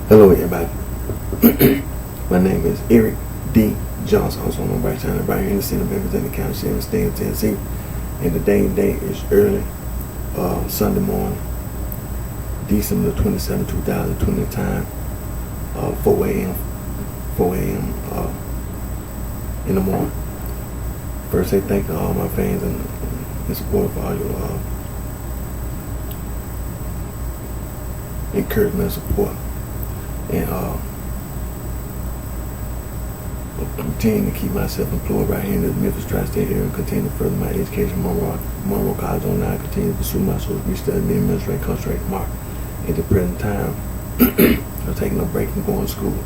Hello, everybody. My name is Eric D. Johnson, also on BrightShine, right here in the city of Memphis, in the county, Shelby, state of Tennessee. And today is early Sunday morning, December 27, 2020 time, 4 a.m. In the morning. First, say thank you to all my fans and support for all your encouragement and support. And continue to keep myself employed right here in the Memphis tri-state area and continue to further my education. Monroe College online, continue to pursue my social study, being administrative construct mark. At the present time, I'm taking a break from going to school.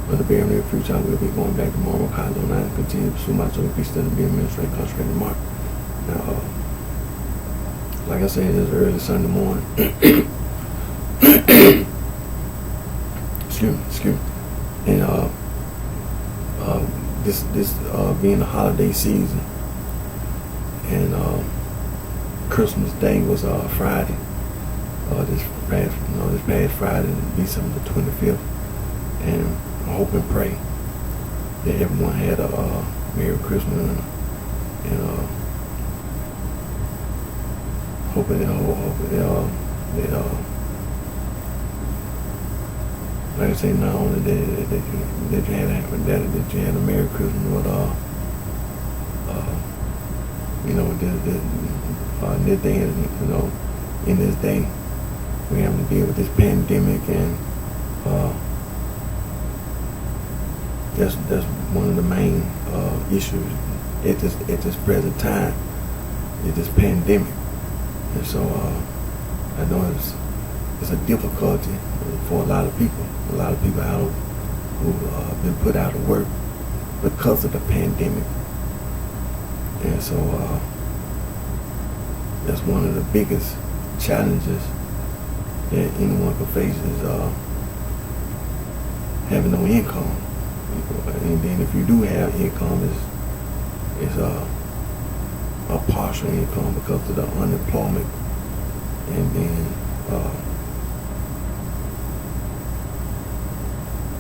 But in the very near future, I will be going back to Monroe College online and continue to pursue my social study, being administrative construct mark. Now, like I said, it's early Sunday morning. Excuse me. And this being the holiday season, and Christmas Day was Friday. This past Friday, December the 25th, and I hope and pray that everyone had a Merry Christmas and hoping that like I say, not only that you had a Merry Christmas, but this day, in this day, we have to deal with this pandemic, and that's one of the main issues at this present time, is this pandemic. And so I know it's a difficulty for a lot of people. A lot of people out who've been put out of work because of the pandemic. And so that's one of the biggest challenges that anyone can face, is having no income. And then if you do have income, it's a partial income because of the unemployment. And then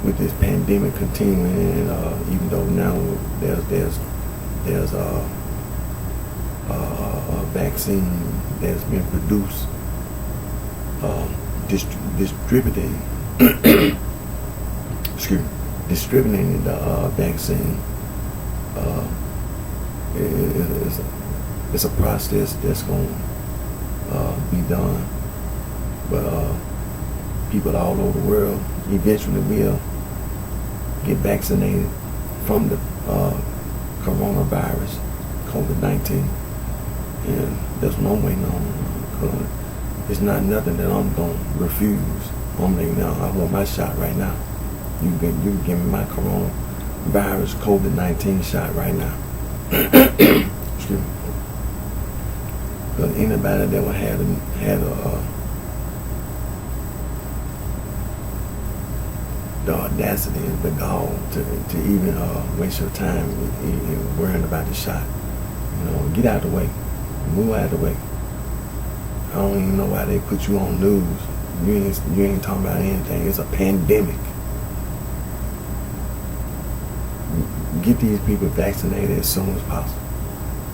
with this pandemic continuing, and even though now there's a vaccine that's been produced, distributing the vaccine, it's a process that's going to be done, but people all over the world eventually will get vaccinated from the coronavirus, COVID-19, and that's what I'm waiting on. It's not nothing that I'm going to refuse. I'm like, no, I want my shot right now. You can give me my coronavirus COVID-19 shot right now. Excuse me. Because anybody that would had the audacity and the gall to even waste your time worrying about the shot. Get out of the way. Move out of the way. I don't even know why they put you on news. You ain't talking about anything. It's a pandemic. Get these people vaccinated as soon as possible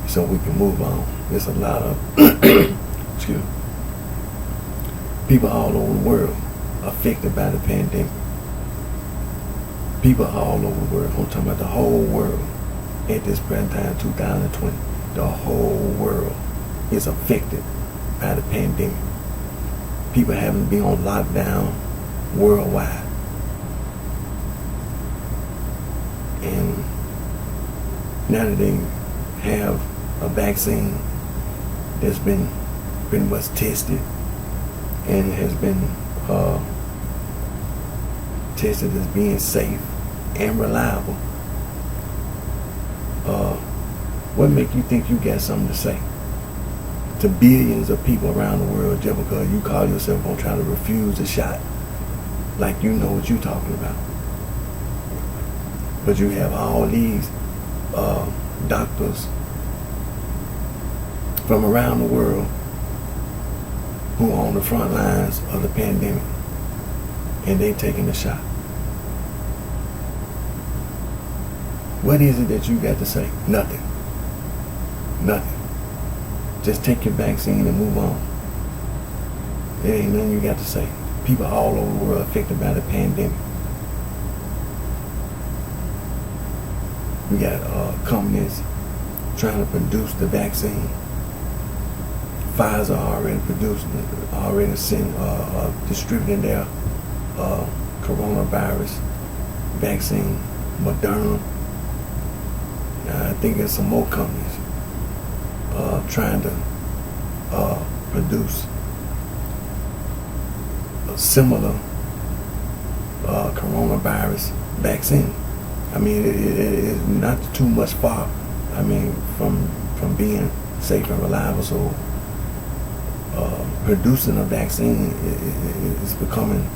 so we can move on. There's a lot of excuse me, people all over the world affected by the pandemic. People all over the world. I'm talking about the whole world at this present time, 2020. The whole world is affected by the pandemic. People having to be on lockdown worldwide. And now that they have a vaccine that's been pretty much tested and has been tested as being safe and reliable, what make you think you got something to say to billions of people around the world just because you call yourself on trying to refuse a shot, like you know what you're talking about? But you have all these doctors from around the world who are on the front lines of the pandemic, and they taking the shot. What is it that you got to say? Nothing. Nothing. Just take your vaccine and move on. There ain't nothing you got to say. People all over the world affected by the pandemic. We got companies trying to produce the vaccine. Pfizer already distributing their coronavirus vaccine. Moderna. I think there's some more companies trying to produce a similar coronavirus vaccine. I mean, it is not too much far. I mean, from being safe and reliable. So producing a vaccine is becoming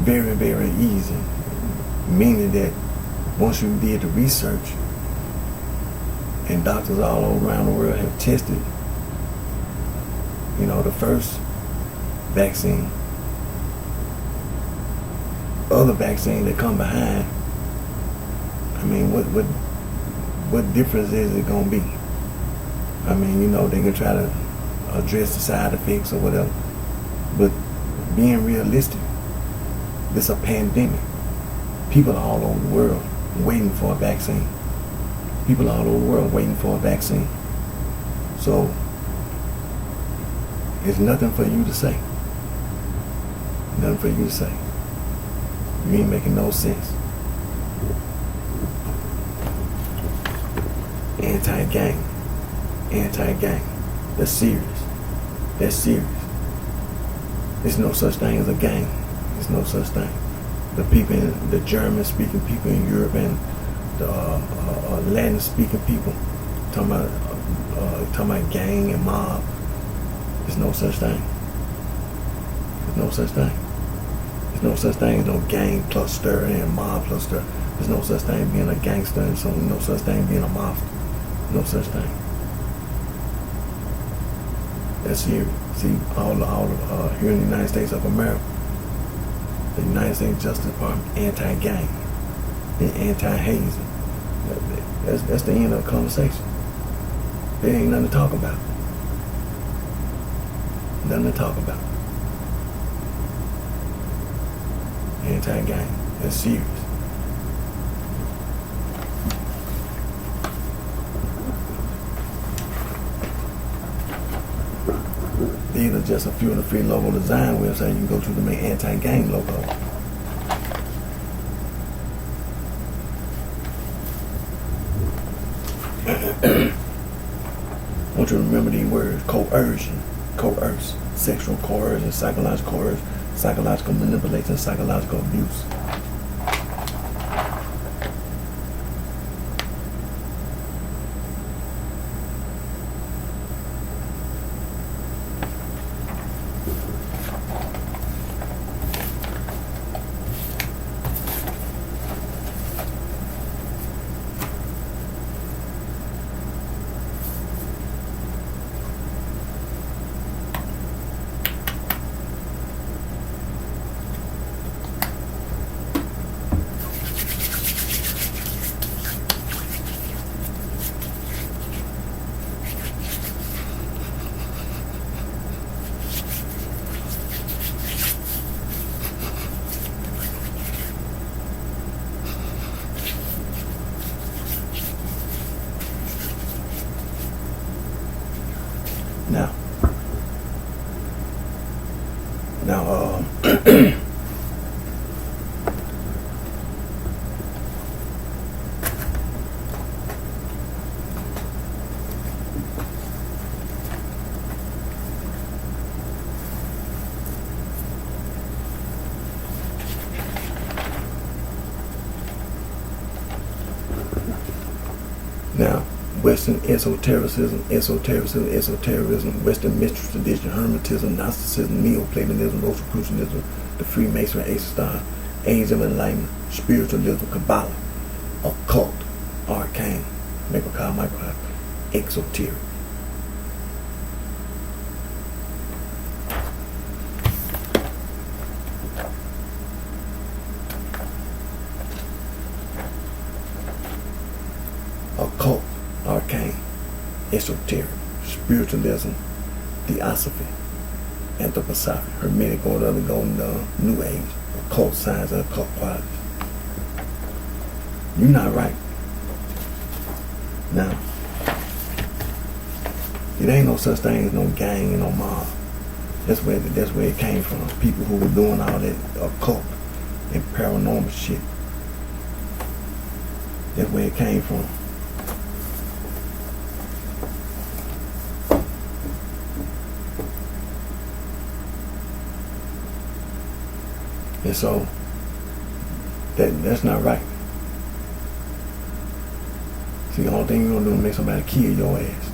very, very easy. Meaning that once you did the research, and doctors all around the world have tested, the first vaccine, other vaccine that come behind. I mean, what difference is it gonna be? I mean, they can try to address the side effects or whatever, but being realistic, this is a pandemic. People all over the world waiting for a vaccine. People all over the world waiting for a vaccine. So, there's nothing for you to say. Nothing for you to say. You ain't making no sense. Anti-gang. Anti-gang. That's serious. That's serious. There's no such thing as a gang. There's no such thing. The German-speaking people in Europe and the Latin-speaking people talking about gang and mob. There's no such thing. There's no such thing. There's no such thing as no gang plus stir and mob plus stir. There's no such thing being a gangster and so no such thing being a mobster. No such thing. That's here. See, all here in the United States of America, the United States Justice Department, anti-gang and anti-hazing. That's the end of the conversation. There ain't nothing to talk about. Nothing to talk about. Anti-gang. That's serious. These are just a few of the free logo design websites you can go to make anti-gang logo. I want you to remember these words: coercion, coerce, sexual coercion, psychological manipulation, psychological abuse. Now, Western esotericism, Western mystical tradition, Hermetism, Gnosticism, Neoplatonism, Rosicrucianism, the Freemasonry, Ace of Stars, Age of Enlightenment, Spiritualism, Kabbalah, Occult, Arcane, Microcosm, Exoteric. esoteric, spiritualism, theosophy, anthroposophy, hermetic or the other golden new age, occult science, and occult qualities. You're not right. Now, it ain't no such thing as no gang and no mob. That's where it came from. People who were doing all that occult and paranormal shit. That's where it came from. And so that's not right. See, the only thing you're gonna do is make somebody kill your ass.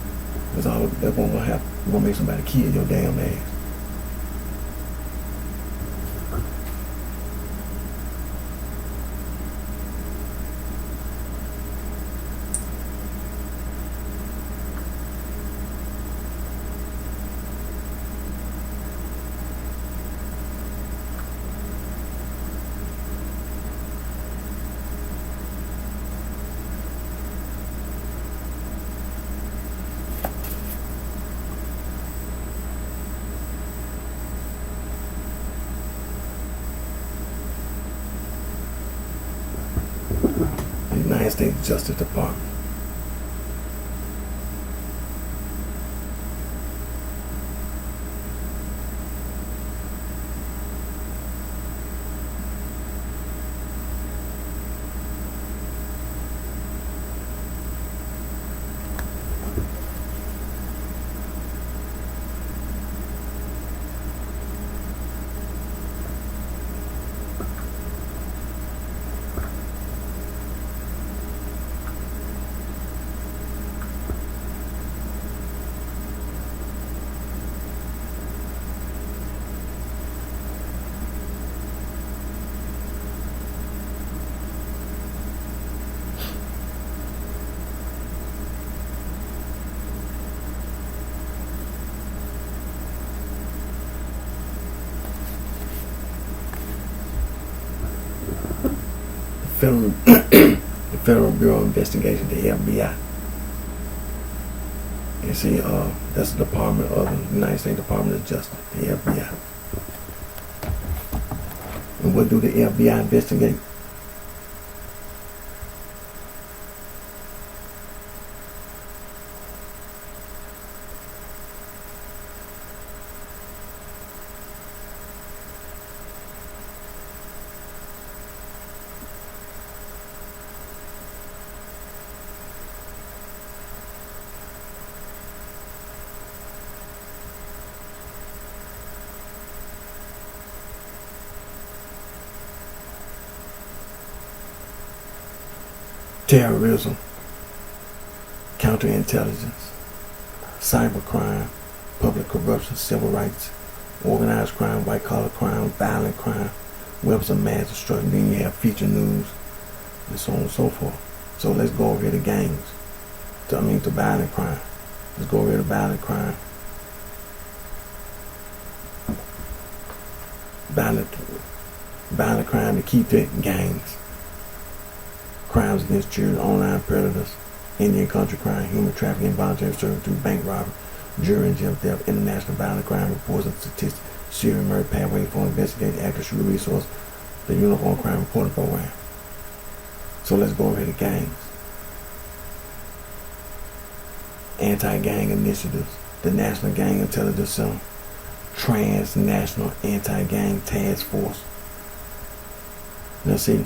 That's what's gonna happen. You're gonna make somebody kill your damn ass. United States Justice Department. The Federal Bureau of Investigation, the FBI. You see, that's the Department of the United States Department of Justice, the FBI. And what do the FBI investigate? Terrorism, counterintelligence, cybercrime, public corruption, civil rights, organized crime, white-collar crime, violent crime, weapons of mass destruction. Then you have feature news, and so on and so forth. So let's go over here to gangs. To violent crime. Let's go over here to violent crime. Violent crime to keep it, gangs. Crimes against children, online predators, Indian country crime, human trafficking, involuntary servitude, bank robbery, jury and jail theft, international violent crime reports and statistics, serial murder pathway for investigating accuracy resource, the Uniform Crime Reporting Program. So let's go over here to gangs. Anti-gang initiatives, the National Gang Intelligence Center, Transnational Anti-Gang Task Force. Now see,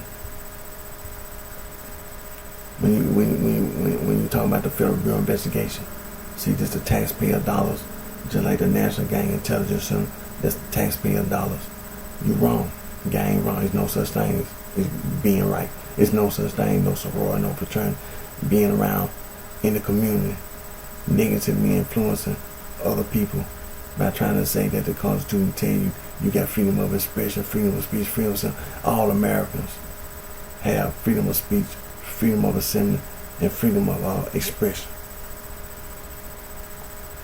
when you talk about the Federal Bureau of Investigation, see, this the taxpayer dollars, just like the National Gang Intelligence Center. That's the taxpayer dollars. You're wrong. Gang wrong. There's no such thing as being right. There's no such thing, no sorority, no fraternity. Being around in the community, negatively influencing other people by trying to say that the Constitution tell you you got freedom of expression, freedom of speech, freedom of assembly. All Americans have freedom of speech, freedom of assembly, and freedom of expression.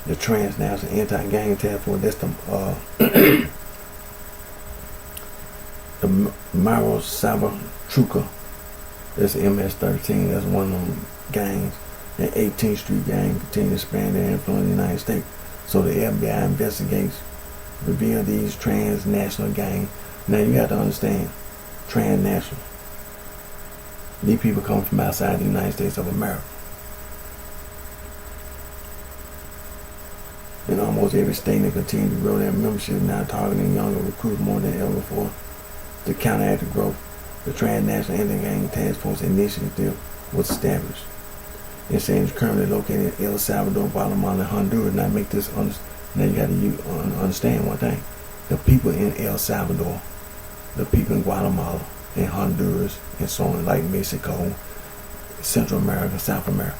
The Transnational Anti-Gang Task Force, that's the Maro Salvatrucha, that's MS-13, that's one of them gangs. The 18th Street gang continue to expand their influence in the United States. So the FBI investigates, reveal these transnational gangs. Now you have to understand, transnational. These people come from outside the United States of America. In almost every state, they continue to grow their membership, now targeting younger recruits more than ever before. To counteract the growth, the Transnational Anti-Gang Task Force Initiative was established. It's currently located in El Salvador, Guatemala, and Honduras. Now make this now you got to understand one thing: the people in El Salvador, the people in Guatemala, and Honduras, and so on, like Mexico, Central America, South America,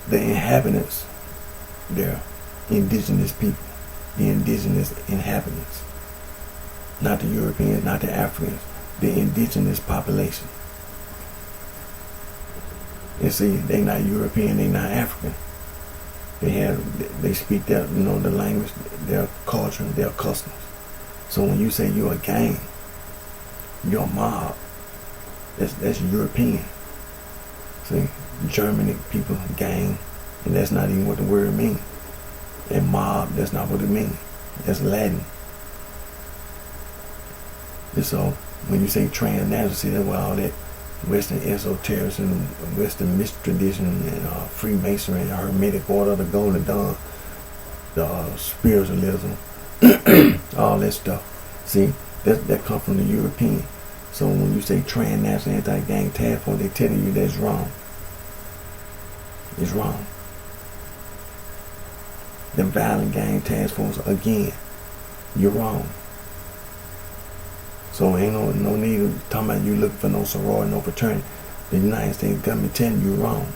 the inhabitants, they're indigenous people, the indigenous inhabitants, not the Europeans, not the Africans, the indigenous population. And see, they not European, they not African. They speak their, the language, their culture, their customs. So when you say you're a gang, you're a mob, that's European. See, Germanic people, gang, and that's not even what the word means. And mob, that's not what it means. That's Latin. And so when you say transnational, see, that's what all that Western esotericism, Western mystical tradition, and Freemasonry, and Hermetic Order, the Golden Dawn, the spiritualism, all that stuff. See, that come from the European. So when you say transnational anti-gang task force, they telling you that's wrong. It's wrong. The violent gang task force, again, you're wrong. So ain't no need of talking about you looking for no sorority, no fraternity. The United States government telling you wrong.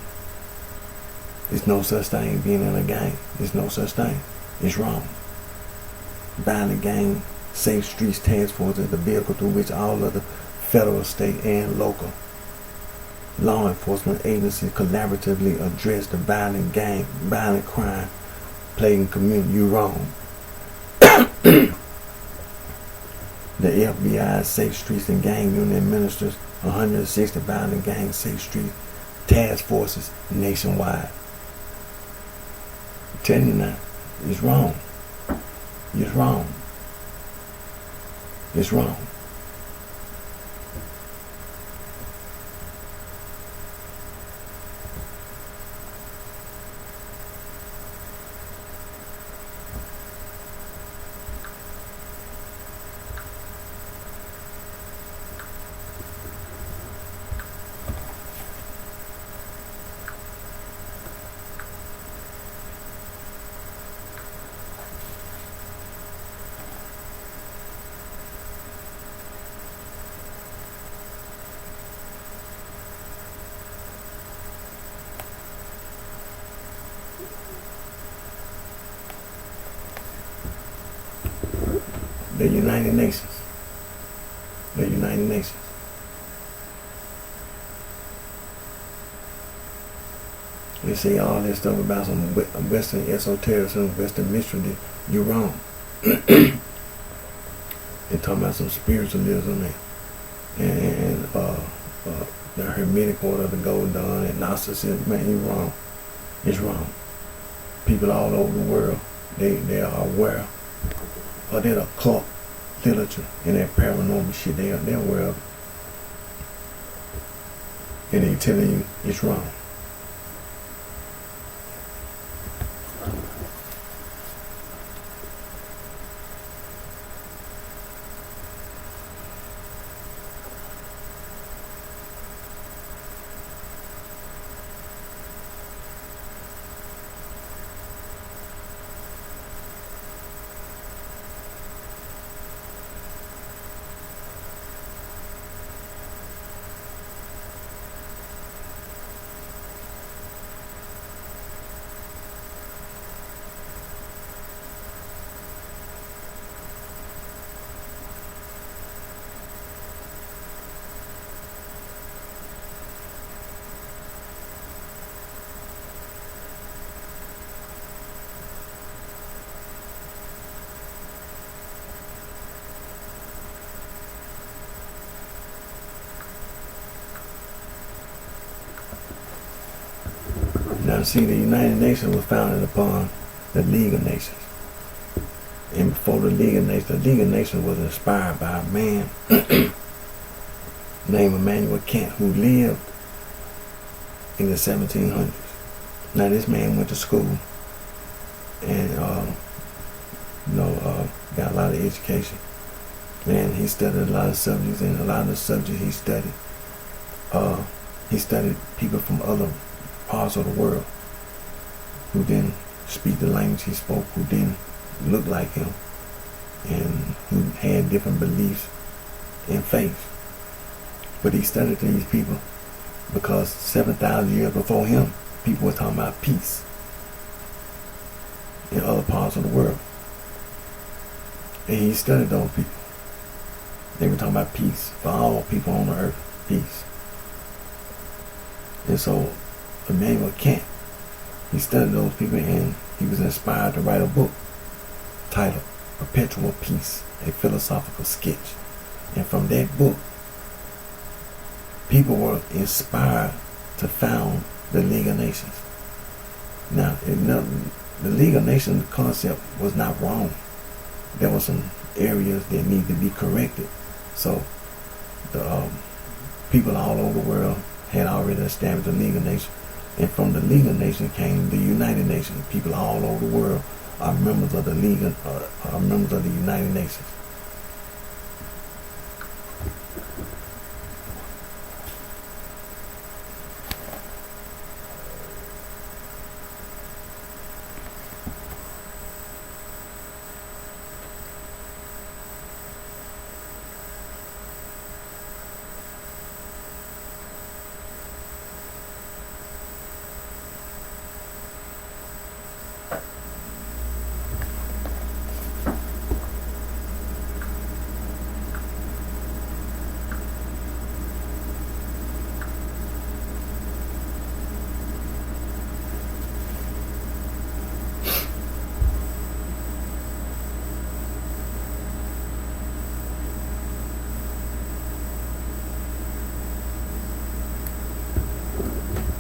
There's no such thing being in a gang. There's no such thing. It's wrong. Violent gang, safe streets task force is the vehicle through which all other federal, state, and local law enforcement agencies collaboratively address the violent crime plaguing community. You wrong. The FBI Safe Streets and Gang Unit administers 160 violent gang safe street task forces nationwide. I'm telling you now, it's wrong. It's wrong. It's wrong. The United Nations. The United Nations. They say all that stuff about some Western esotericism, Western mystery. You're wrong. They're talking about some spiritualism and the Hermetic Order, the Golden Dawn, and Gnosticism. Man, you're wrong. It's wrong. People all over the world, they are aware of that occult literature and that paranormal shit. They're aware of it. And they telling you it's wrong. see, the United Nations was founded upon the League of Nations. And before the League of Nations was inspired by a man named Immanuel Kant, who lived in the 1700s. Now, this man went to school and got a lot of education. Man, he studied a lot of subjects, and a lot of the subjects he studied people from other parts of the world who didn't speak the language he spoke, who didn't look like him, and who had different beliefs and faith. But he studied these people because 7,000 years before him, people were talking about peace in other parts of the world. And he studied those people. They were talking about peace for all people on the earth. Peace. And so Immanuel Kant, he studied those people, and he was inspired to write a book titled Perpetual Peace, a Philosophical Sketch. And from that book, people were inspired to found the League of Nations. Now, the League of Nations concept was not wrong. There were some areas that need to be corrected. So the people all over the world had already established the League of Nations. And from the League of Nations came the United Nations. People all over the world are members of the League, are members of the United Nations.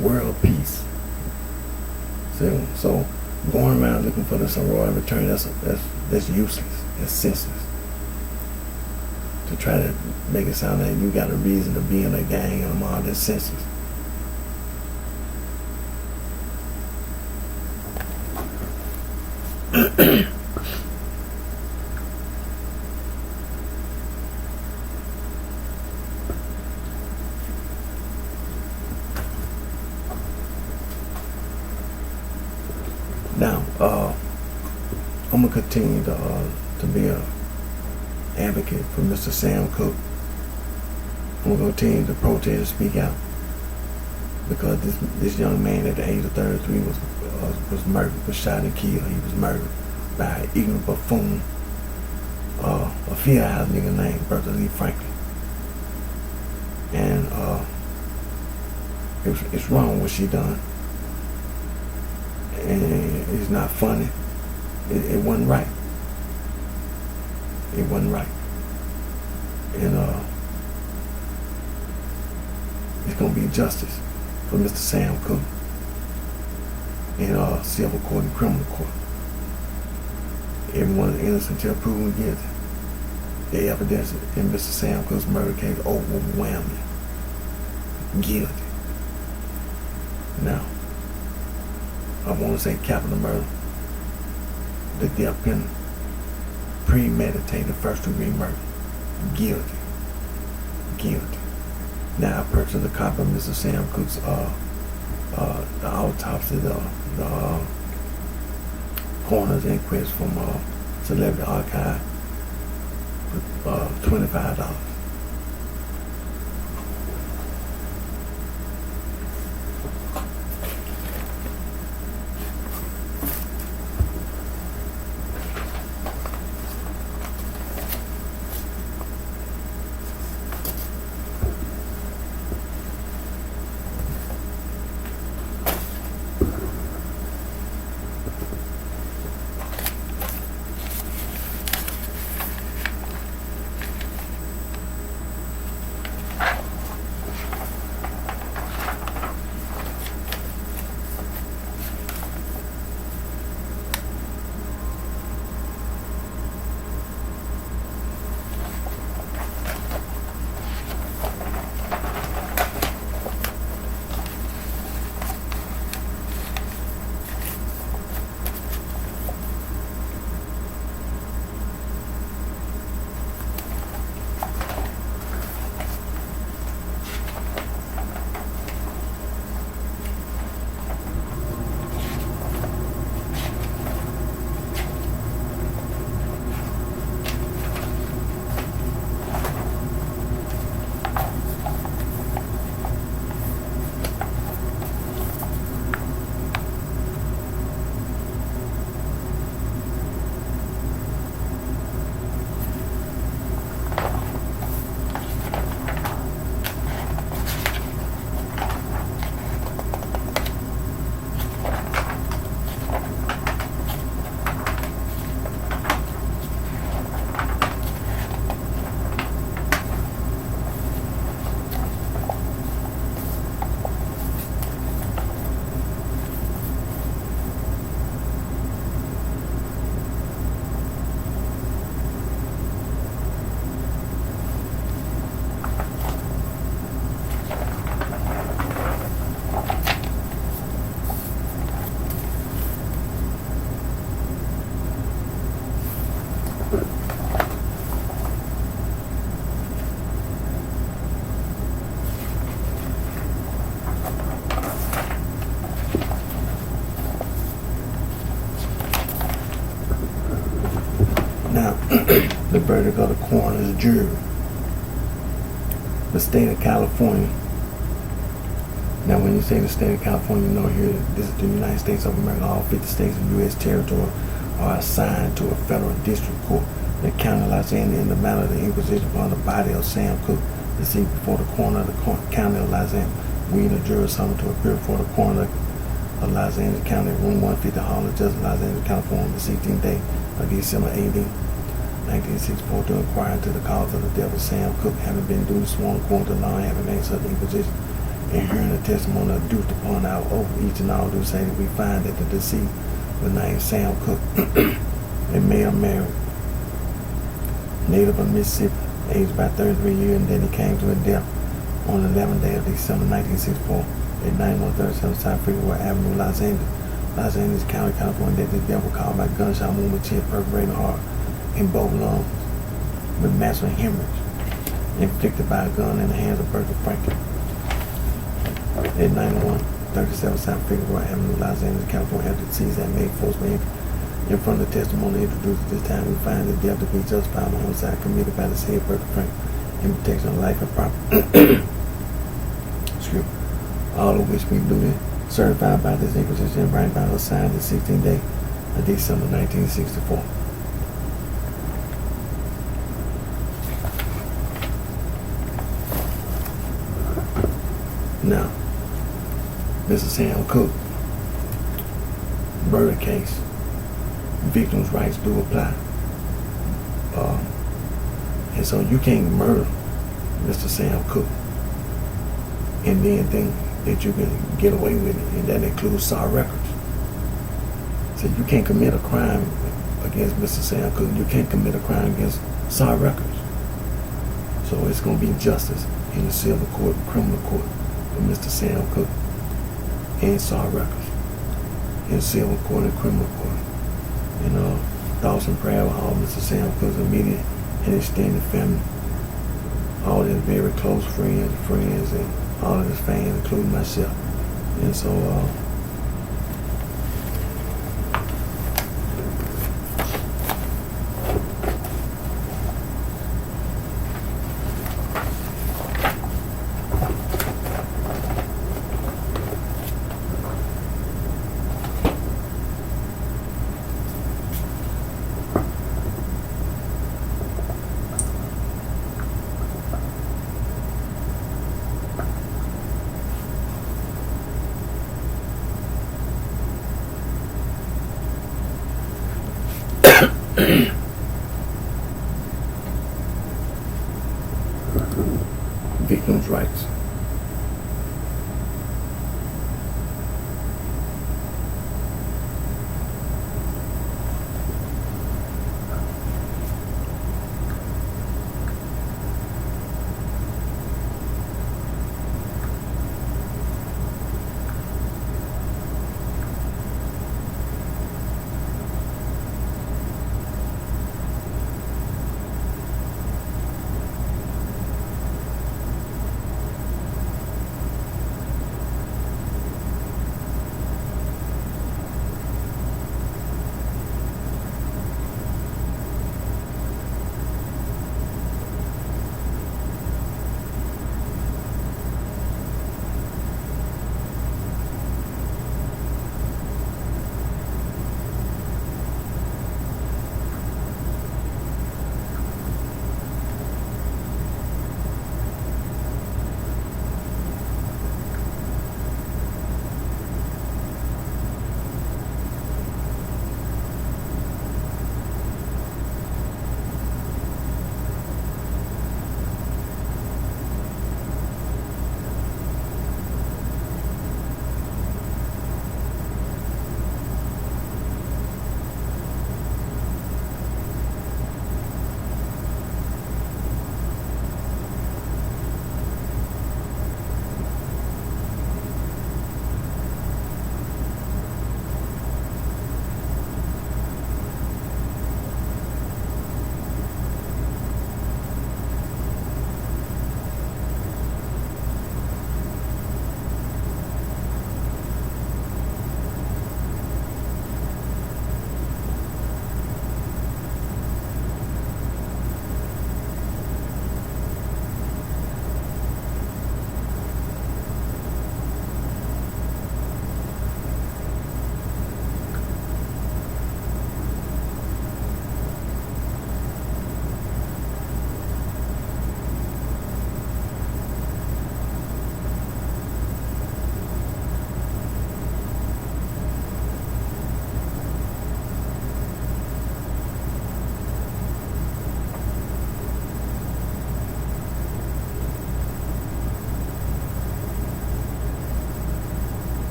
World peace. So going around looking for the sorority return, that's useless. That's senseless. To try to make it sound like you got a reason to be in a gang and all, that's senseless. Now, I'm gonna continue to be a advocate for Mr. Sam Cooke. I'm gonna continue to protest and speak out because this young man at the age of 33 was murdered, was shot and killed. He was murdered by an ignorant buffoon, a field-house nigga named Bertha Lee Franklin, and it's wrong what she done. And it's not funny. It wasn't right. It wasn't right. And it's gonna be justice for Mr. Sam Cooke in civil court and criminal court. Everyone is innocent until proven guilty. The evidence in Mr. Sam Cooke's murder case overwhelming guilty. Now, I want to say capital murder. The death penalty. Premeditated first-degree murder. Guilty. Guilty. Now I purchased a copy of Mr. Sam Cooke's the autopsy, the coroner's inquest from Celebrity Archive for $25. verdict of the coroner's jury. The state of California. Now, when you say the state of California, you know here, this is the United States of America. All 50 states of U.S. territory are assigned to a federal district court. The county of Los Angeles in the matter of the inquisition upon the body of Sam Cooke, deceased before the coroner of the county of Los Angeles. We, the jury, summoned to appear before the coroner of Los Angeles County, room 150, Hall of Justice, Los Angeles, California, the 16th day of December 18, 1964, to inquire into the cause of the death of Sam Cooke, having been duly sworn according to law and having made such inquisition, and hearing the testimony adduced upon our oath, each and all do say that we find that the deceased was named Sam Cooke, a male married, native of Mississippi, aged about 33 years, and then he came to a death on the 11th day of December 1964 at 9137 South Freeway Avenue, Los Angeles County, California. That the death was caused by gunshot wound with chest perforating heart in both lungs with massive hemorrhage inflicted by a gun in the hands of Bertha Franklin at 9137 South Freeway Avenue, Los Angeles, California. After the deceased had made forcible entry in front of the testimony introduced at this time, we find the death to be justified by homicide committed by the said Bertha Franklin in protection of life and property. All of which we duly certified by this inquisition and right by the signed the 16th day of December 1964. Now, Mr. Sam Cooke, murder case, victims' rights do apply. And so you can't murder Mr. Sam Cooke and then think that you can get away with it, and that includes SAW records. So you can't commit a crime against Mr. Sam Cooke. You can't commit a crime against SAW records. So it's going to be justice in the civil court, criminal court for Mr. Sam Cooke, and SAW records in civil court and criminal court. And thoughts and prayers with all Mr. Sam Cooke's immediate and extended family, all his very close friends, and all of his fans, including myself. And so, victims' rights.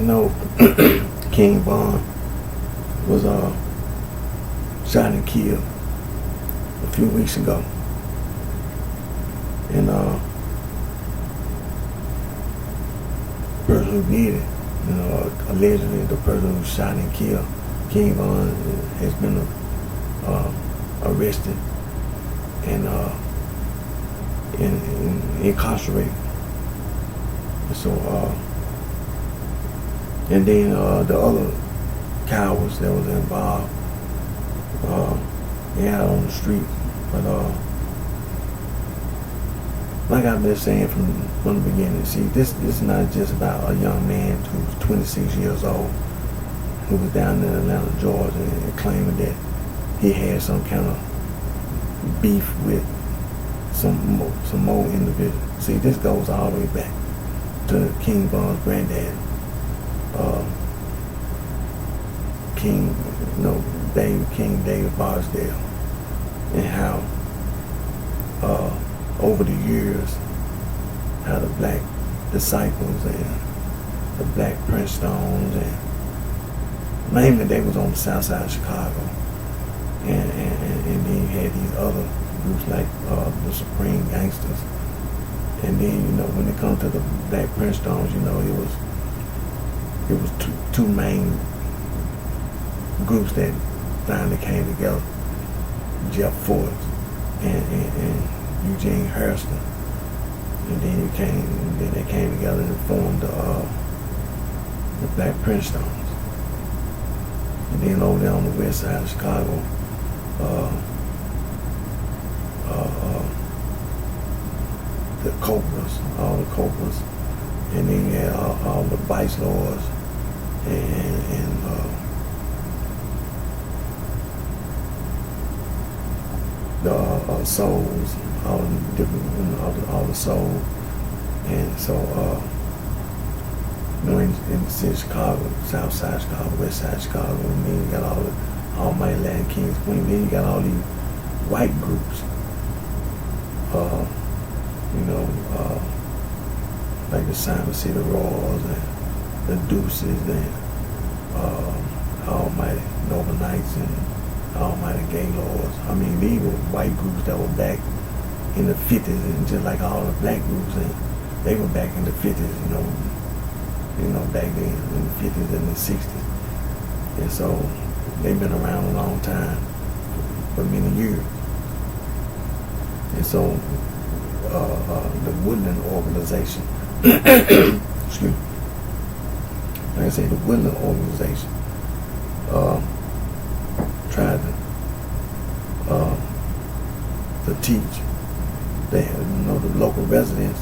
you know, King Von was shot and killed a few weeks ago. And the person who did it, you know, allegedly the person who shot and killed King Von has been arrested and incarcerated. And so, and then the other cowards that was involved, they out on the street. But like I've been saying from the beginning, see, this is not just about a young man who's 26 years old who was down in Atlanta, Georgia, and claiming that he had some kind of beef with some more individuals. See, this goes all the way back to King Von's granddad, King David Barksdale, and how over the years, how the black disciples and the black Princestones, and mainly they was on the south side of Chicago, and then you had these other groups like the Supreme Gangsters, and then, you know, when it comes to the black Princestones, you know, it was two main groups that finally came together: Jeff Ford and Eugene Hairston, and then they came together and formed the Black Princestones. And then over there on the west side of Chicago, the Cobras, all the Cobras, and then you had all the Vice Lords and the Souls, all the different, you know, all the Souls, and so you know, in the city of Chicago, south side of Chicago, west side of Chicago, and then you got all the Almighty Latin Kings, Queen. Then you got all these white groups, you know, like the Simon City Royals and the Deuces and Almighty Noble Knights and Almighty Gaylords. I mean, these were white groups that were back in the 50s, and just like all the black groups, and they were back in the 50s, you know, back then in the 50s and the 60s. And so they've been around a long time, for many years. And so the Woodland Organization, excuse me, like I say, the Woodland Organization tried to teach the local residents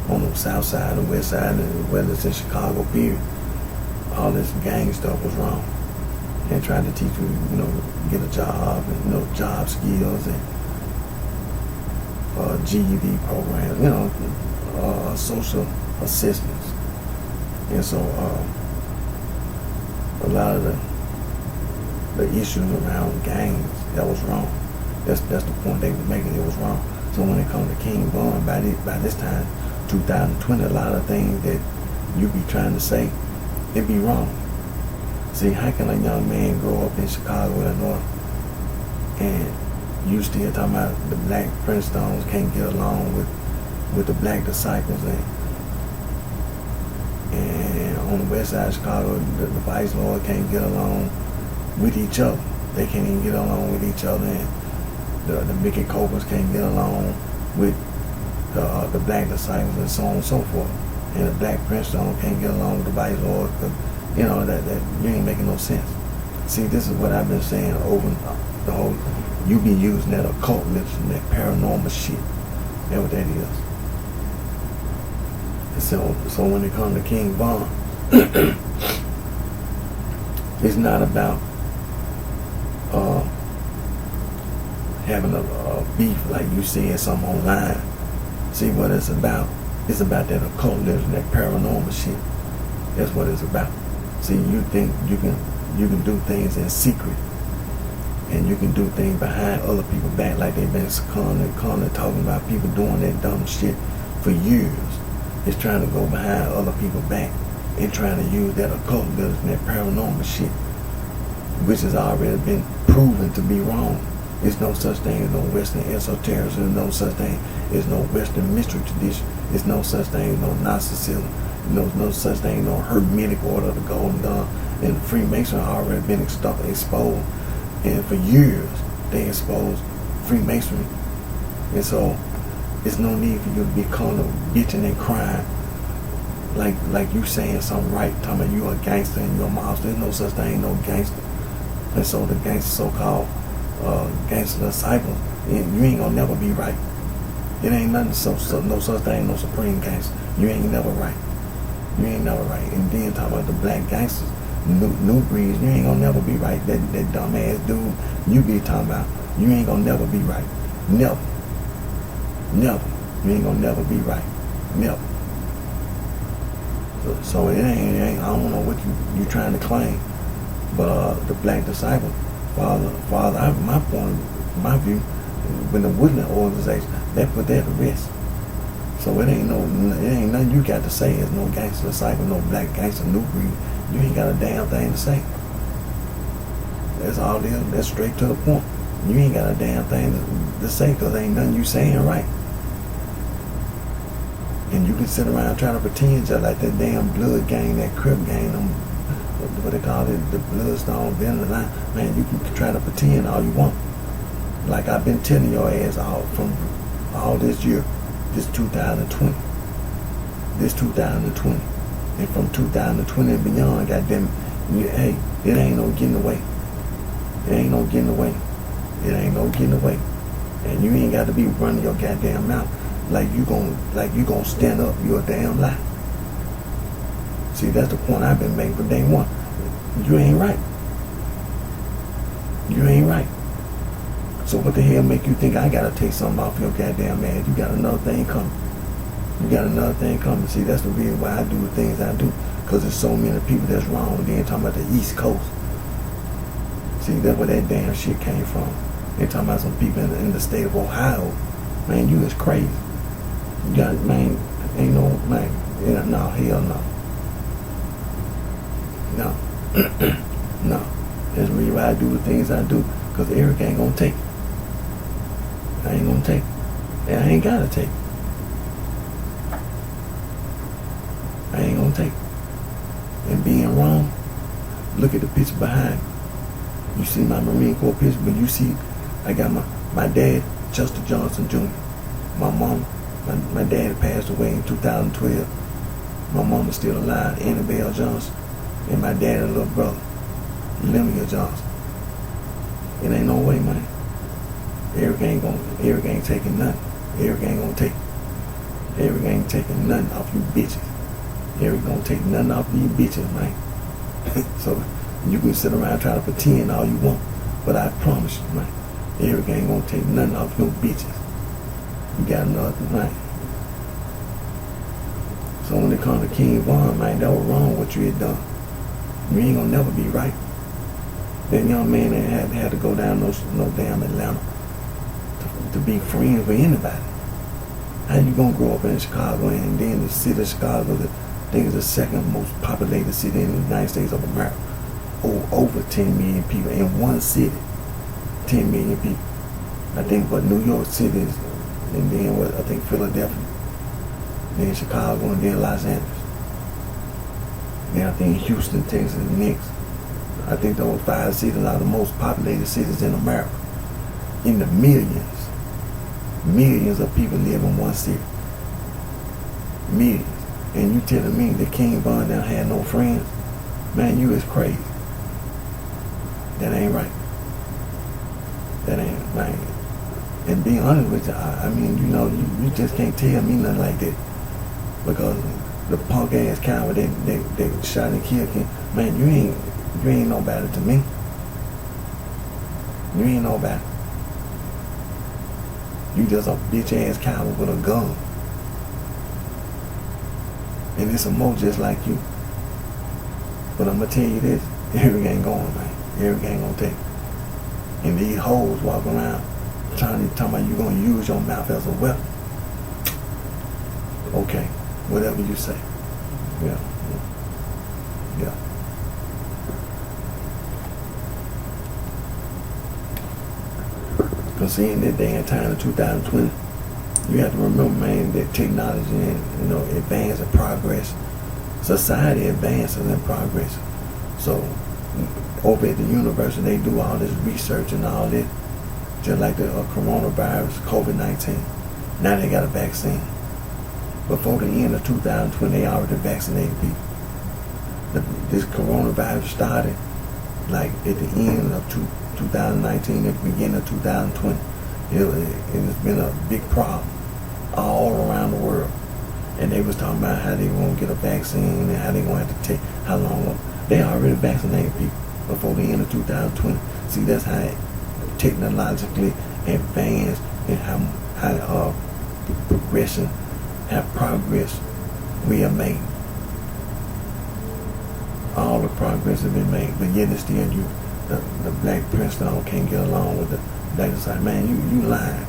on the south side and west side, and whether it's in Chicago, period, all this gang stuff was wrong, and tried to teach you, get a job and job skills and GED programs, social assistance. And so a lot of the issues around gangs, that was wrong. That's the point they were making. It was wrong. So when it comes to King Von, by this time, 2020, a lot of things that you be trying to say, it be wrong. See, how can a young man grow up in Chicago, Illinois, and you still talking about the black Princestones can't get along with the black disciples, and on the west side of Chicago, the Vice Lord can't get along with each other. They can't even get along with each other, and the Mickey Cobras can't get along with the black disciples, and so on and so forth. And the black Princeton can't get along with the Vice Lord, because that you ain't making no sense. See, this is what I've been saying over the whole. You be using that occultism, that paranormal shit. That's what that is. And so when it comes to King Von, it's not about having a beef like you said something online. See what it's about? It's about that occultism, that paranormal shit. That's what it's about. See, you think you can do things in secret, and you can do things behind other people's back, like they've been constantly talking about people doing that dumb shit for years. It's trying to go behind other people's back and trying to use that occult ability and that paranormal shit, which has already been proven to be wrong. There's no such thing as no Western esotericism. There's no such thing as no Western mystery tradition. There's no such thing as no Gnosticism. No such thing as no Hermetic order of the Golden Dawn. And Freemasonry already been exposed. And for years, they exposed Freemasonry. And so, there's no need for you to be calling them bitching and crying. Like you saying something right, talking about you a gangster and you're a monster. There's no such thing as no gangster. And so the gangster so-called gangster disciples, you ain't gonna never be right. It ain't nothing no such thing, no supreme gangster. You ain't never right. You ain't never right. And then talk about the black gangsters, new breeds, you ain't gonna never be right. That dumbass dude you be talking about, you ain't gonna never be right. Never. Never. You ain't gonna never be right. Never. So it ain't I don't know what you trying to claim. But the black disciple, Father, my view, when the Woodland organization, they put that to rest. So it ain't nothing you got to say. There's no gangster disciple, no black gangster, new breed. You ain't got a damn thing to say. That's all it is. That's straight to the point. You ain't got a damn thing to say, because ain't nothing you saying right. And you can sit around trying to pretend just like that damn blood gang, that Crip gang, them, what they call it, the Bloodstone, Vanilla Line. Man, you can try to pretend all you want. Like I've been telling your ass all this year, this 2020. And from 2020 and beyond, goddamn, hey, it ain't no getting away. It ain't no getting away. It ain't no getting away. And you ain't got to be running your goddamn mouth like you gonna stand up. You're a damn lie. See, that's the point I've been making from day one. You ain't right. You ain't right. So what the hell make you think I gotta take something off your goddamn ass? You got another thing coming. You got another thing coming. See, that's the reason why I do the things I do. Because there's so many people that's wrong. They ain't talking about the East Coast. See, that's where that damn shit came from. They talking about some people in the state of Ohio. Man, you is crazy. You got, man, ain't no, man, yeah, no, hell no. No. No. That's the reason why I do the things I do. Because Eric ain't gonna take it. I ain't gonna take it. And I ain't gotta take it. I ain't gonna take it. And being wrong, look at the picture behind me. You see my Marine Corps picture, but you see I got my dad, Chester Johnson Jr. My mom, my dad passed away in 2012. My mama's still alive, Annabelle Johnson. And my dad and little brother, Lemuel Johnson. It ain't no way, man. Eric ain't taking nothing. Eric ain't gonna take it. Eric ain't taking nothing off you bitches. Eric gonna take nothing off you bitches, man. So you can sit around trying to pretend all you want, but I promise you, man, Eric ain't gonna take nothing off your bitches. You got nothing, man. So when it comes to King Von, man, that was wrong what you had done. You ain't gonna never be right. That young man that had to go down no damn Atlanta to be friends with anybody. How you gonna grow up in Chicago and then the city of Chicago, I think is the second most populated city in the United States of America. Over 10 million people in one city. 10 million people. I think what New York City is, and then what I think Philadelphia, then Chicago, and then Los Angeles. Then I think Houston, Texas, next. I think those 5 cities are the most populated cities in America. In the millions. Millions of people live in one city. Millions. And you telling me that King Von down had no friends? Man, you is crazy. That ain't right. That ain't right. And being honest with you, I mean, you know, you just can't tell me nothing like that. Because the punk ass coward they shot and killed him. Man, you ain't no better to me. You ain't no better. You just a bitch ass coward with a gun. And it's a mo just like you. But I'm gonna tell you this, Eric ain't going, man. Eric ain't gonna take it. And these hoes walk around talking about you gonna use your mouth as a weapon. Okay, whatever you say. Yeah. But seeing that day and time in 2020, you have to remember, man, that technology and advance and progress. Society advances and progress. So over at the university, they do all this research and all that, just like the coronavirus, COVID-19. Now they got a vaccine. Before the end of 2020, they already vaccinated people. This coronavirus started like at the end of 2019, at the beginning of 2020. It's been a big problem all around the world. And they was talking about how they won't get a vaccine and how they gonna have to take how long. They already vaccinated people before the end of 2020. See, that's how technologically advanced and how progression, how progress we have made. All the progress has been made, but yet it's still the black Princeton can't get along with the black side. Man, you lying.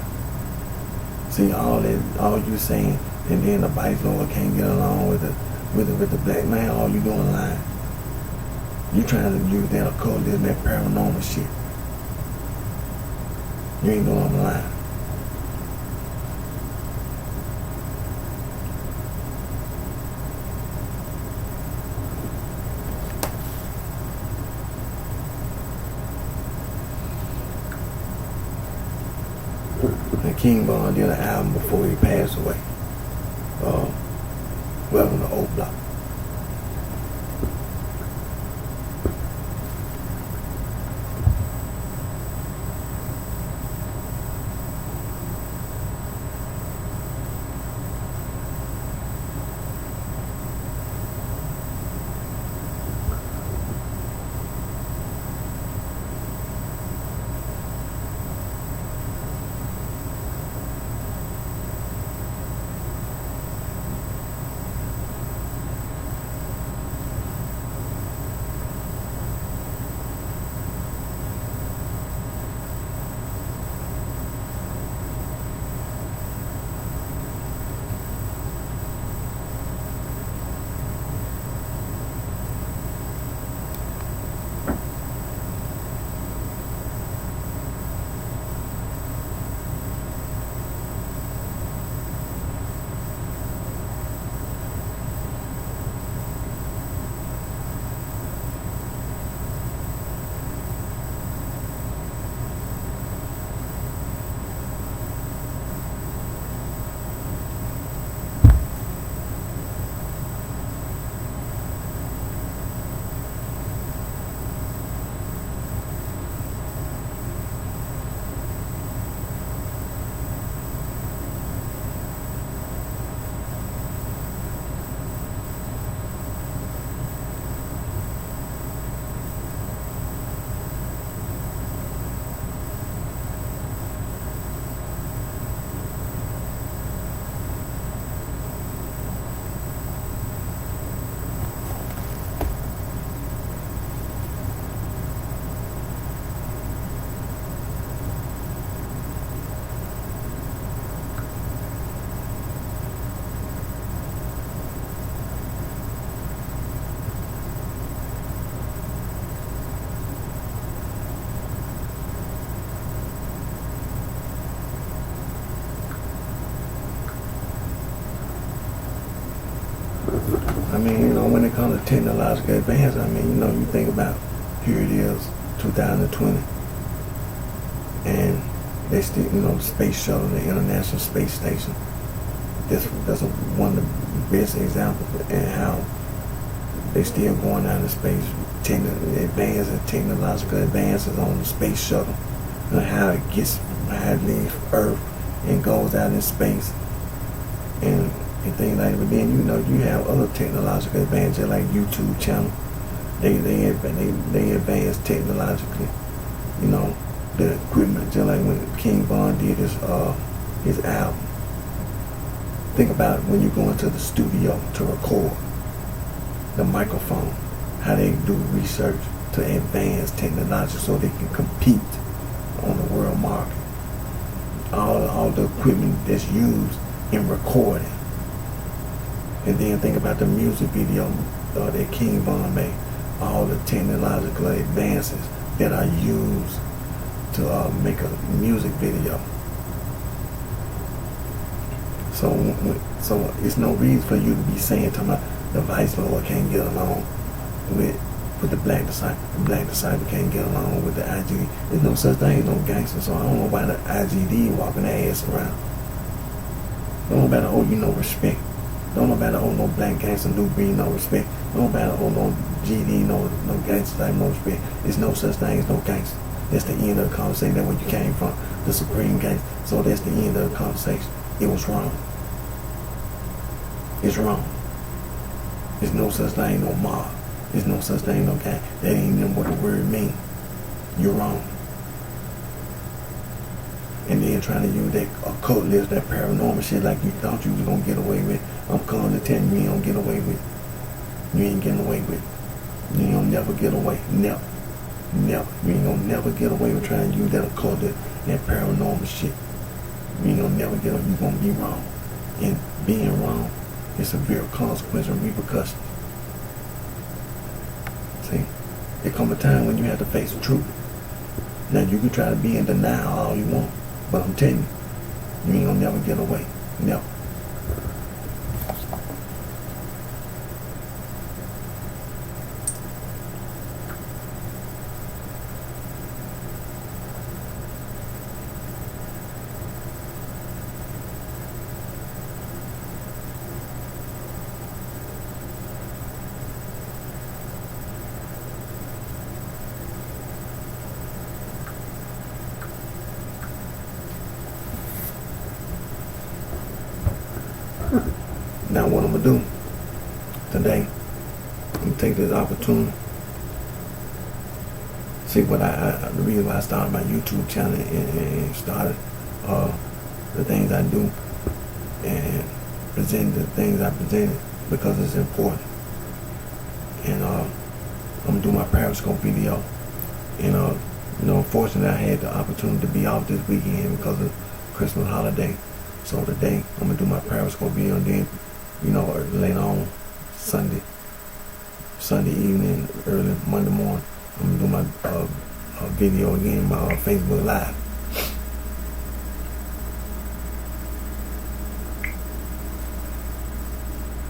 See, all you saying, and then the vice lord can't get along with the black man. All you doing lying. You trying to use that occultism, that paranormal shit. You ain't doing no lying. And King Von did an album before he passed away. Welcome to Old Block. I mean, when it comes to technological advance, I mean, you think about, here it is, 2020, and they still, the space shuttle, the International Space Station. That's one of the best examples, and how they still going out in space, technological advances on the space shuttle, and how it leaves Earth and goes out in space, and things like that. But then you have other technological advances like YouTube channel. They advance technologically. The equipment, just like when King Von did his album. Think about when you go into the studio to record, the microphone, how they do research to advance technology so they can compete on the world market. All the equipment that's used in recording. And then think about the music video that King Von made. All the technological advances that are used to make a music video. So it's no reason for you to be saying to my the Vice Lord can't get along with the Black Disciple. The Black Disciple can't get along with the IGD. There's no such thing as no gangster. So I don't know why the IGD walking their ass around. Don't nobody owe you no respect. Don't nobody owe no black gangster do breed no respect. Don't nobody owe no GD no gangster type no respect. There's no such thing as no gangster. That's the end of the conversation. That's where you came from, the supreme gangster. So that's the end of the conversation. It was wrong. It's wrong. There's no such thing, no mob. There's no such thing, no gang. That ain't even what the word means. You're wrong. And then trying to use that occult list, that paranormal shit like you thought you was gonna get away with. I'm calling to tell you ain't gonna get away with it. You ain't getting away with it. You ain't gonna never get away. Never. Never. You ain't gonna never get away with trying to use that occult list, that paranormal shit. You ain't gonna never get away. You're gonna be wrong. And being wrong is severe consequence and repercussions. See? There come a time when you have to face the truth. Now you can try to be in denial all you want, but I'm telling you, you ain't gonna never get away. Never. Now what I'm gonna do today, I'm gonna take this opportunity. See what the reason why I started my YouTube channel and started the things I do and present the things I presented because it's important. And I'm gonna do my Periscope video. And unfortunately I had the opportunity to be off this weekend because of Christmas holiday. So today I'm gonna do my Periscope video, and then later on Sunday evening, early Monday morning, I'm gonna do my video again, my Facebook Live.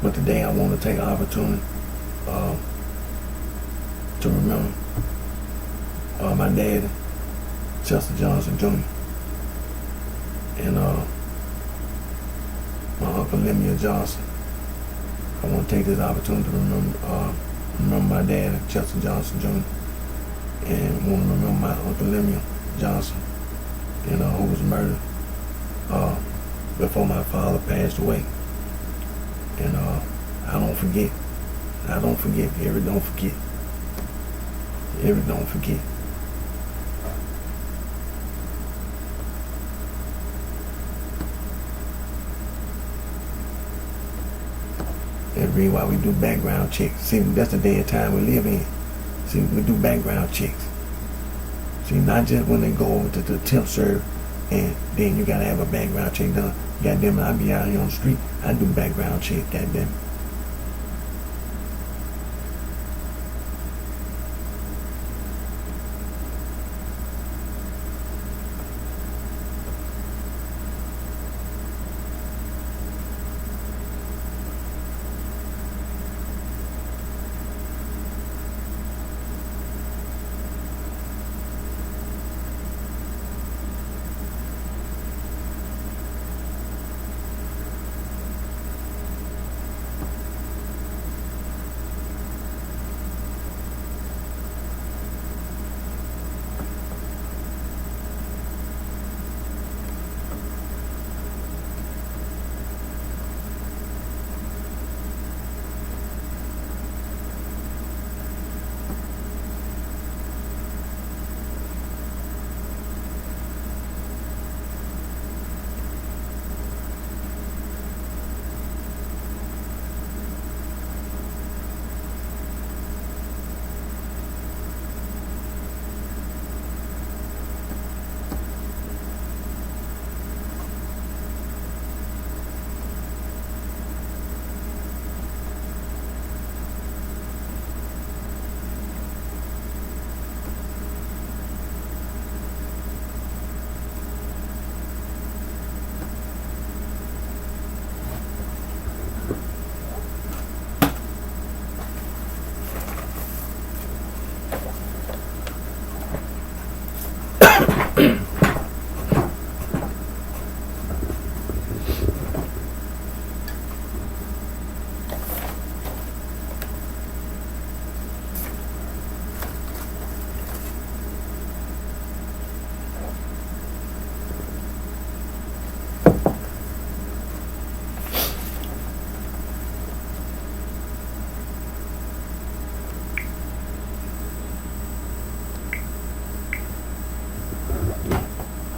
But today I want to take an opportunity to remember my daddy, Chester Johnson Jr. and my Uncle Lemuel Johnson. I want to take this opportunity to remember my dad, Chester Johnson Jr., and want to remember my Uncle Lemuel Johnson, who was murdered before my father passed away. And I don't forget. Ever don't forget. Ever don't forget. That's the reason why we do background checks. See, that's the day and time we live in. See, we do background checks. See, not just when they go over to the temp serve and then you gotta have a background check done. Goddamn it, I be out here on the street, I do background check, goddamn it.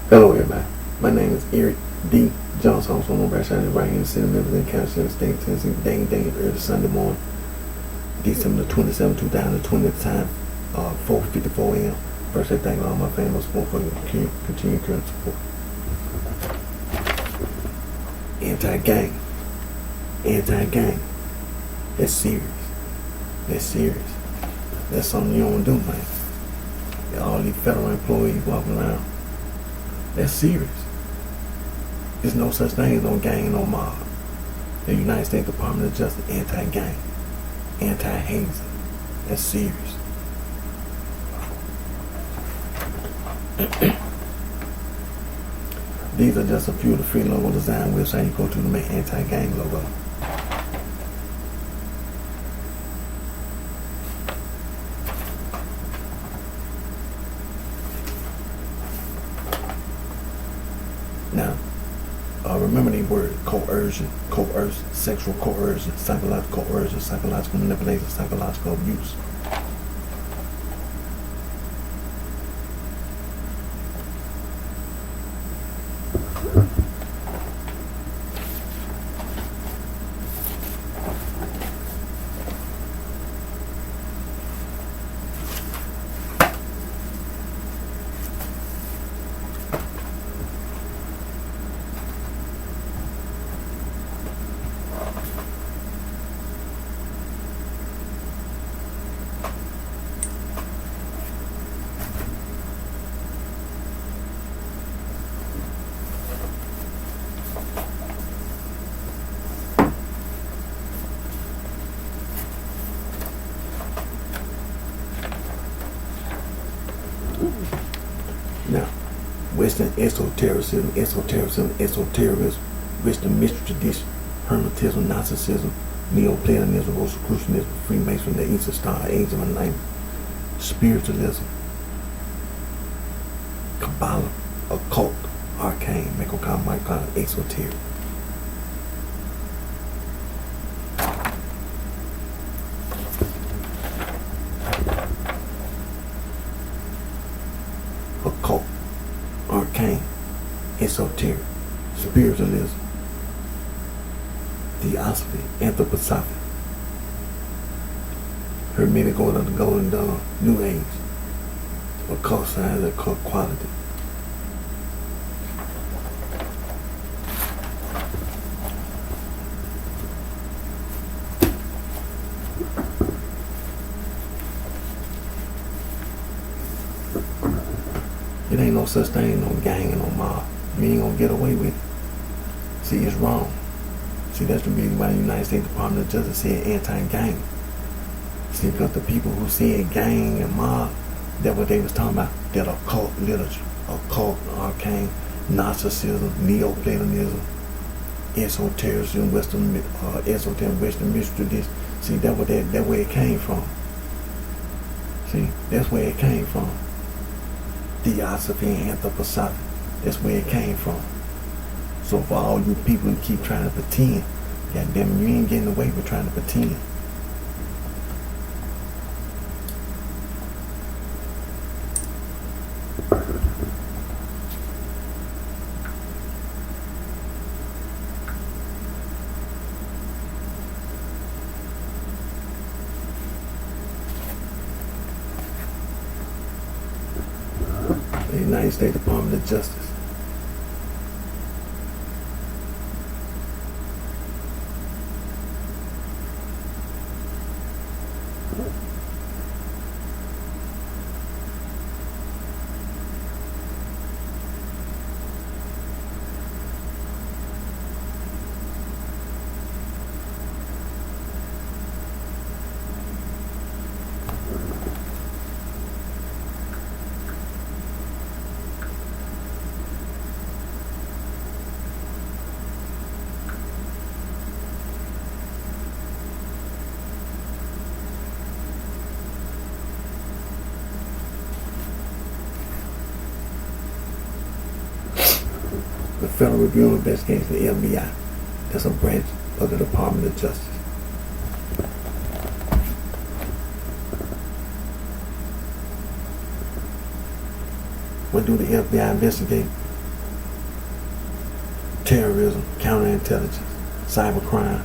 Hello, everybody. My name is Eric D. Johnson. I'm on BrightShine right here in the city, Memphis, County, Center, State, Tennessee. Dang, early Sunday morning, December 27, 2020. At the time, 4:54 a.m. First, I thank all my family support for your continued current support. Anti-gang. That's serious. That's something you don't do, man. Got all these federal employees walking around. That's serious. There's no such thing as no gang, no mob. The United States Department of Justice, anti-gang, anti-hazing. That's serious. These are just a few of the free logo design websites you go to make anti-gang logo. Now, remember these words: coercion, sexual coercion, psychological manipulation, psychological abuse. Now, Western esotericism, Western mystery tradition, Hermetism, Gnosticism, Neoplatonism, Rosicrucianism, Freemasonry, the Eastern Star, Age of Enlightenment, Spiritualism, Kabbalah, occult, arcane, Microcosm, esoteric. Occult, arcane, esoteric, spiritualism, theosophy, anthroposophy, Hermetic order of the Golden Dawn, New Age, occult science, occult quality. It ain't no such thing, no gang and no mob. You ain't gonna get away with it. See, it's wrong. See, that's the reason why the United States Department of Justice said anti-gang. See, because the people who said gang and mob, that's what they was talking about. That occult literature, occult, arcane, Gnosticism, Neoplatonism, esotericism, Western mystery tradition. See, that's where it came from. See, that's where it came from. Theosophy and anthroposophy. That's where it came from. So for all you people who keep trying to pretend, goddamn, you ain't getting away with trying to pretend. The United States Department of Justice. The Federal Bureau of Investigation, the FBI. That's a branch of the Department of Justice. What do the FBI investigate? counterintelligence, cybercrime,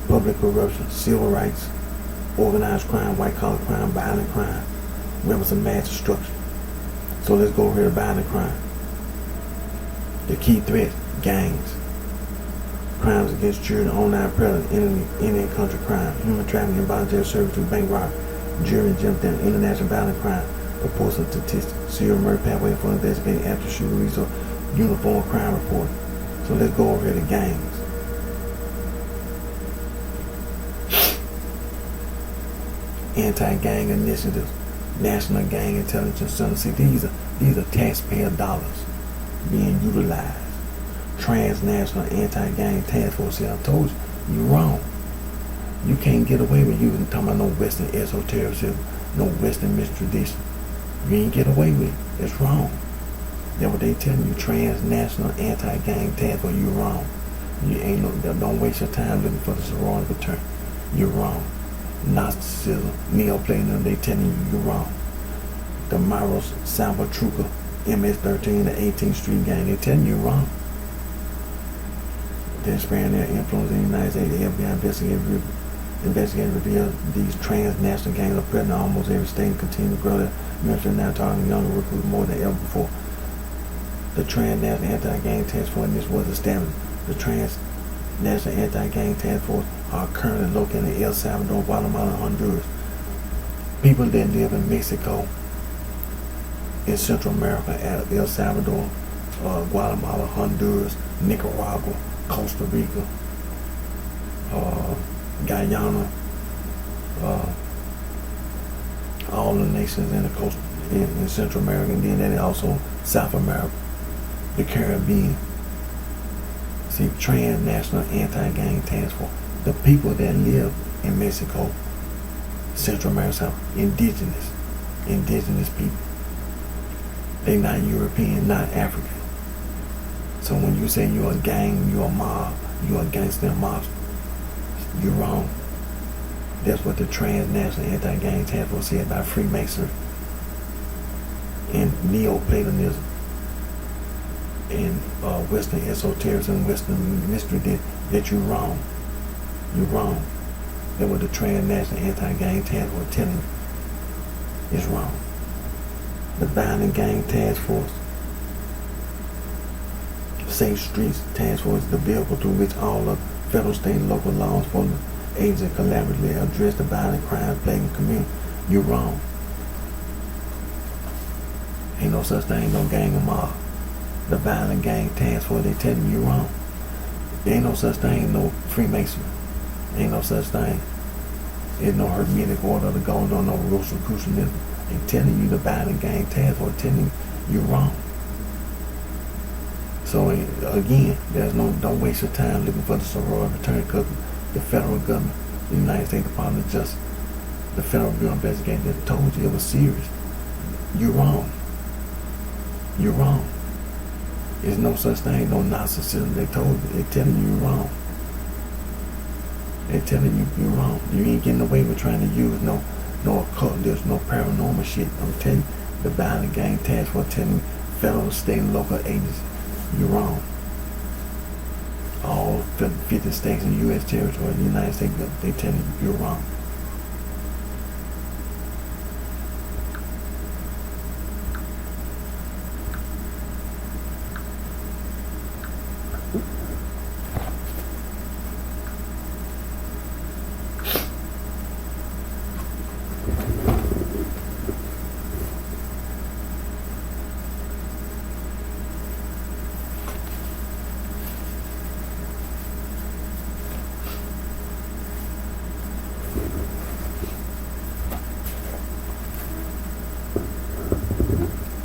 public corruption, civil rights, organized crime, white-collar crime, violent crime, weapons of mass destruction. So let's go over here to violent crime. The key threats: gangs, crimes against children, online predators, Indian country crime, human trafficking, involuntary servitude, bank robbery, jury and jump down, international violent crime, reports of statistics, serial murder pathway for investigating after shooting resource, uniform crime report. So let's go over here to gangs. Anti-gang initiatives, national gang intelligence center. See, these are taxpayer dollars being utilized. Transnational anti-gang task force. See, I told you, you're wrong. You can't get away with using talking about no Western esotericism, no Western mistradition. You ain't get away with it. It's wrong. That's what they telling you. Transnational anti-gang task force. You're wrong. You ain't no. Don't waste your time looking for the sorority return. You're wrong. Gnosticism, Neoplatonism, they telling you you're wrong. The Maros Salvatruca, MS-13, the 18th Street Gang, they telling you you're wrong. They're sparing their influence in the United States. The FBI investigated revealed these transnational gangs are present in almost every state and continue to grow their membership, now targeting younger recruits more than ever before. The Transnational Anti-Gang Task Force, and this was established. The Transnational Anti-Gang Task Force are currently located in El Salvador, Guatemala, and Honduras. People that live in Mexico, in Central America, El Salvador, Guatemala, Honduras, Nicaragua, Costa Rica, Guyana, all the nations in the coast in Central America, and then also South America, the Caribbean. See, Transnational Anti-Gang Task Force. The people that live in Mexico, Central America, indigenous people. They not European, not African. So when you say you're a gang, you're a mob, you're a gangster mob, you're wrong. That's what the Transnational Anti-Gang Task Force said about Freemasonry and Neoplatonism and Western esotericism, Western mystery. That you're wrong. You're wrong. That's what the Transnational Anti-Gang Task Force telling you is wrong. The Violent Gang Task Force, Safe Streets Task Force, the vehicle through which all the federal, state, and local law enforcement agencies collaboratively address the violent crimes plaguing the community. You're wrong. Ain't no such thing, no gang or mob. The Violent Gang Task Force, they telling you you're wrong. There ain't no such thing, no Freemasonry. Ain't no such thing. There's no Hermetic order of the gold, no Rosicrucianism. They telling you the Violent Gang Task Force, telling you you're wrong. So again, don't waste your time looking for the sorority return, because the federal government, the United States Department of Justice, the Federal Bureau of Investigation, that told you it was serious. You're wrong. You're wrong. There's no such thing, no Gnosticism. They told you, they're telling you you're wrong. They're telling you you're wrong. You ain't getting away with trying to use no occult, there's no paranormal shit. I'm telling you, the Violent Gang Task Force telling you, federal, state, and local agencies, you're wrong. All 50 states and U.S. territory, the United States, they telling you you're wrong.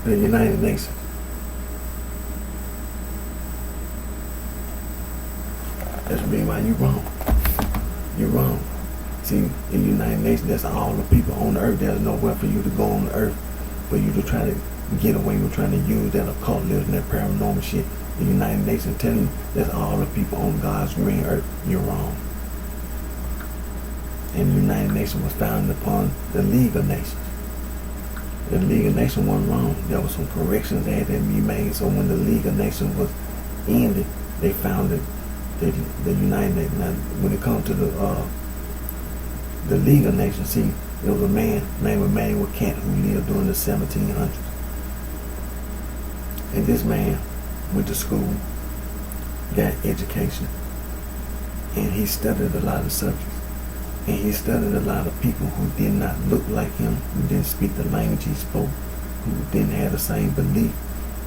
The United Nations. That's the reason why you're wrong. You're wrong. See, the United Nations, that's all the people on the earth. There's nowhere for you to go on the earth for you to try to get away with trying to use that occultism and that paranormal shit. The United Nations telling you that's all the people on God's green earth. You're wrong. And the United Nations was founded upon the League of Nations. The League of Nations wasn't wrong. There was some corrections that had to be made. So when the League of Nations was ended, they founded the United Nations. Now, when it comes to the League of Nations, see, there was a man named Emmanuel Kant who lived during the 1700s. And this man went to school, got education, and he studied a lot of subjects. And he studied a lot of people who did not look like him, who didn't speak the language he spoke, who didn't have the same belief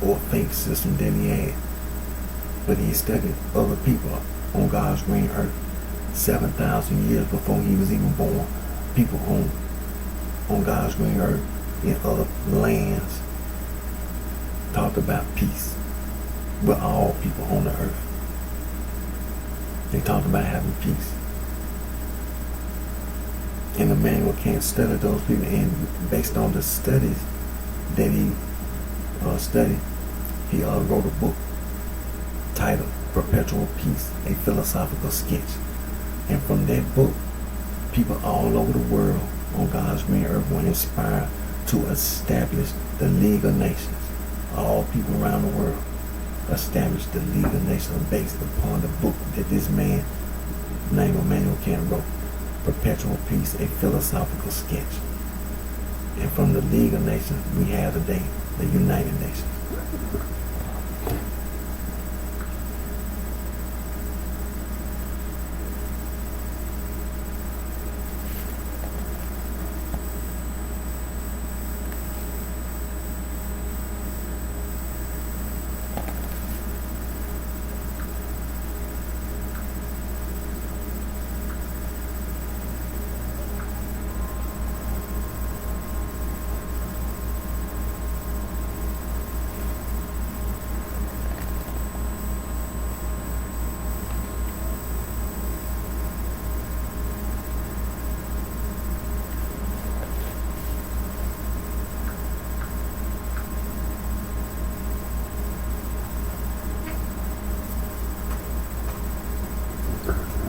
or faith system that he had. But he studied other people on God's green earth 7,000 years before he was even born. People on God's green earth in other lands talked about peace with all people on the earth. They talked about having peace. And Emmanuel Kant studied those people, and based on the studies that he studied, he wrote a book titled Perpetual Peace, a Philosophical Sketch. And from that book, people all over the world on God's green earth were inspired to establish the League of Nations. All people around the world established the League of Nations based upon the book that this man named Emmanuel Kant wrote, Perpetual Peace, a Philosophical Sketch. And from the League of Nations, we have today the United Nations.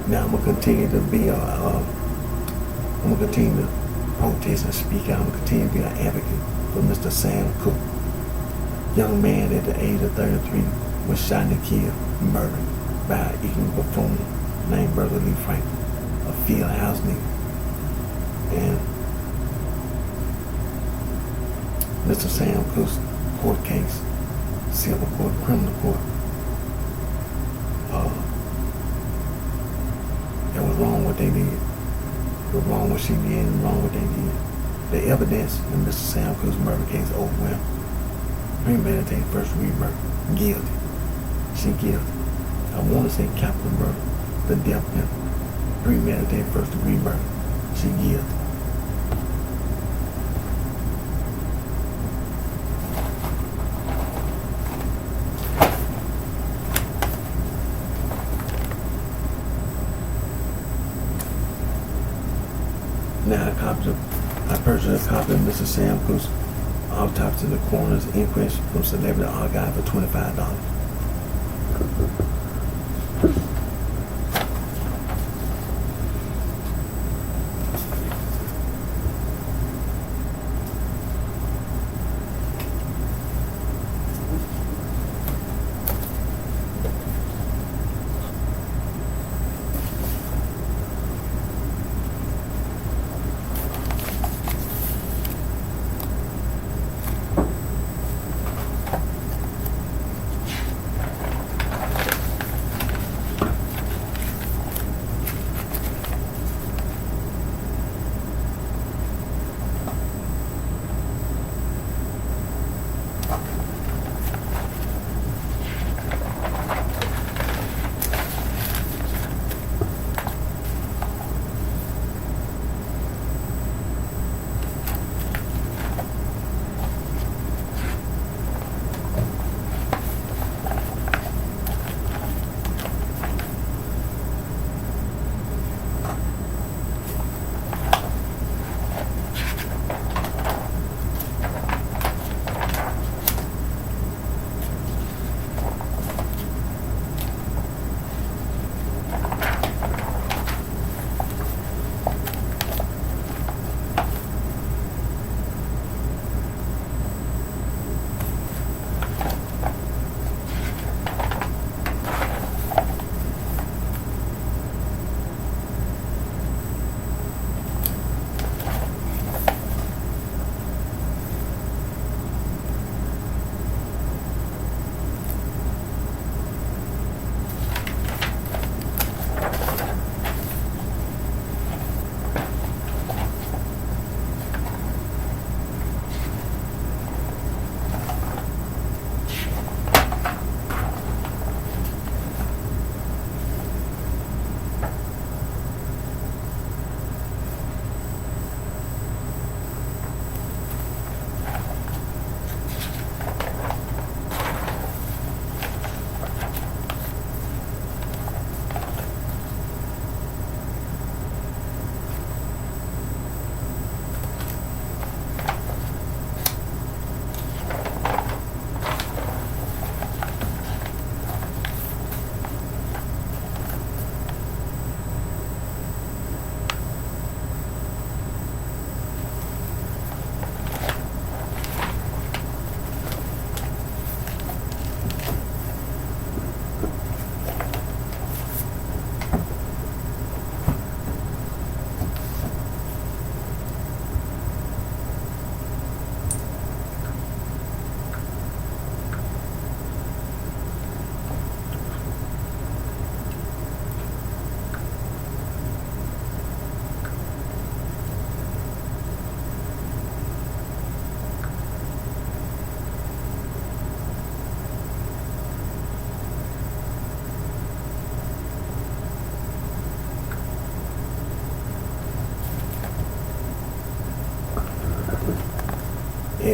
Now I'm gonna continue to be I'm gonna continue to protest and speak out. I'm gonna continue to be an advocate for Mr. Sam Cooke. Young man at the age of 33 was shot and killed, murdered by an ignorant buffoon named Brother Lee Franklin, a field house nigga. And Mr. Sam Cooke's court case, civil court, criminal court, it was wrong what they did. It was wrong what she did and wrong what they did. The evidence in Mr. Sam Cooke's murder case overwhelmed. Premeditated first degree murder. Guilty. She guilty. I want to say capital murder. The death penalty. Premeditated first degree murder. She guilty. Now I purchased a copy of Mr. Sam Cooke's Autopsy of the Coroner's Inquest from Celebrity Archive for $25.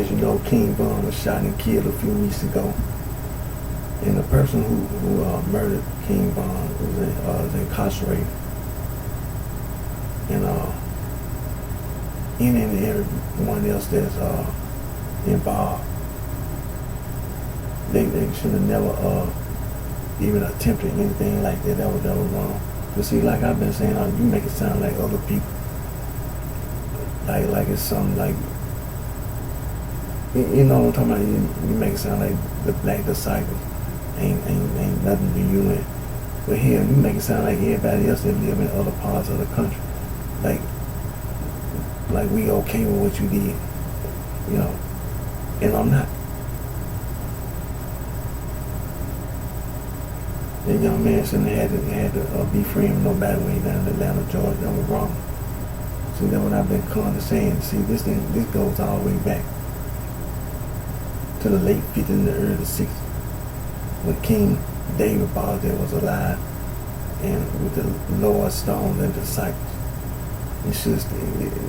as you know, King Von was shot and killed a few weeks ago. And the person who murdered King Von was incarcerated. And any and everyone else that's involved, they should have never even attempted anything like that. That was wrong. But see, like I've been saying, you make it sound like other people. Like it's something like, you know what I'm talking about? You make it sound like the black disciples ain't nothing to you. And but here, you make it sound like everybody else that live in other parts of the country. Like we okay with what you did, you know, and I'm not. That young man shouldn't have had to be friends with nobody way down in Atlanta, Georgia. That was wrong. See, that's what I've been condescending. See, this goes all the way back to the late 50s and the early 60s, when King David Boswell was alive, and with the Lord Stones and disciples. It should,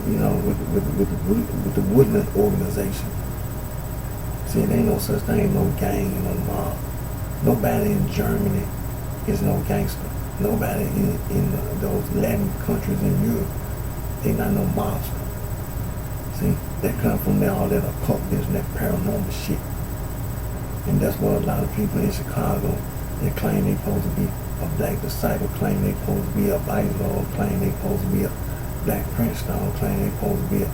you know, with the Woodland organization. See, there ain't no such thing, no gang, no mob. Nobody in Germany is no gangster. Nobody in those Latin countries in Europe, they not no mobster. See, they come from there, all that occult business, that paranormal shit. And that's what a lot of people in Chicago, they claim they supposed to be a black disciple, claim they supposed to be a Vice Lord, claim they supposed to be a Black Prince Stone, claim they supposed to be a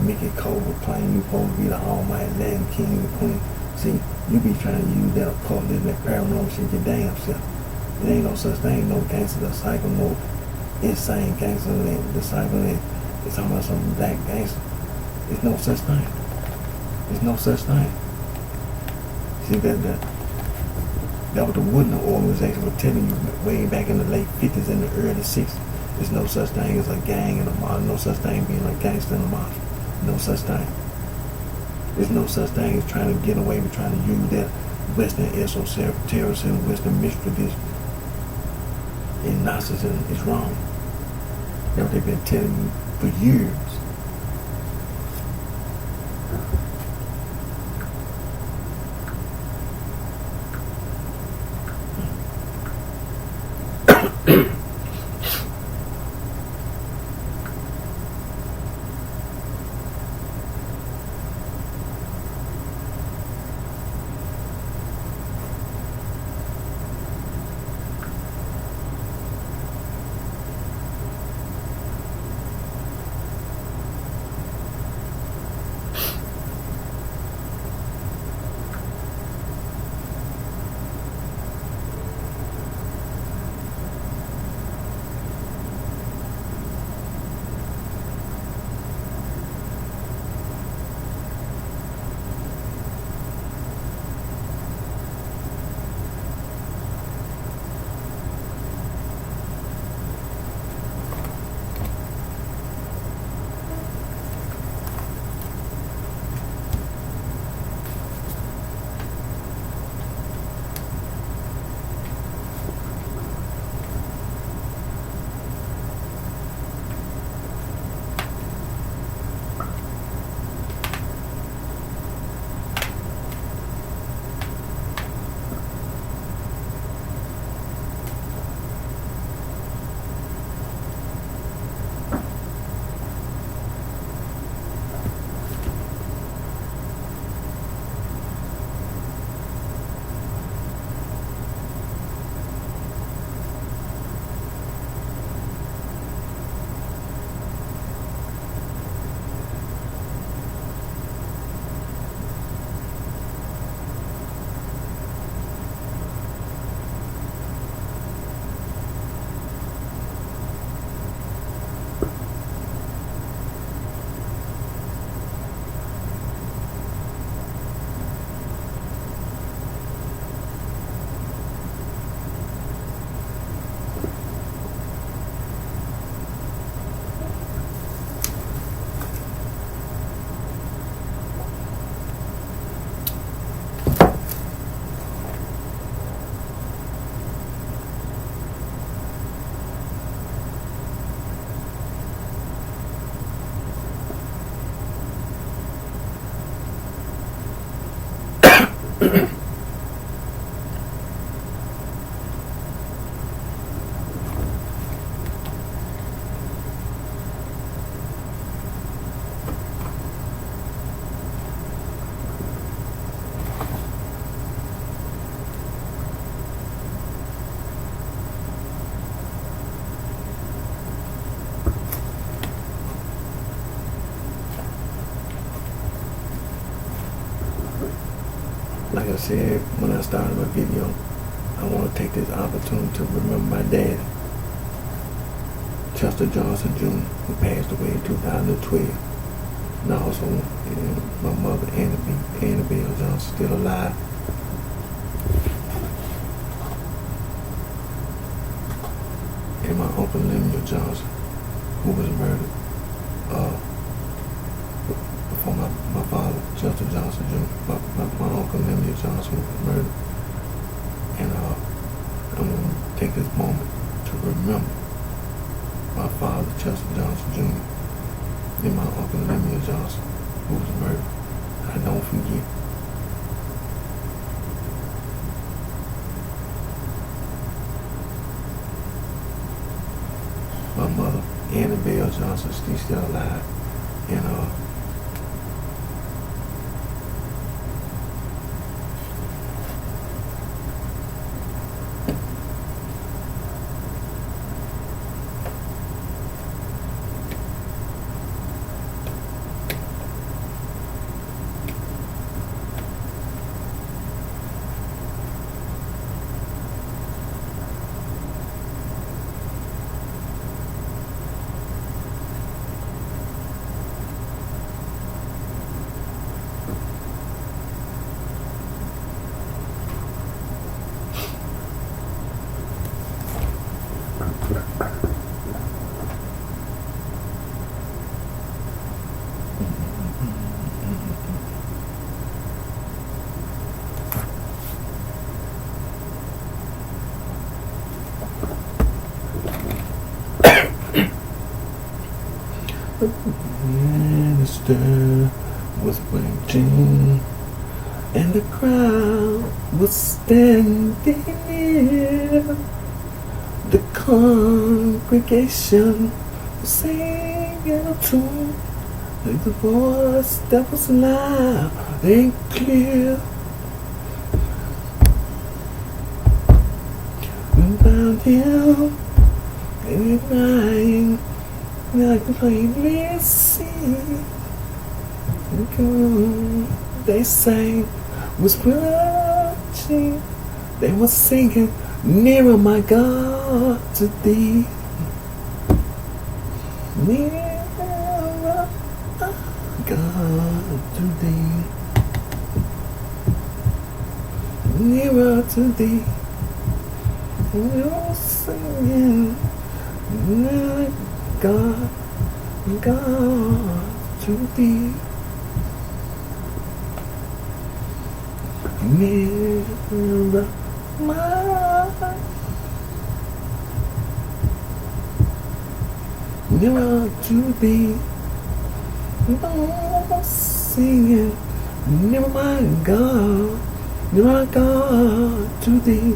Mickey Cobra, claim you supposed to be the almighty Latin king and queen. See, you be trying to use that occultism, that paranormal shit your damn self. There ain't no such thing, no gangster disciple, no insane gangster disciple. It's talking about some black gangster. There's no such thing. There's no such thing. See, that was the Woodland organization was telling you way back in the late 50s and the early 60s. There's no such thing as a gang and a mob. No such thing being a gangster and a mob. No such thing. There's no such thing as trying to get away with trying to use that Western esotericism, Western mysticism, and Gnosticism is wrong. That's what they've been telling you for years. said when I started my video, I want to take this opportunity to remember my dad, Chester Johnson Jr., who passed away in 2012. And also my mother, Annabelle Johnson, still alive. And my uncle Lemuel Johnson, who was murdered before my father, Chester Johnson Jr., my uncle Lemuel Johnson was murdered. And I'm going to take this moment to remember my father, Chester Johnson Jr., and my uncle Lemuel Johnson, who was murdered. I don't forget. My mother, Annabelle Johnson, she's still alive. And the minister was waiting, and the crowd was standing near. The congregation was singing a tune, like the voice that was loud and clear. We found him, and crying, I can plainly see. They sang, was watching. They were singing, nearer my God to thee. Nearer God to thee. Nearer to thee. We were singing, nearer God to thee. Nearer my, nearer to thee. Oh, singing, nearer my God to thee.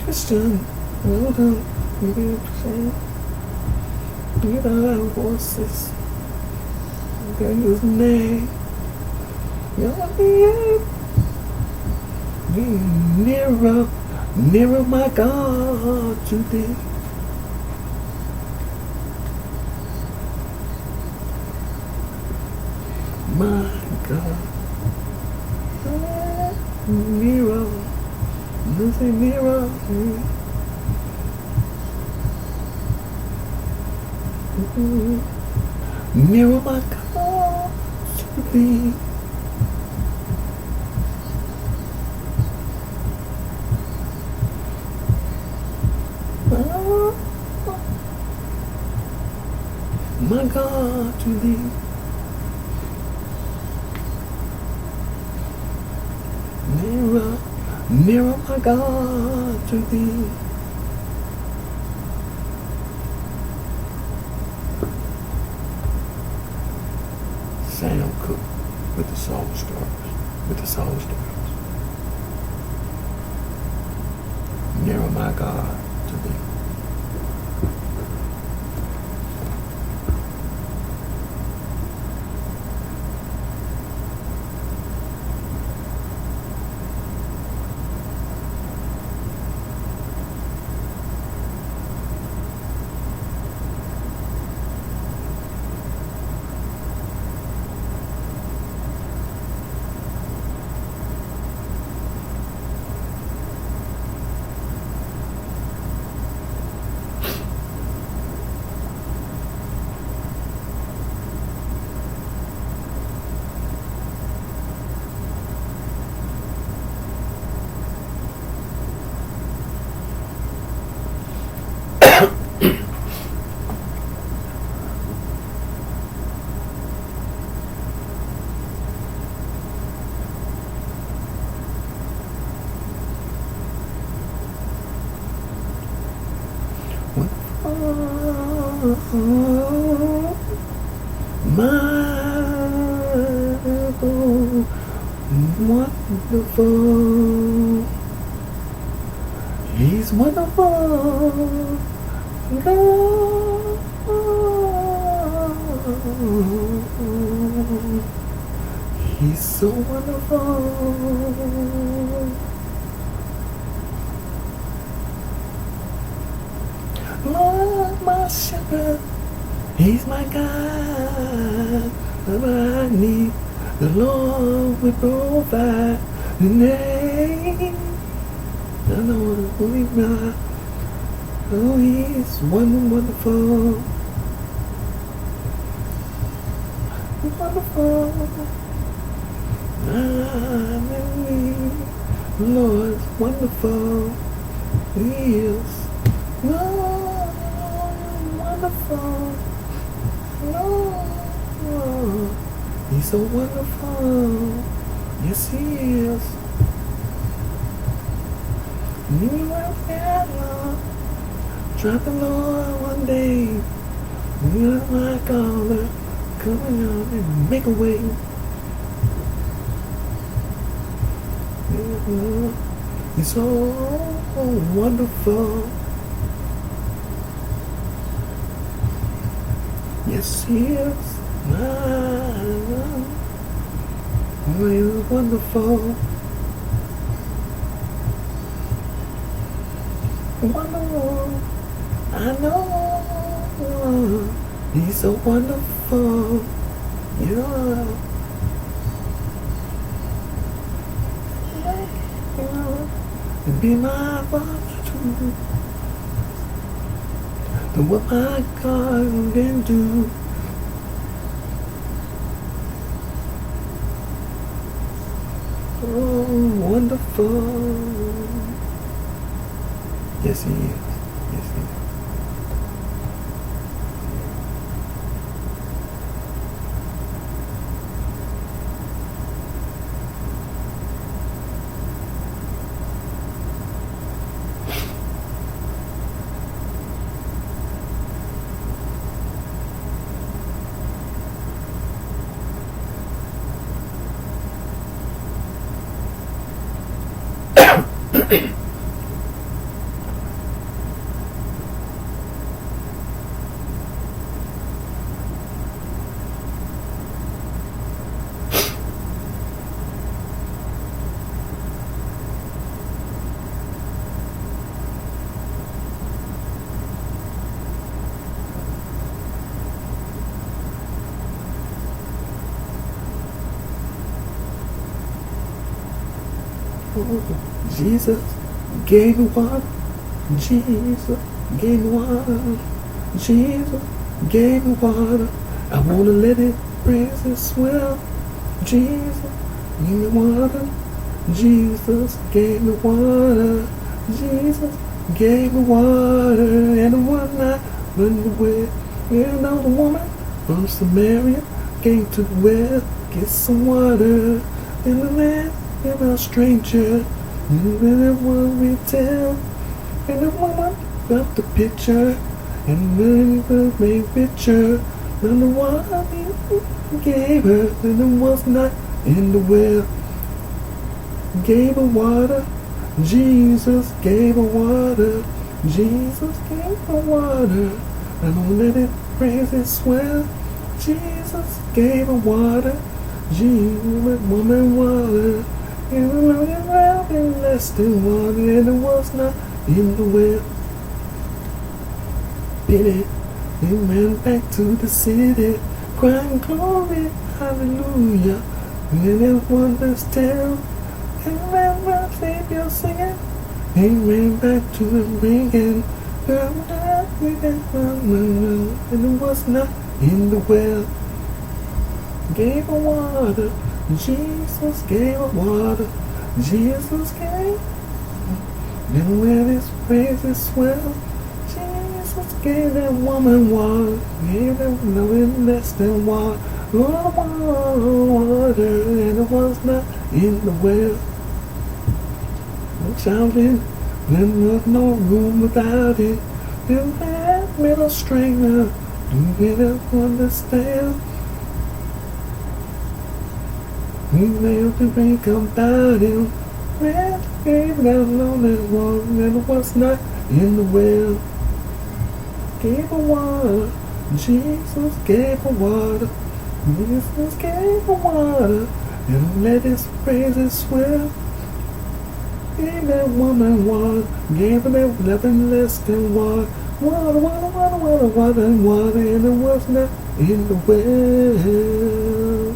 Christian, well done, you know our voices, God is name. Nearer my God to thee. My God, nearer, nothing nearer. Nearer my God to thee. My God to thee. Nearer my God to thee. Sam Cooke with the Soul Stars. Nearer my God to today. Wonderful, wonderful. He's wonderful. Lord. He's so wonderful. Lord, my shepherd, He's my God. Whatever I need, the Lord will provide. The name, I know who He's not. Oh, He's wonderful, wonderful. The Lord's wonderful. He is. Lord, wonderful. Lord, He's so wonderful. Yes, He is. You will get Lord. Drop the Lord one day. You're my caller. Come on and make a way. He's so wonderful. Yes, He is. Oh, He's wonderful. Wonderful. I know. He's so wonderful. Yeah. Be my father too. Do what my God can do. Oh, wonderful. Yes, He is. Yes, He is. Jesus gave me water. Jesus gave me water. Jesus gave me water. I wanna let it praise and swell. Jesus gave me water. Jesus gave me water. Jesus gave me water. And one night run away. And the woman from Samaria came to the well, get some water. And the man and a stranger, you really want me to tell. And the woman got the picture, and then it made richer. And the water he gave her, and it was not in the well. Gave her water, Jesus gave her water. Jesus gave her water, and don't let it praise it swell. Jesus gave her water, Jesus woman water. And we were around in less than water, and it was not in the well. Pity, he ran back to the city, crying glory, hallelujah. And it wonders tell, and ran my Savior singing. He ran back to the ringing, and it was not in the well. Gave her water, Jesus gave her water, Jesus gave. And when his praises swell, Jesus gave that woman water, gave them nothing less than water, water, and it was not in the well. Shouting, there was no room without it. You had middle strainer, you didn't understand. We nailed the drink about him. Man gave that lonely one, and it was not in the well. Gave her water, Jesus gave her water, Jesus gave her water, and let his praises swell. Gave that woman water, gave her that nothing less than water, water, water, water, water, water, and water, and it was not in the well.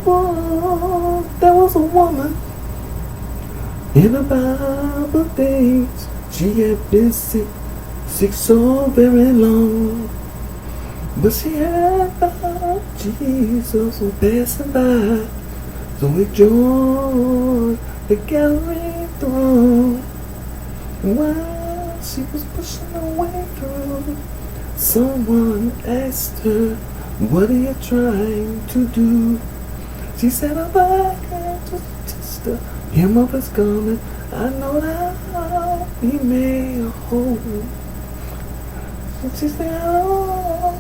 Oh, there was a woman in the Bible days. She had been sick, sick so very long. But she heard about Jesus was passing by, so he joined the gathering throng. And while she was pushing her way through, someone asked her, "What are you trying to do?" She said, "If I can just touch the hem of his garment, I know that I'll be made whole." And she said, "Oh."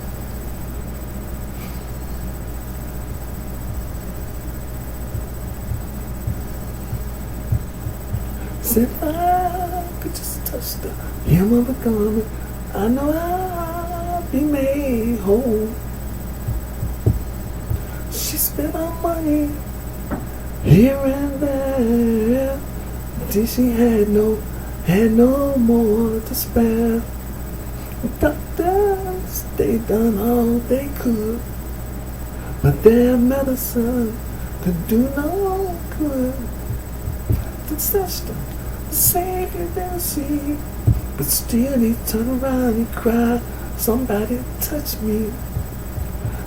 Said, "If I could just touch the hem of the garment, I know I'll be made whole." She spent her money here and there till she had no more to spare. Doctors, they done all they could, but their medicine could do no good. The sister, the Savior didn't see, but still he turned around and cried, "Somebody touch me."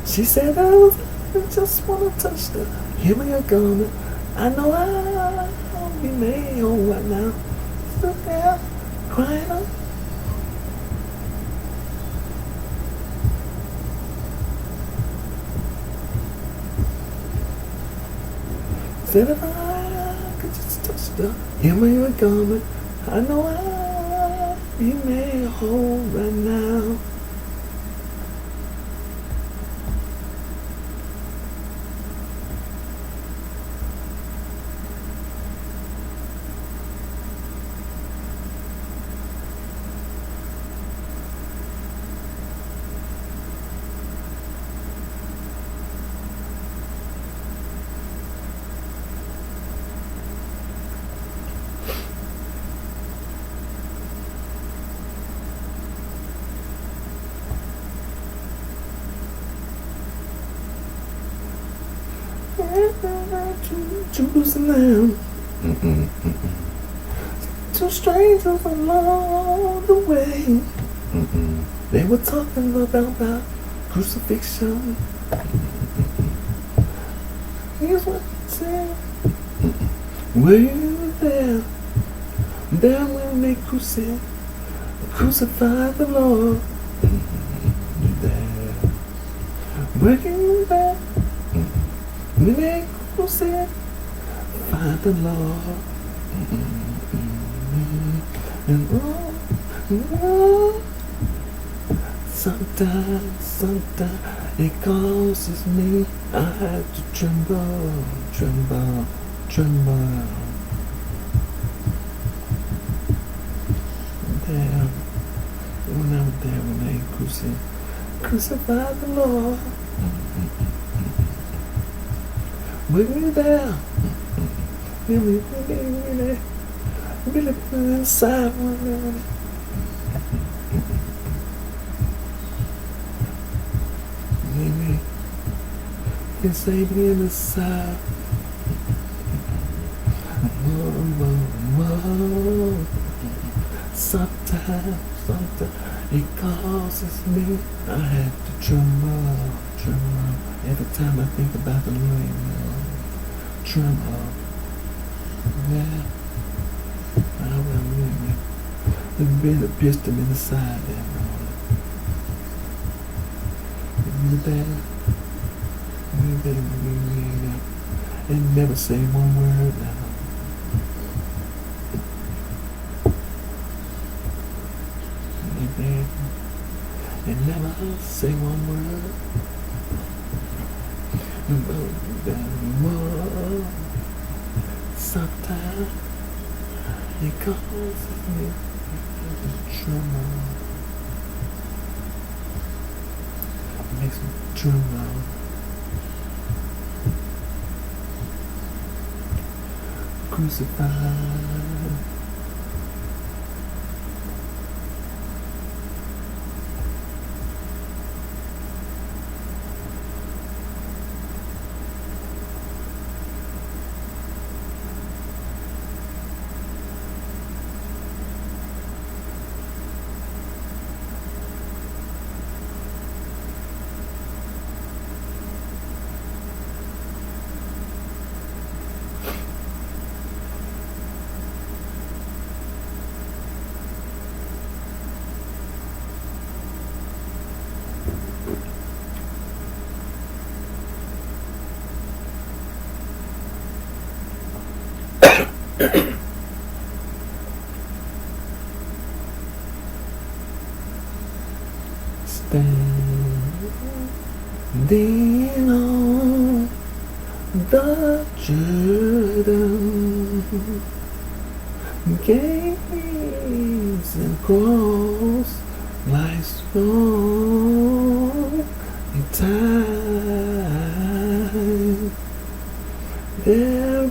She said, "I just want to touch the hem of your garment. I know I'll be made whole right now." Stood there crying out. Said if I could just touch the hem of your garment, I know I'd be made whole right now. Jerusalem. Two strangers along the way. They were talking about crucifixion. Here's what he said. Were you there? There when they crucified the Lord. You there? Were you there? When they crucified the Lord. And sometimes it causes me, I have to tremble. There, when I was there, when they crucified the Lord. Were you there? Really put inside one. Maybe you can save me in the side. Whoa. Sometimes it causes me, I have to tremble. Every time I think about the Lord, tremble. Yeah. I will really. There's been a pistol in the side there, bro. You there? And never say one word now. You there? And never say one word. Sometimes it causes me to tremble. It makes me tremble. Crucified. Standing on the Jordan, gazing across life's long time. There I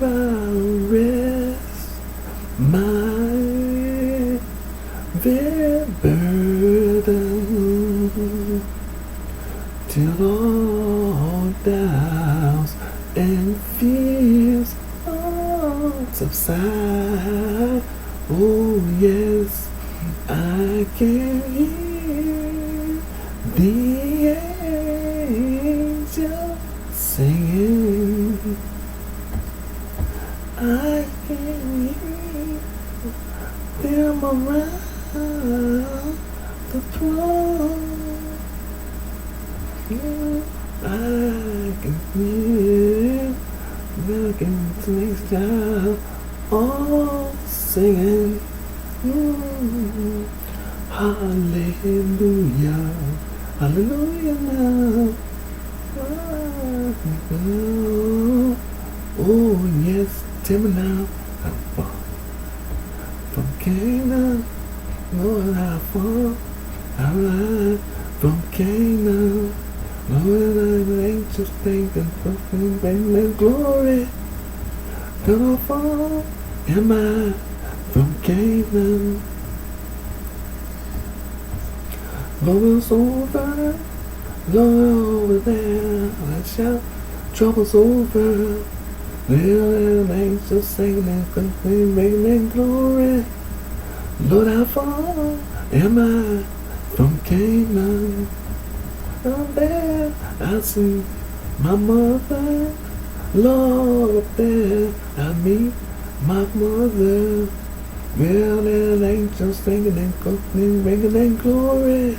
rest my very burden till all doubts and fears all subside. Oh yes, I can hear the angels singing. I can hear them around the throne. I can hear Welcome to next time. All singing. Mm, hallelujah. Hallelujah now. Oh, yes, tell me now. I'm far from Canaan. Lord, how far I ride from Canaan. Lord, I'm anxious, thinking, fucking, bring glory. How far am I from Canaan? Lord, it's over. Lord, over there, I shout, trouble's over. Well, I'm anxious, singing, fucking, bring glory. Lord, how far am I from Canaan? Up there, I see my mother. Lord, up there, I meet my mother. Well, there angels singing and cooking, ringing and glory.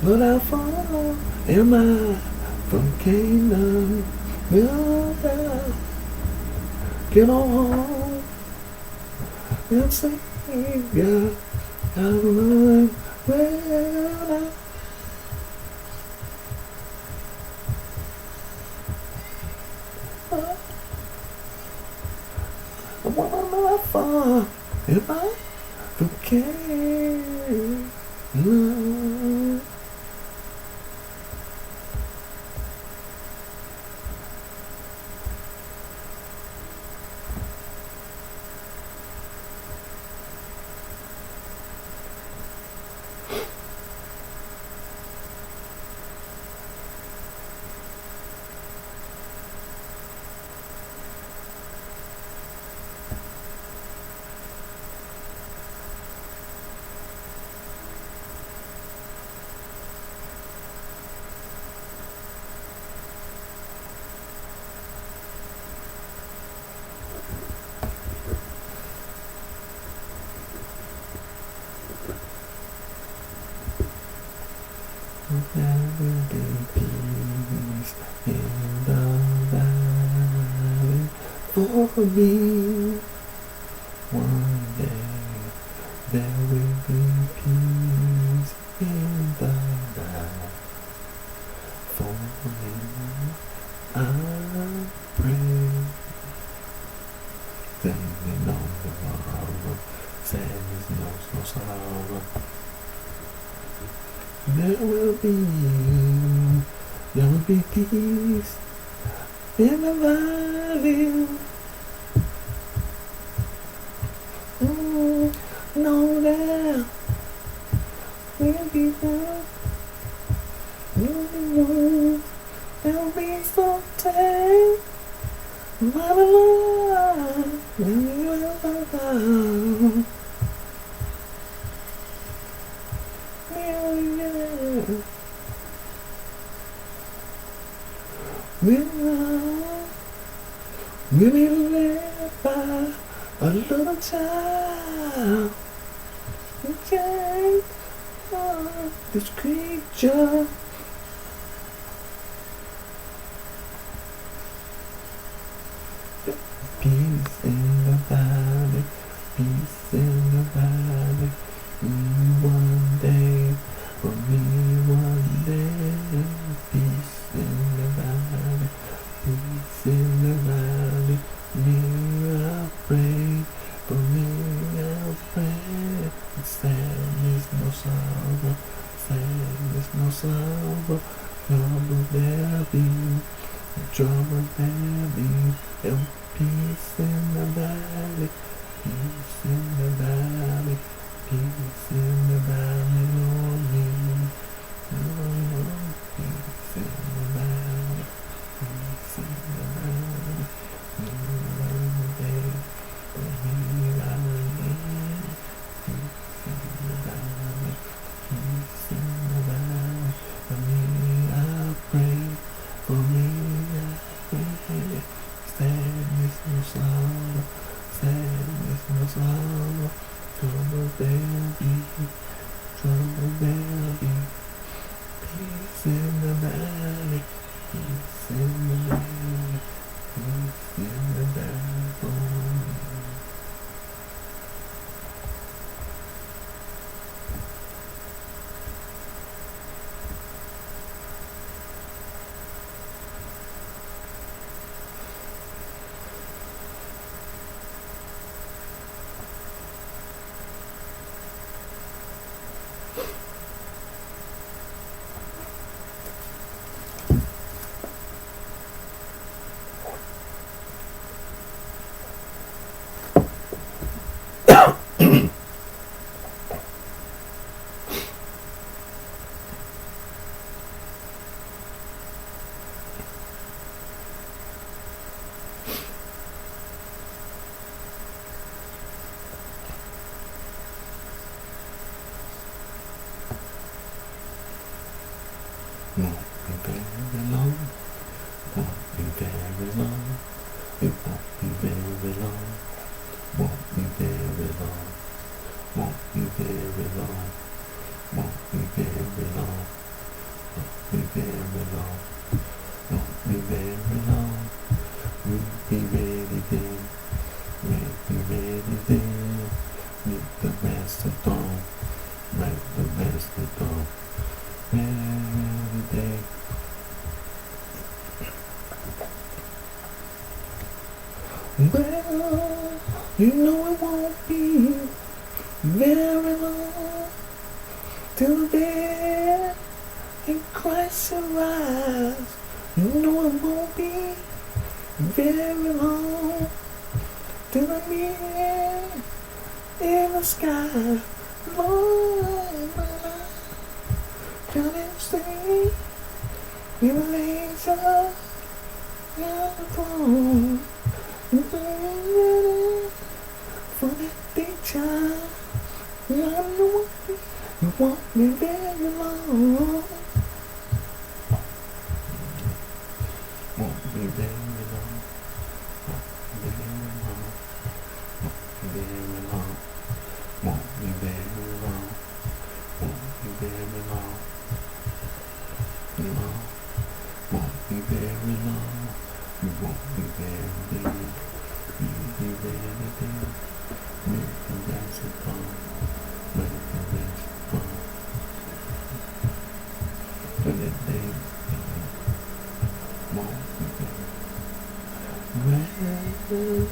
Lord, how far am I from Canaan? Well, get on home and sing, God, I'm well. I wanna know how far am I from Canaan? There will be peace in the valley for me. One day there will be peace in the valley for me. I pray, standing on the tomorrow, sadness knows no sorrow. There will be peace in the valley. No, there will be love. There'll be something. My love, we live by a little child. Okay, this creature. Peace in the valley, peace in the valley. One day, for me, one day. Peace in the valley, peace in the valley. Me, I pray. For me, I pray. Sadness, no sorrow. Sadness, no sorrow. Trouble there be. Trouble there be. Peace in the valley, peace in the valley, peace in the valley, Lord, me. Peace in the valley, peace in the valley, one day, for me I live. Peace in the valley, peace in the valley, for me I pray, for me I pray. Sadness, no sorrow, sadness, no sorrow. Trouble there be, trouble there be. Peace in the valley, peace in the valley, peace in Won't be very long. Won't be very long. It won't be very long. Won't be very long. Won't be very long. Won't be very long. Won't be very long. Won't be very long. We'll be ready then. We'll be ready then. Meet the master throne. Right, the master throne. Every day. Well, you know it won't be very long till the dead in Christ shall rise. You know it won't be very long till the men in the sky. Lord, can you see revelation of the throne? For that day child, I know it won't be very long. Won't be very long. Won't be very long. Won't be very long. Won't be very long. Won't be very long. Long. Won't be very long. You won't be very long. You'll be very big. Make the rest upon. Make the rest upon. For that day won't be very. Well,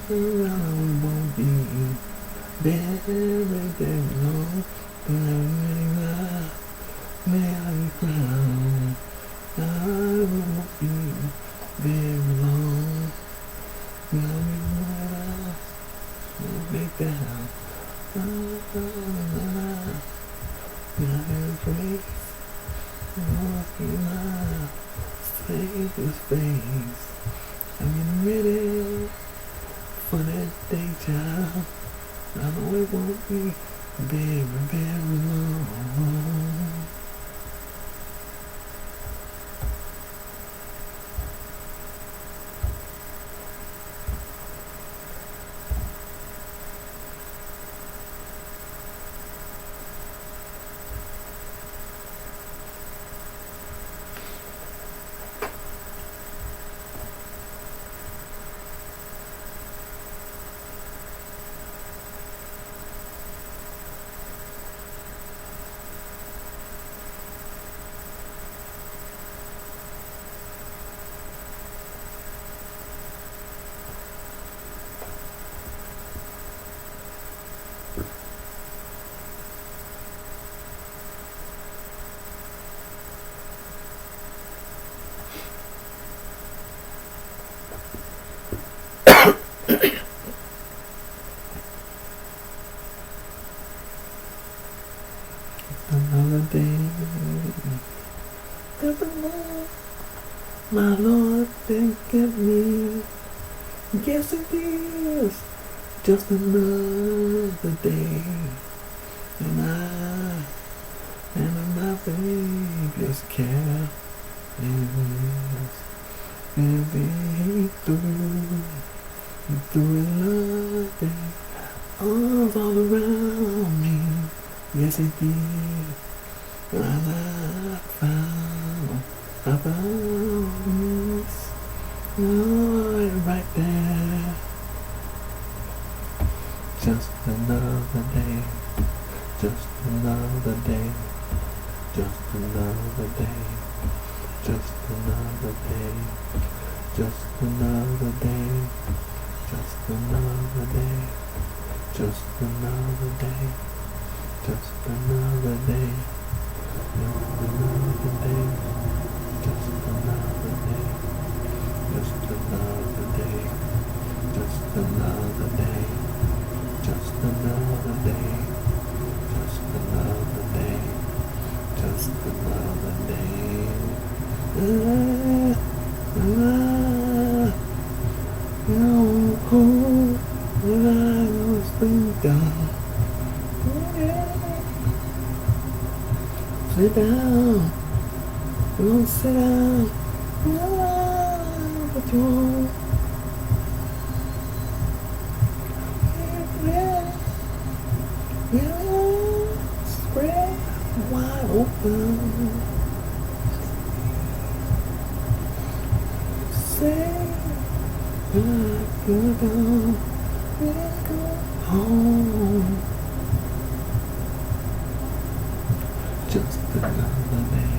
I won't be very, very long. Mary crown. I won't be very long. Now we will make down. Now his grace. Walking out. Save his face. I'm getting ready for that day, child. I know it won't be very, very long. Another day that the Lord, my Lord, didn't give me. Yes, it is just another day, and my baby's care is moving through nothing all around me. Yes, it did. I found this. Oh, right there. Just another day. Just another day. Just another day. Just another day. Just another day. Just another day. Just another day. just another day. Just another day. Just another day. Just another day. Just another day. Just another day. Just another day. Just another day. When I was down, sit down, you won't sit down, but you won't. Spread wide open. Say, you're gone, we're going home. Just another day,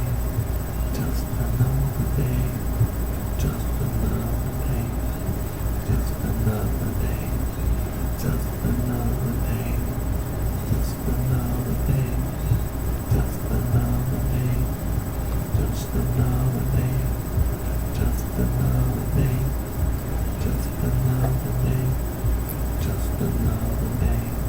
just another day, just another day, just another day, just another day, just another day, just another day, just another day, just another day, just another day, just another day.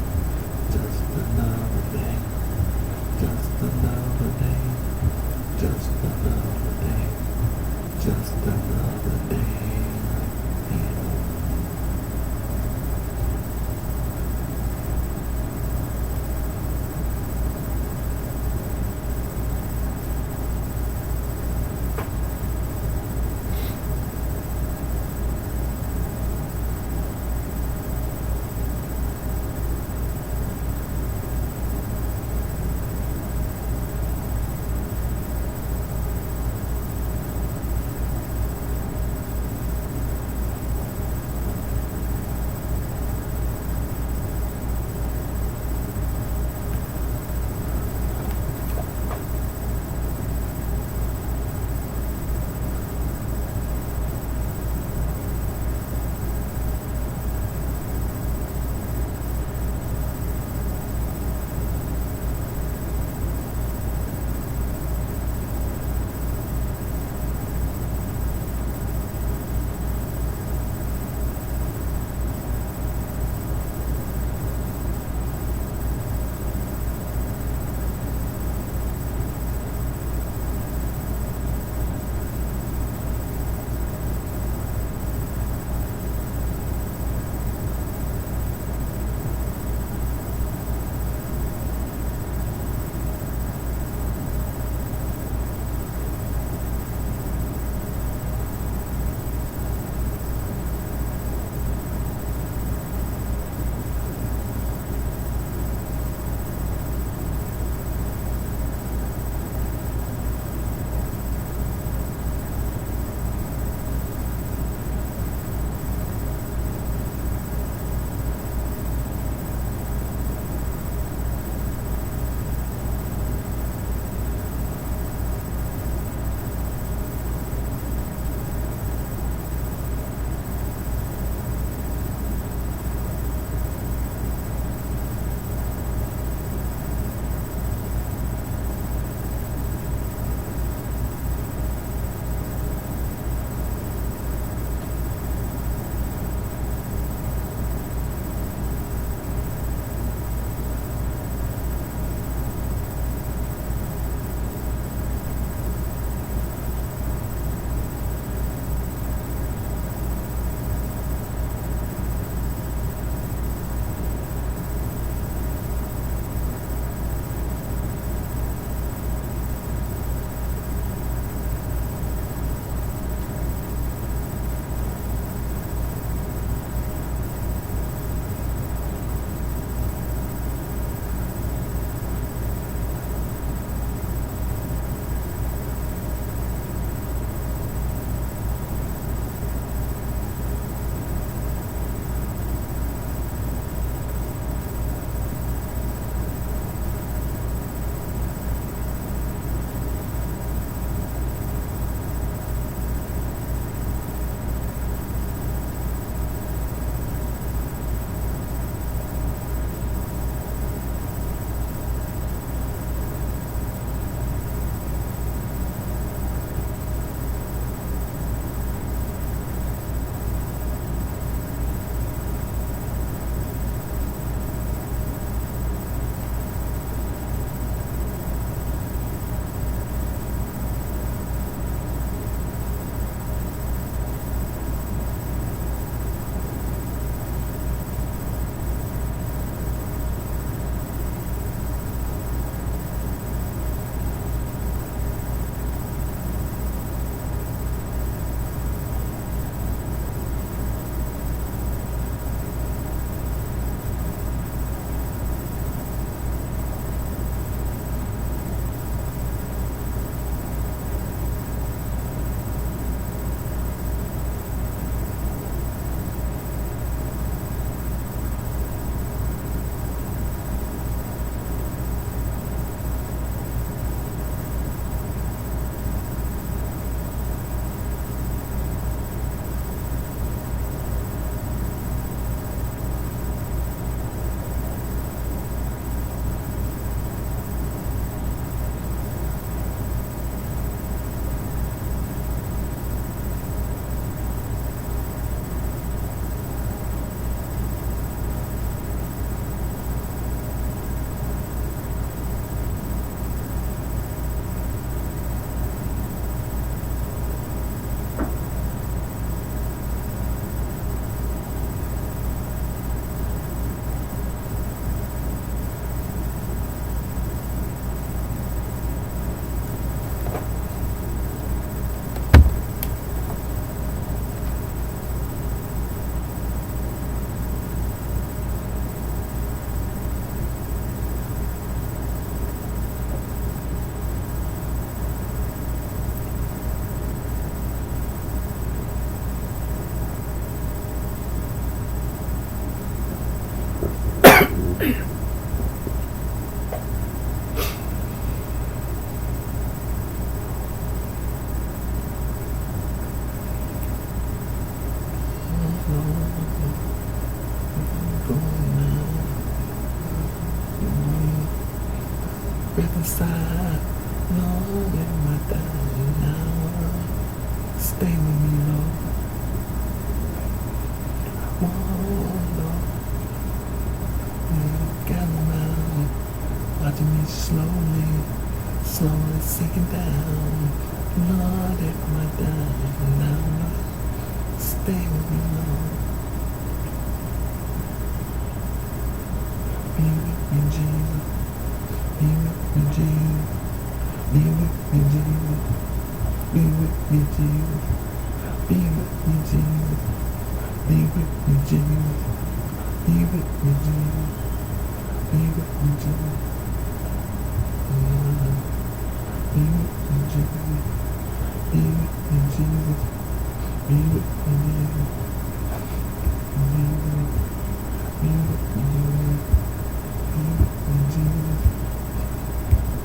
Breath inside, Lord, in my dying hour. Stay with me, Lord. Oh, Lord. You got me around, watching me slowly sinking down. Lord, in my dying hour. Stay with me, Lord. Be with me, Jesus. Be with me, Jesus. Be with me, Jesus. Be with me, Jesus. Be with me, Jesus. Be with me, Jesus. Be with me, Jesus. Be with me, Jesus. Be with me, Jesus. Be with me, Jesus. Be with me, Jesus. Be with me, Jesus. Be with me, Jesus.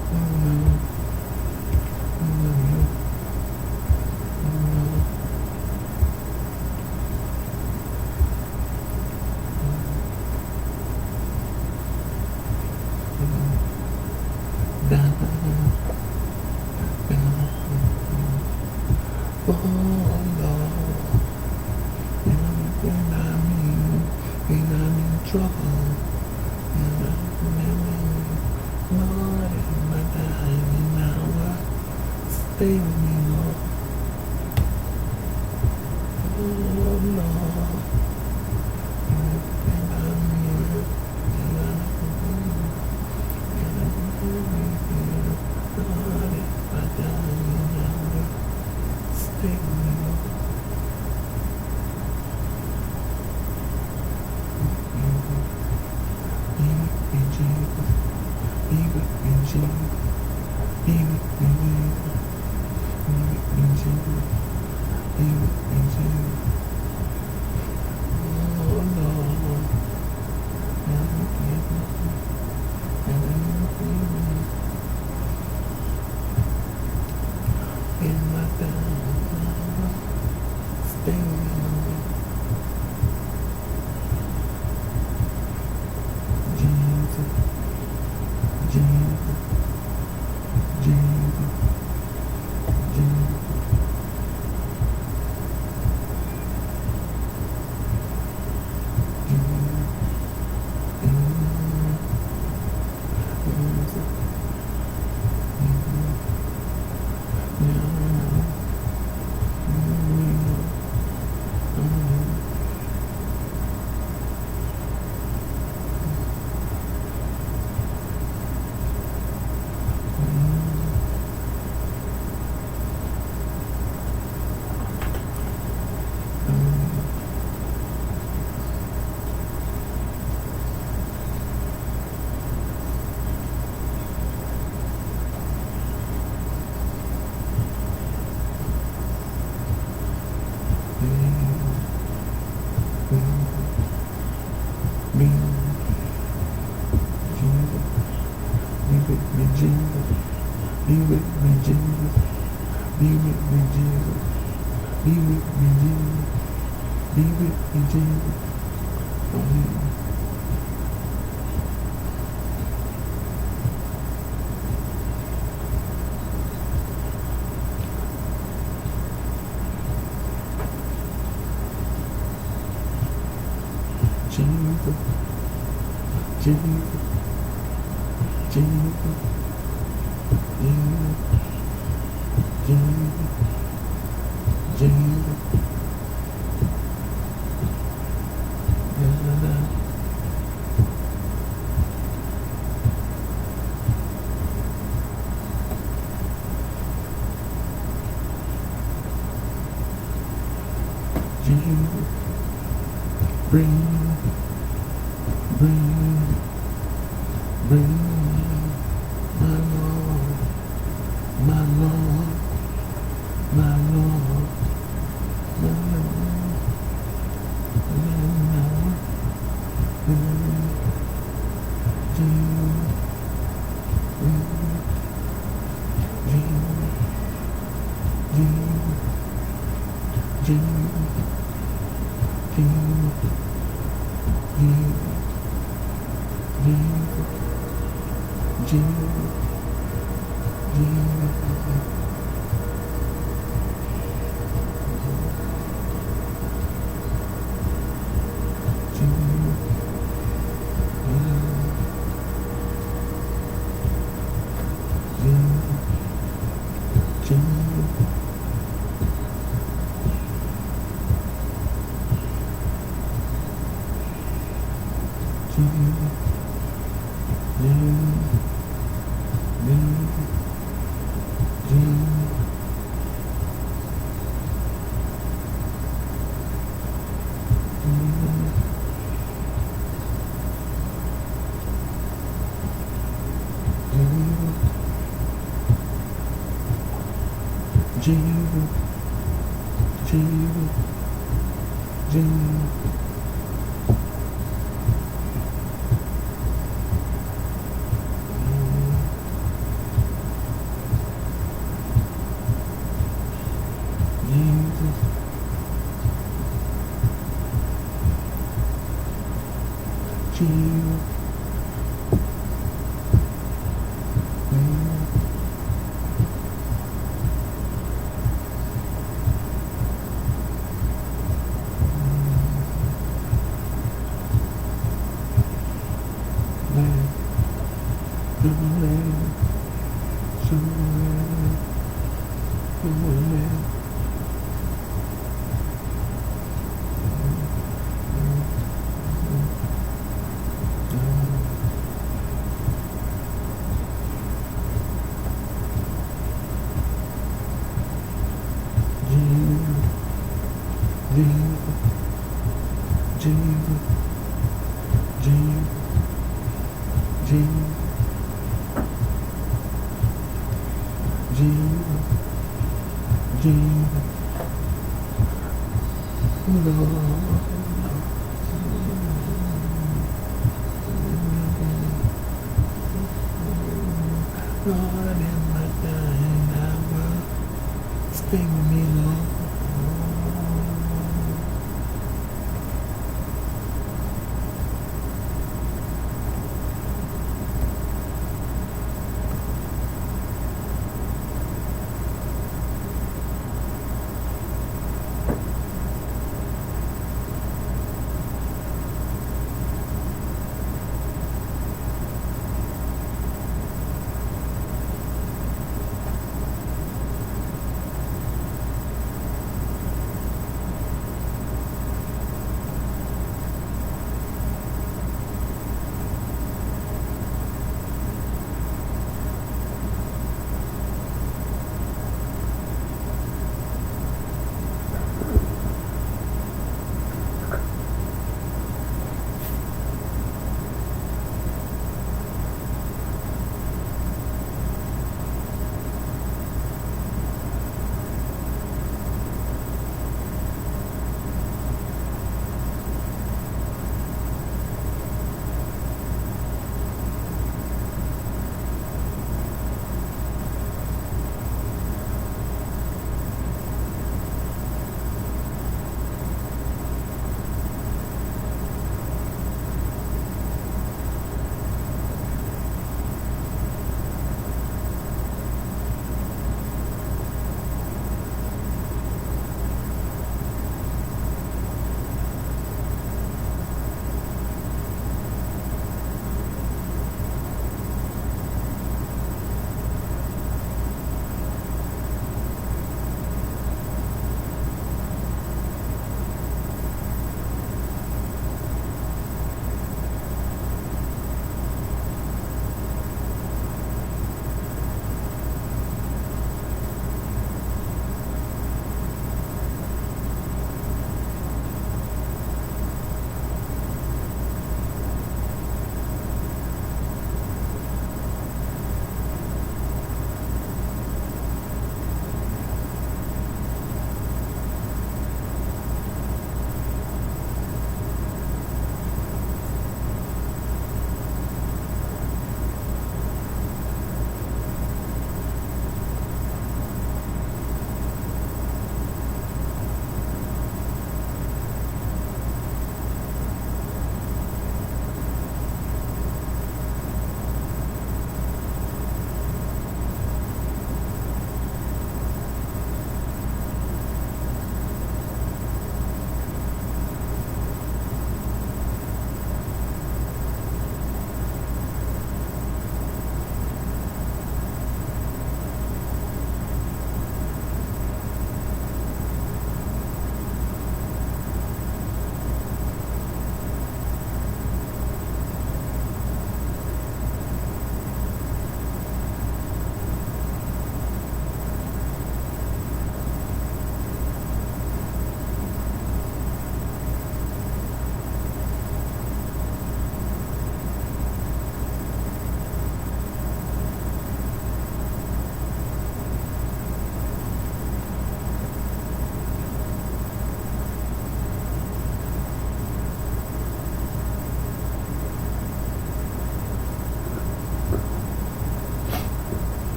Oh, no. Oh, no. Stay with me, Lord. Oh, Lord. Stay with me, Lord. Be with me, Jesus. Be with me, Jesus. Be with me, Jesus. Be with me, Jesus. Be with me, Jesus. Oh, Lord. Never give me. Never give me. In my time, stay with me. Jesus. Jesus. Jesus. Jesus. Be with me, Jesus. Be with me, Jesus. Be with me, Jesus. Be with me, Jesus. Jesus. Jesus. Jesus. Jesus. Jesus. Jesus. Bring my Lord, my Lord, my Lord, my Lord, my Lord,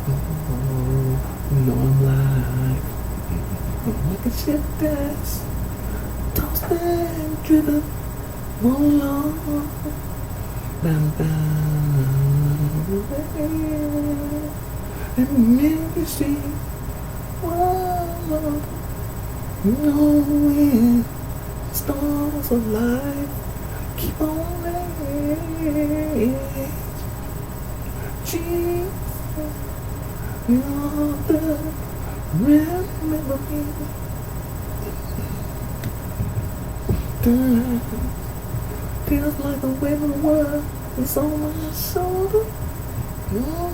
Oh, you know I'm like a ship that's tossed and driven along down the way. And maybe see, whoa, knowing stars of life keep on raging. Jesus, you're the remember me. Time feels like the weight of the world is on my shoulder. You're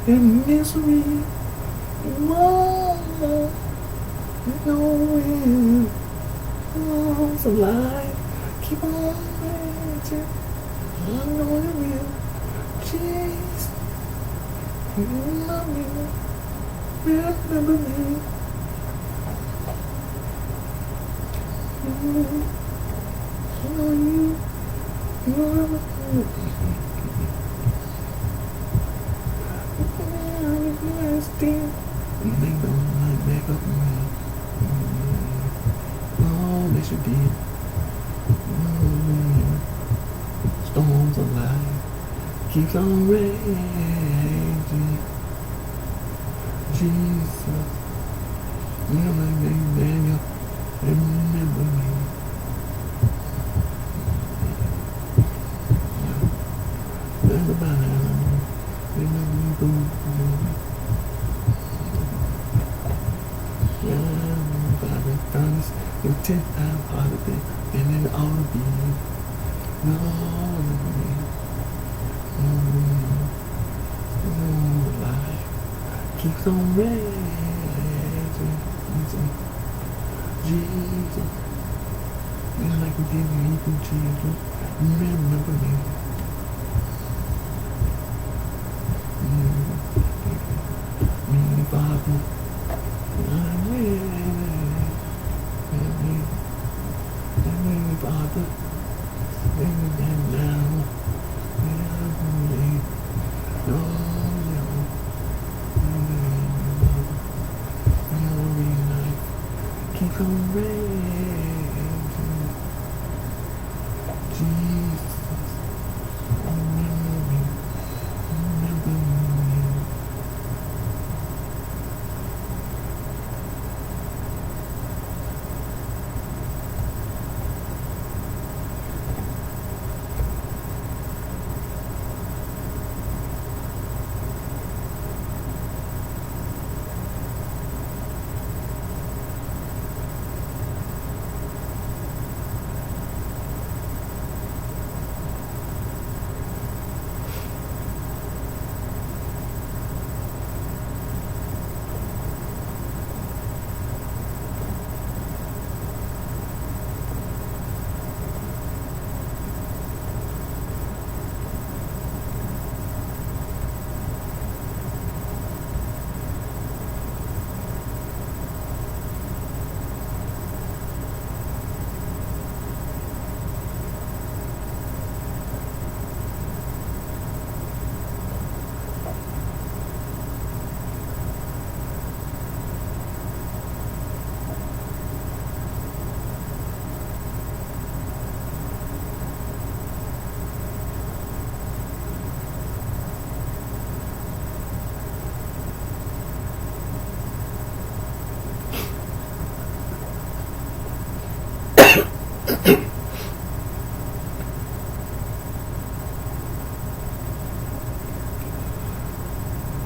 in misery, whoa, knowing love's alive, keep on raging, I know you will, Jesus, you love me, remember me, I know you remember me. They don't like back up me. Oh, they should did. Storms of life keeps on raging. Jesus, you know my name, Daniel, remember me. Remember me, boo. Promise in 10 times harder than it ought to be. No, life keeps on raging. Jesus, you like we did with you, Jesus. Remember me. Me, Father. Father, bring me down now. Keep on raging. Jesus, remember me.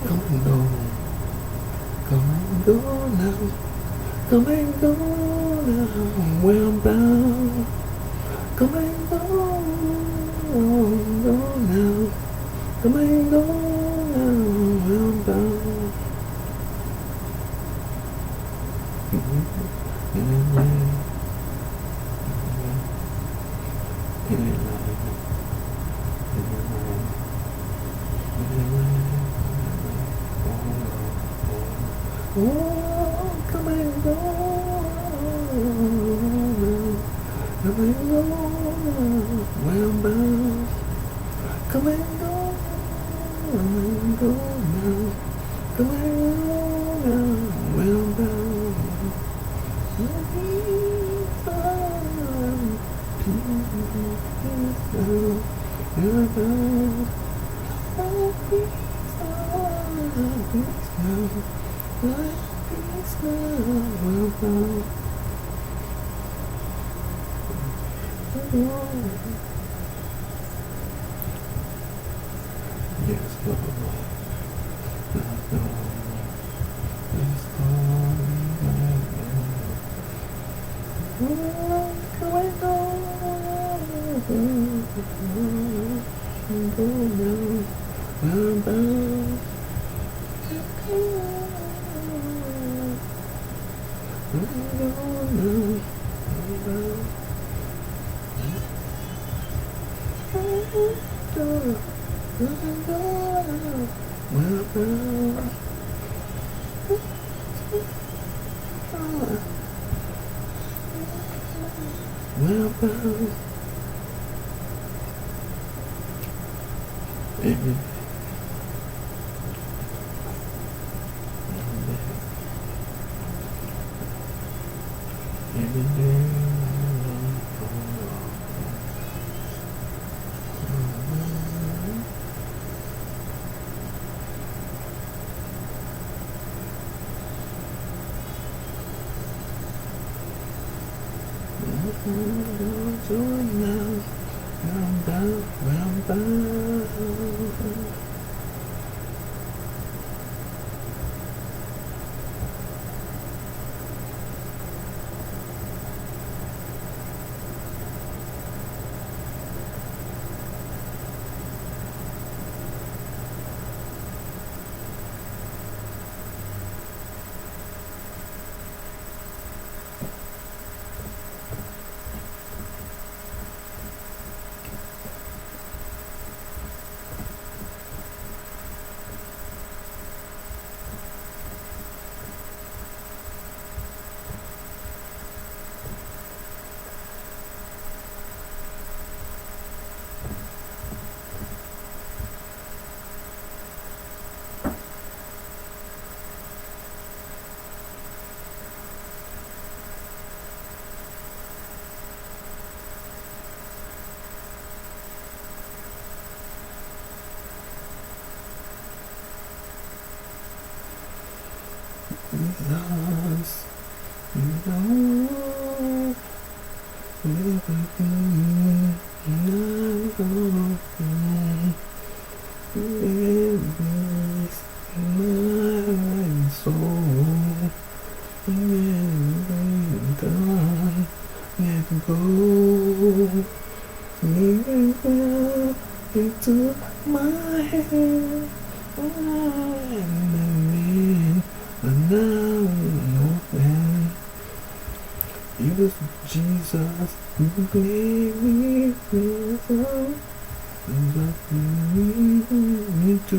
Come and go, come and go now, come and go now, where I'm bound. Come and go now, come and go now, where I'm bound. Oh, come and go now, come and go now, where I'm bound. Come and go, come and go now. Come and go now, when I'm down. Peace now, peace now, when I'm down. Oh, peace now, peace now, peace now, when I'm down. Yes, Lord. Yes, Lord. Yes, Lord. Come and go. Go now. Well, bound. Go now. Amen. Jesus, you know everything I go through. Release my soul. Everything done, let go. Leave it into my hand. And now, open. It was Jesus who gave me wisdom and brought me into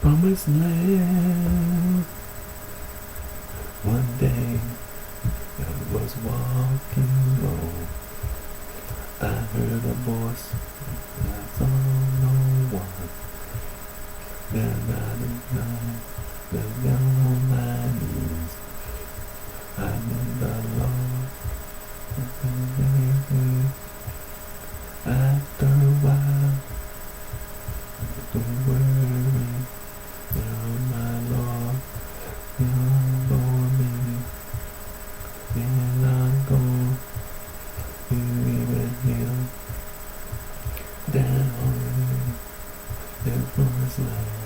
promised land. One day, I was walking alone. I heard a voice, I saw no one. Then I didn't know. Down on my knees, I need the Lord. After a while, don't worry, you're my Lord. You're for me, and I'm going to leave Him down in promised land.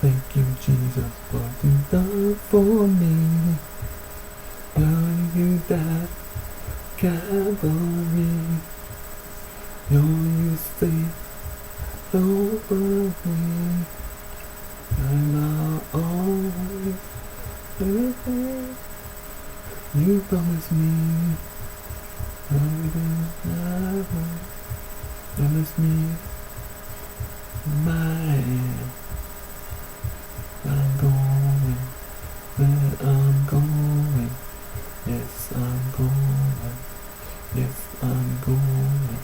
Thank you, Jesus, for what you done for me. God, you died, Calvary. You saved over me. And I'll always believe. You promised me. Promise me my I'm going, where I'm going, yes I'm going, yes I'm going,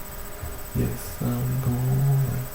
yes I'm going.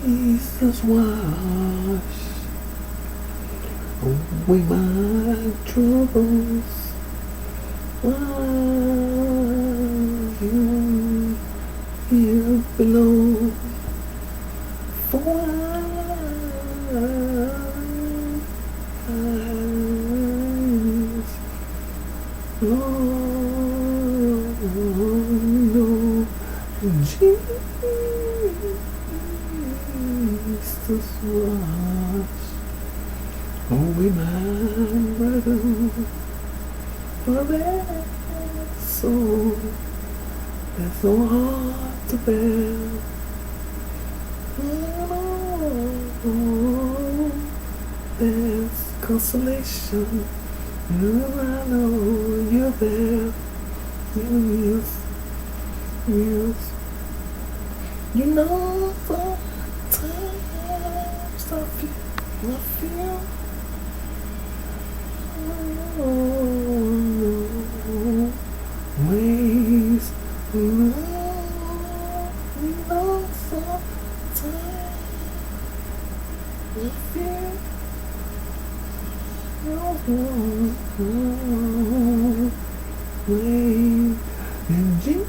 Jesus wash away my troubles. While you below, for eyes, Lord, no, Jesus wash away my burden. For that soul that's so hard to bear. Oh, there's consolation. I know you're there. Yes, yes. You know sometimes I feel. Oh, ways love sometimes I feel ways and Jesus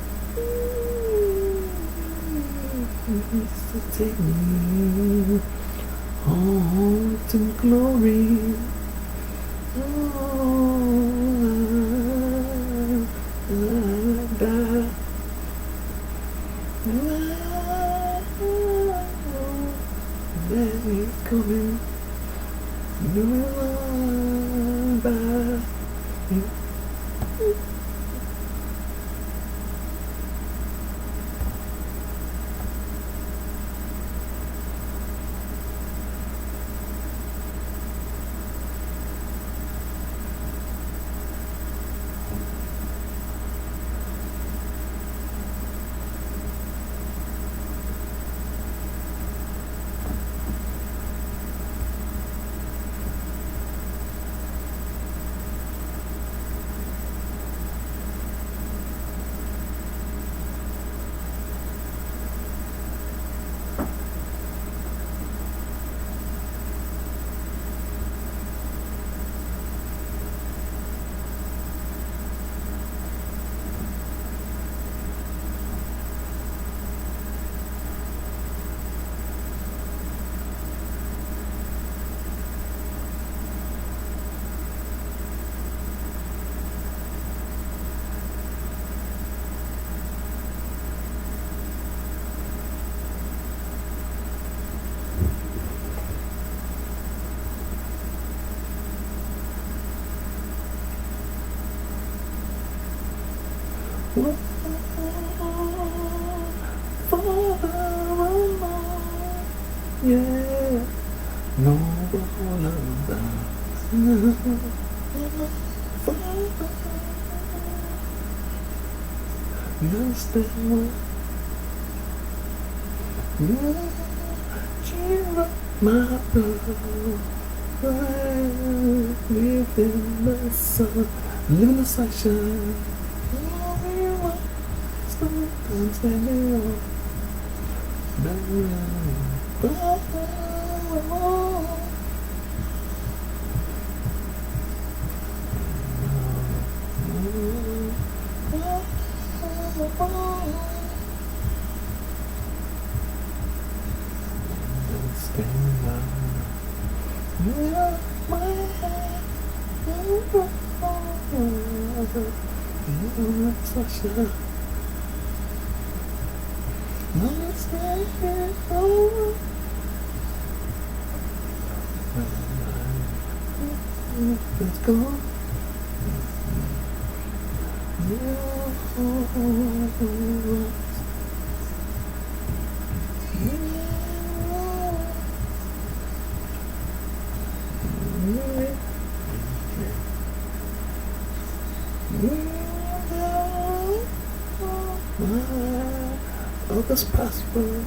to take me home to glory. Coming, by. Yeah, no all about you understand what you cheer up my brother. Live in the sun, live in the sunshine. Sometimes they know. Let's go. Others prosper.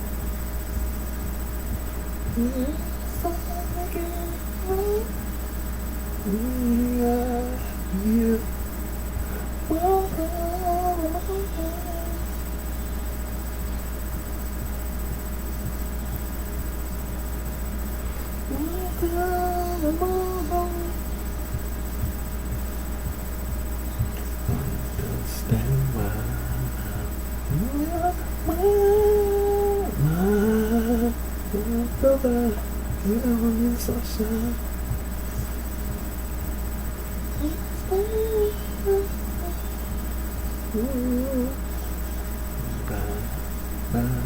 Understand why my brother, you know, is sunshine. Bye.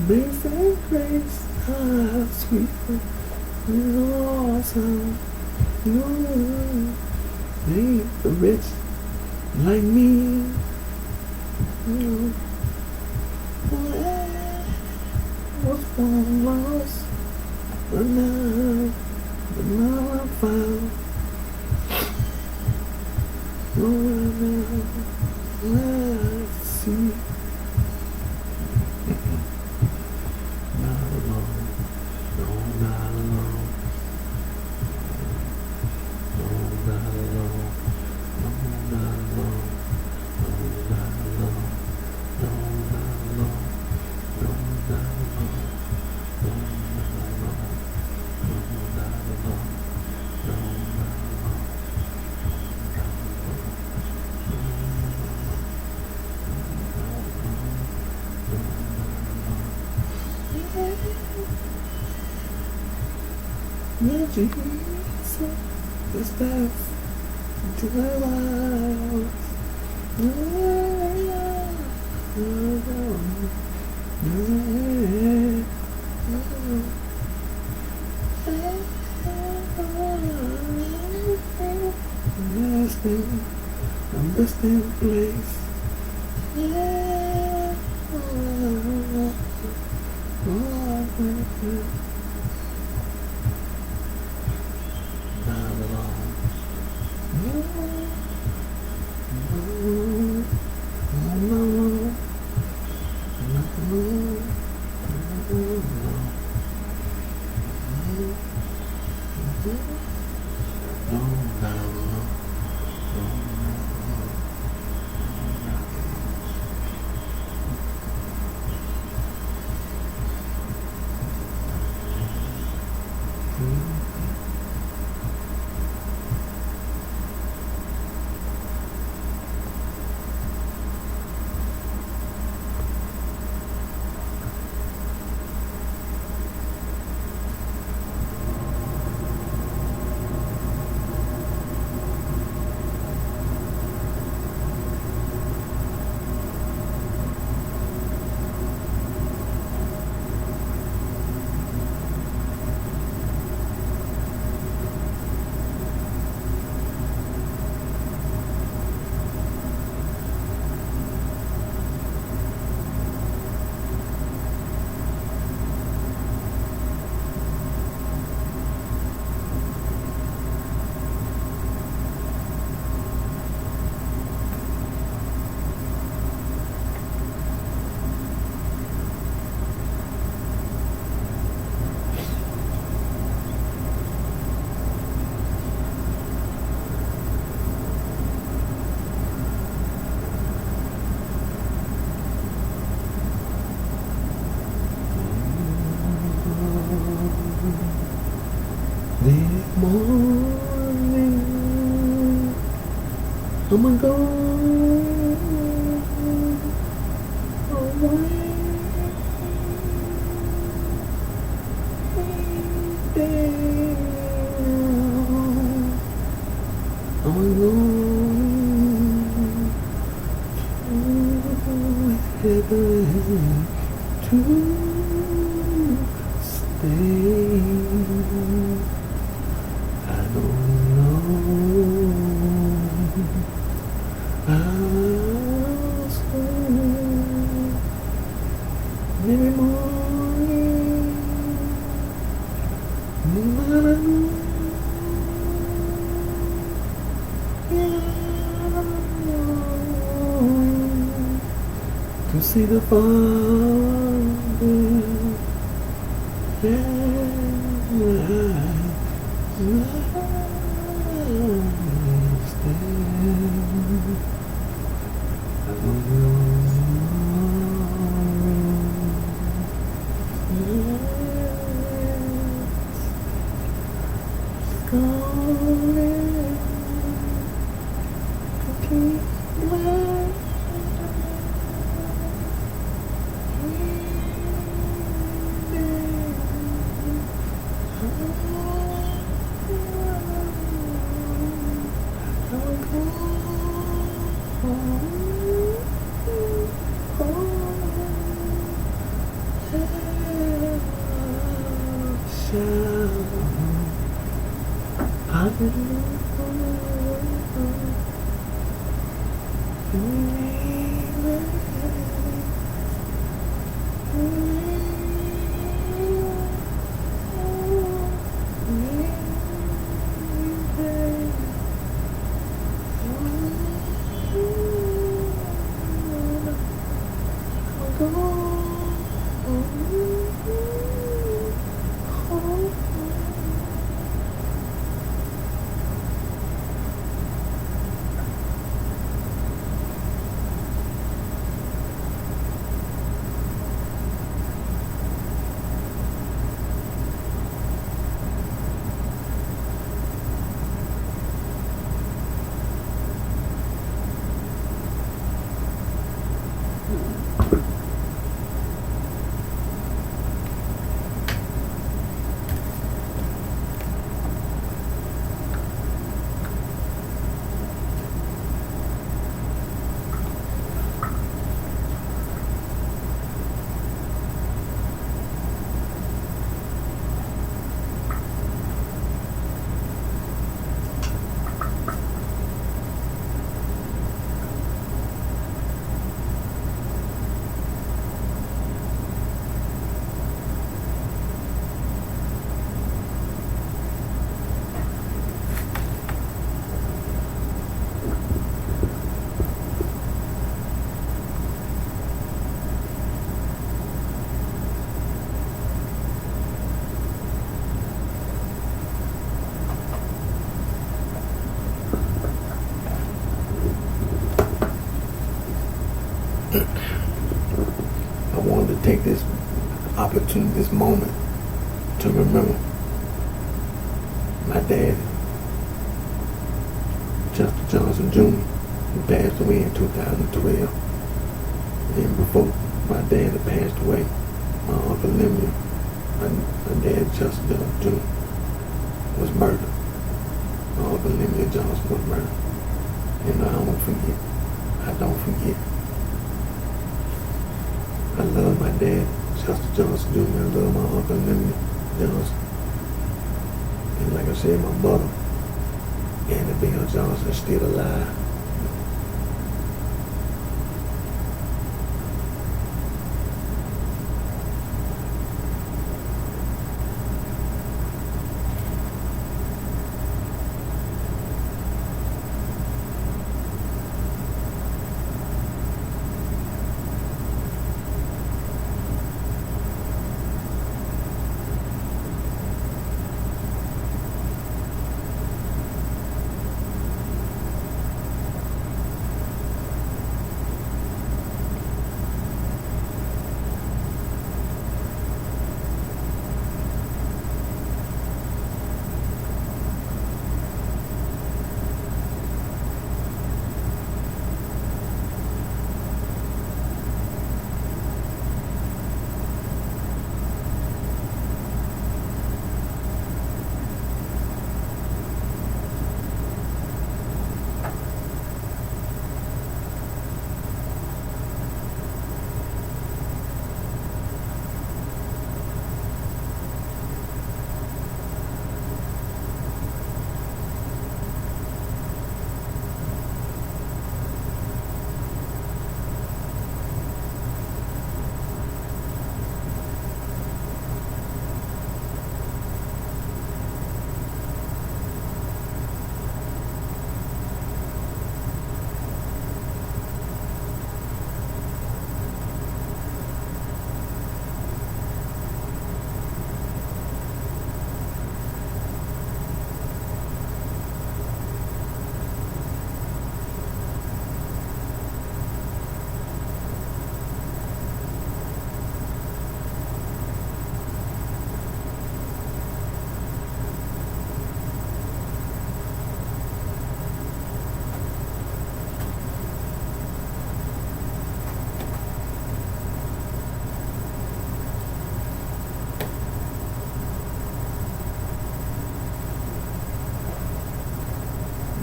Amazing grace, how sweet, awesome, you ain't the rich like me. You was one lost, but now I'm found. Now I see. Not alone, no, not alone, no, not alone, no, not alone, no, not alone, no, not alone, no, not alone, no, not alone, no, not alone, no, not alone, yeah, Jesus, the steps into my life. I'm best in place. Yeah. Not alone. No, I'ma go away. I'ma go to heaven to stay. I don't know how soon. Every morning, no matter who, to see the Father. I wanted to take this opportunity, this moment, to remember my dad, Chester Johnson Jr., who passed away in 2012. And before my dad had passed away, my Uncle Lemuel, my dad, Chester Johnson Jr., was murdered. My Uncle Lemuel Johnson was murdered. And I don't forget. I don't forget. I love my dad, Chester Johnson Jr. I love my Uncle Lemuel Johnson. And like I said, my mother, Annabelle Johnson, is still alive.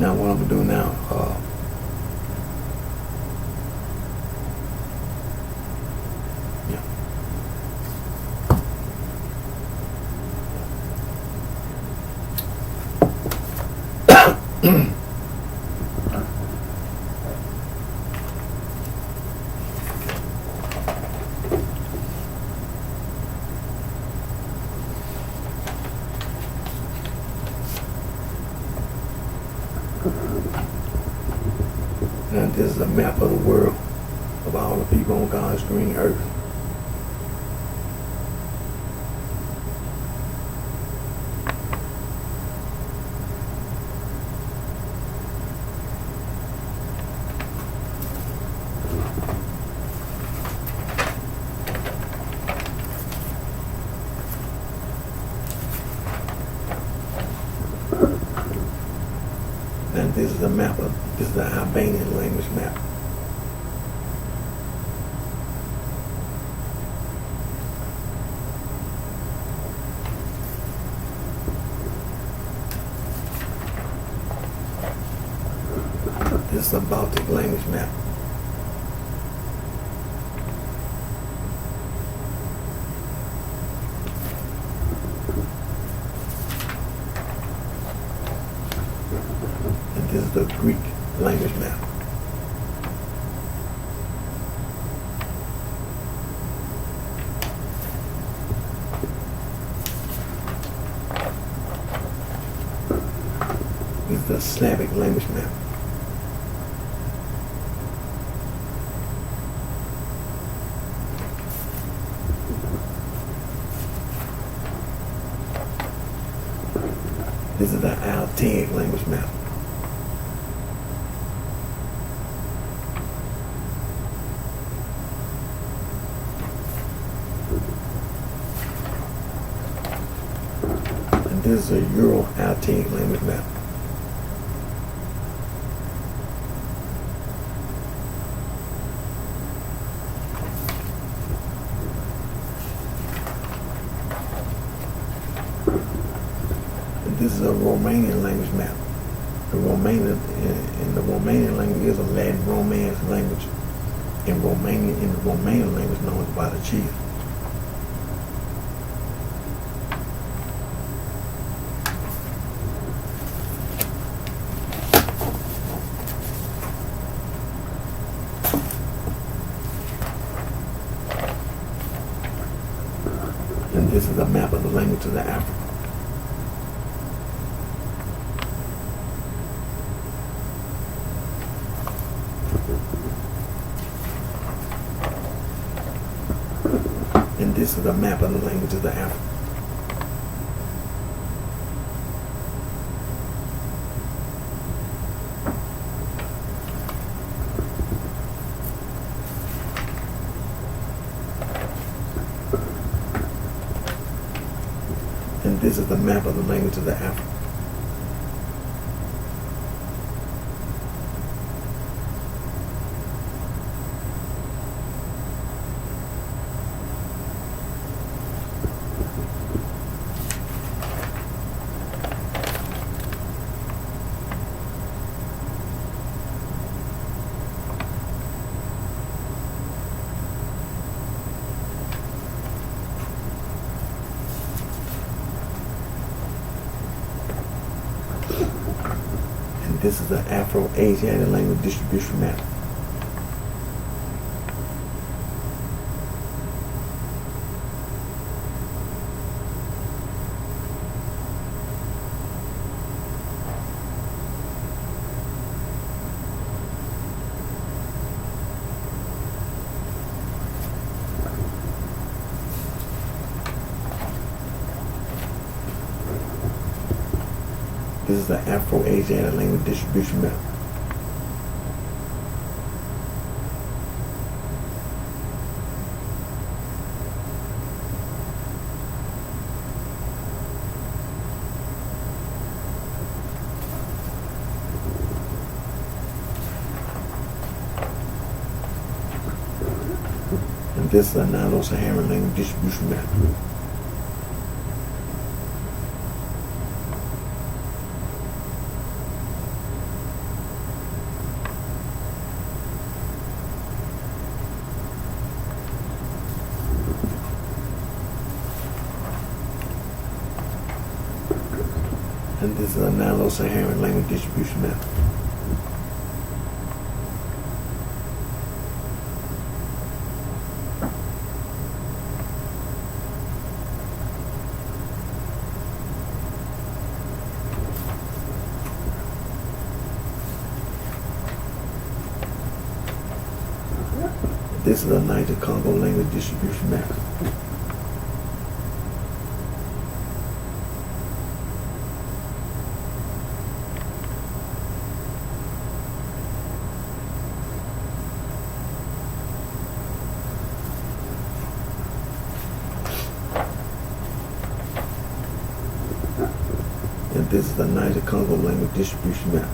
Now what I'm gonna do now, now this is a map of the world of all the people on God's green earth. And this is a map of, this is the Albanian language map. This is a Baltic language map. This is the Greek language map. This is the Slavic language map. This is the Altaic language map. This is a Euro-Altaic language map. And this is a Romanian language map. The Romanian in the Romanian language is a Latin Romance language. In the Romanian language known as Valencia. And this is a map of the language of the Africa. And this is a map of the language of the Africa. And this is the map of the language of the Africa. This is the Afro-Asiatic language distribution map. This is the Afro-Asiatic language distribution map. And this is a Nilo-Saharan language distribution map. And this is a Nilo-Saharan language distribution map. This is a Niger-Congo language distribution map. And this is the Niger-Congo language distribution map.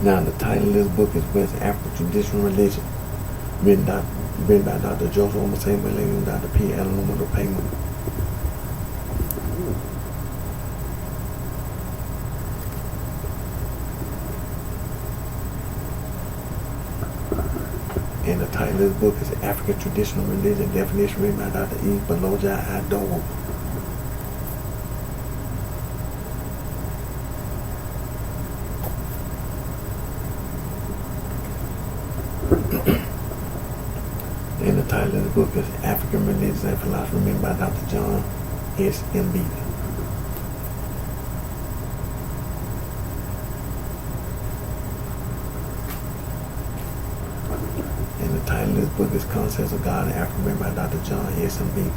Now, the title of this book is West African Traditional Religion, written by Dr. Joseph Omasema and Dr. P. Alonso Payman. And the title of this book is African Traditional Religion, definition written by Dr. E. Baloja Adowo. And the title of the book is African Religions and Philosophy, written by Dr. John S. M. Beatty. And the title of this book is Concepts of God in Africa, written by Dr. John S. M. Beatty.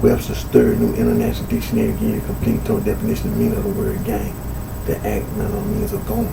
Webster's third New International Dictionary gives you a complete total definition and meaning of the word gang. The act, not on means of going.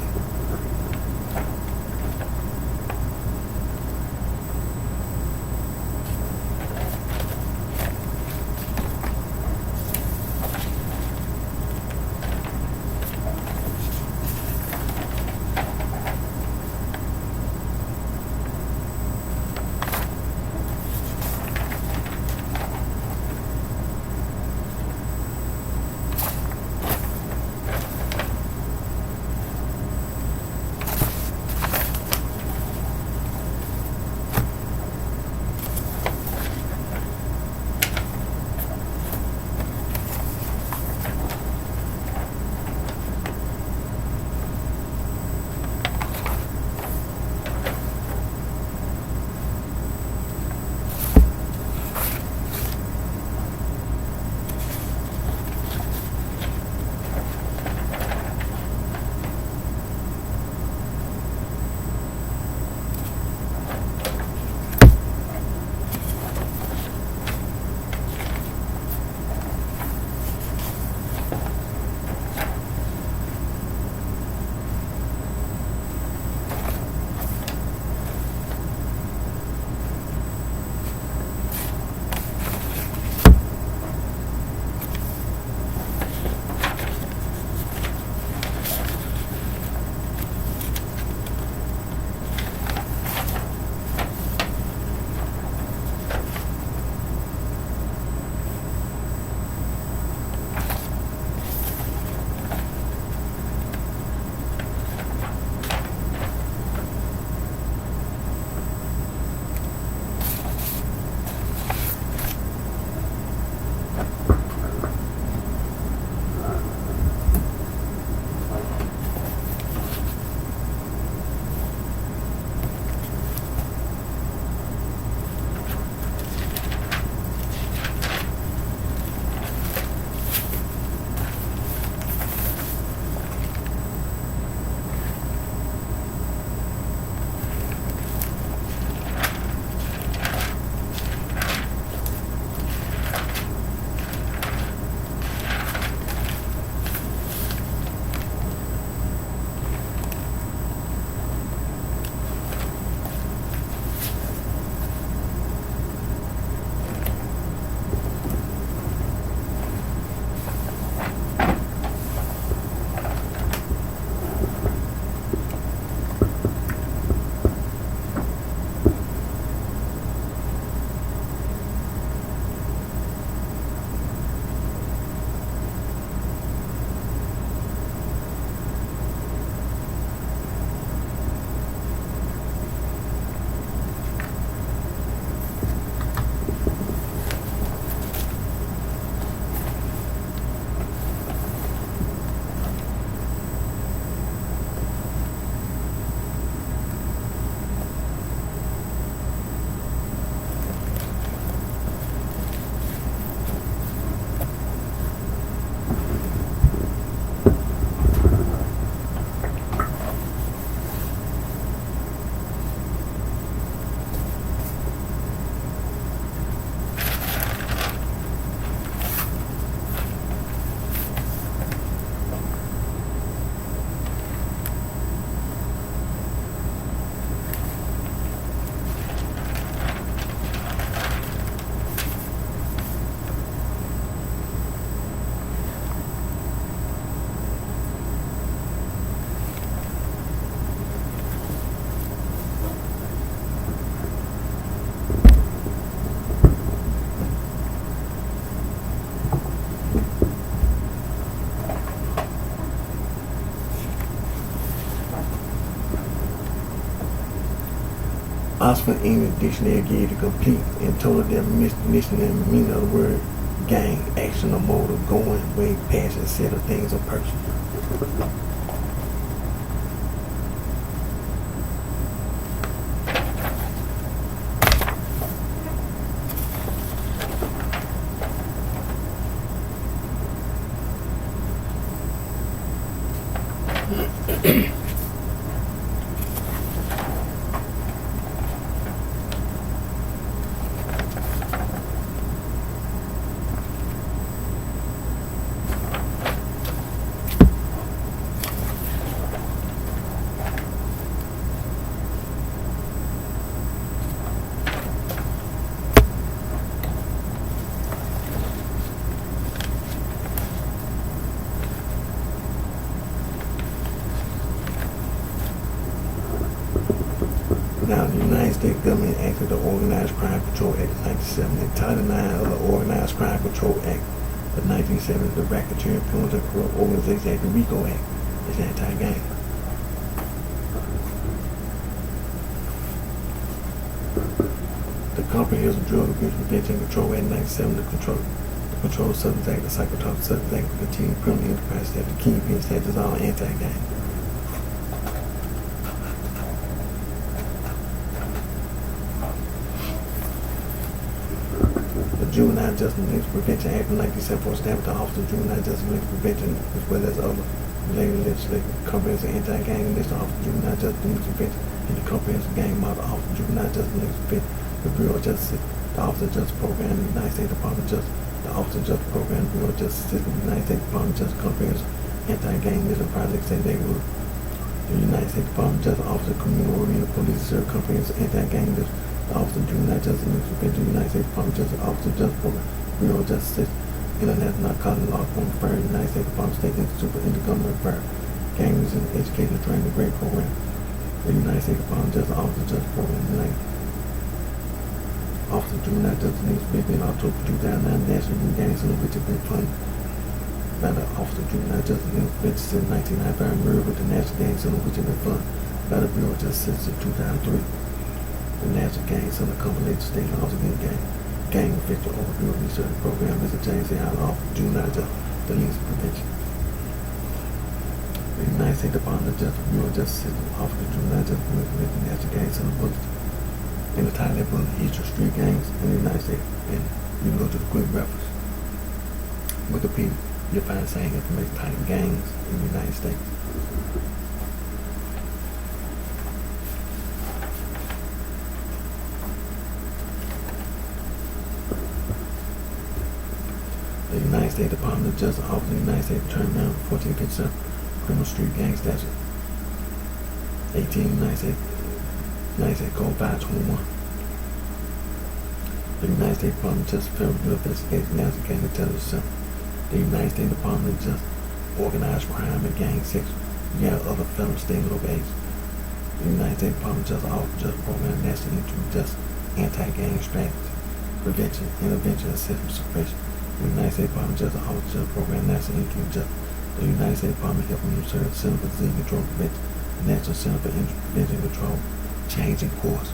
Oxford English Dictionary gives you the complete and total definition and meaning of the word gang, action or mode of going, way, past, a set of things or person. Now, the United States government enacted the Organized Crime Control Act of 1970 and Title IX of the Organized Crime Control Act of 1970, the Racketeering Influence and Corrupt Organization Act, the RICO Act, is anti-gang. The Comprehensive Drug Abuse Prevention and Control Act of 1970, the Controlled Substance Act, the Psychotropic Substance Act, the Continuing Criminal Enterprise Act, the Kingpin Statute is all anti-gang. Juvenile Justice and Abuse Prevention Act of 1974 established the Office of Juvenile Justice and Abuse Prevention as well as other related legislative comprehensive anti-gang list. The Office of Juvenile Justice and Abuse Prevention and the Comprehensive Gang Model Office of Juvenile Justice and Abuse Prevention, the Bureau of Justice, the Office of Justice Program, the United States Department of Justice, the Office of Justice Program, the Bureau of Justice System, the United States Department of Justice Comprehensive Anti-Gang List and Project Say They Would. The United States Department of Justice Office of Community-Oriented Police Serve Comprehensive Anti-Gang List. The Office of Juvenile Justice and Abuse Prevention, the United States Department of Justice, Office of Justice Program, Bureau of Justice System, International Narcotics Law Enforcement Affairs, United States Department of State Institute for Intergovernmental Affairs, Gang Resistance Education Training Grade Program, the United States Department of Justice, Office of Justice Program, the United Office of Juvenile Justice and Abuse Prevention in October 2009, National Youth Gang Center, which has been funded by the Office of Juvenile Justice and Abuse Prevention since 1995, merged with the National Gang Center, which has been funded by the Bureau of Justice since 2003. The National Gang Center accommodates state laws against gang official overview research program. Mr. James A. Office of Juvenile Justice, the Least Prevention. The United States Department of Justice, Bureau of Justice System, Office of Juvenile Justice, the National Gang Center books, and the title of that book, History of Street Gangs in the United States. And you can go to the quick reference. Wikipedia, you'll find the same information titled Gangs in the United States. The United States Department of Justice, Office of the United States Attorney General, 14th Consent, Criminal Street Gang Statute, 18, United States Code 521. The United States Department of Justice, Federal Bureau of Investigation, National Gang Intelligence Center. The United States Department of Justice, Organized Crime and Gang Section. You have other federal, state, and local agencies. The United States Department of Justice, Office of Justice Program, National Institute of Justice, Anti-Gang Strategy, Prevention, Intervention, Assessment, Suppression. The United States Department of Justice, Office of Justice Program, National Institute of Justice. The United States Department of Health and Human Services, Center for Disease Control and Prevention, the National Center for Prevention and Control, changing course,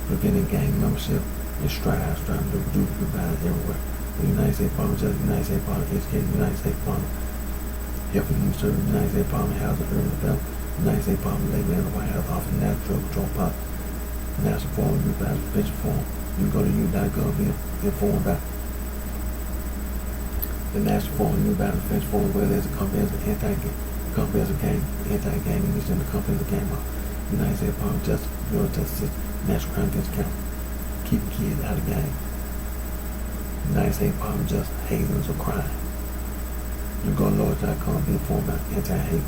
preventing gang membership, and strides, trying to do violence everywhere. The United States Department of Justice, the United States Department of Education, the United States Department of Health and Human Services, the United States Department of Housing and Urban Development, the United States Department of Labor and the White House Office of National Drug Control Policy, National Forum, Youth Violence Prevention Forum. You can go to youth.gov and be informed about the National Forum, Youth Violence Prevention Forum, as well as the comprehensive gang initiative and the comprehensive gang law. United States Department of Justice, Bureau of Justice System, National Crime Prevention Council, keep kids out of gangs. United States Department of Justice, hazings or crime. You go to lawyers.com and be informed about anti-hazing.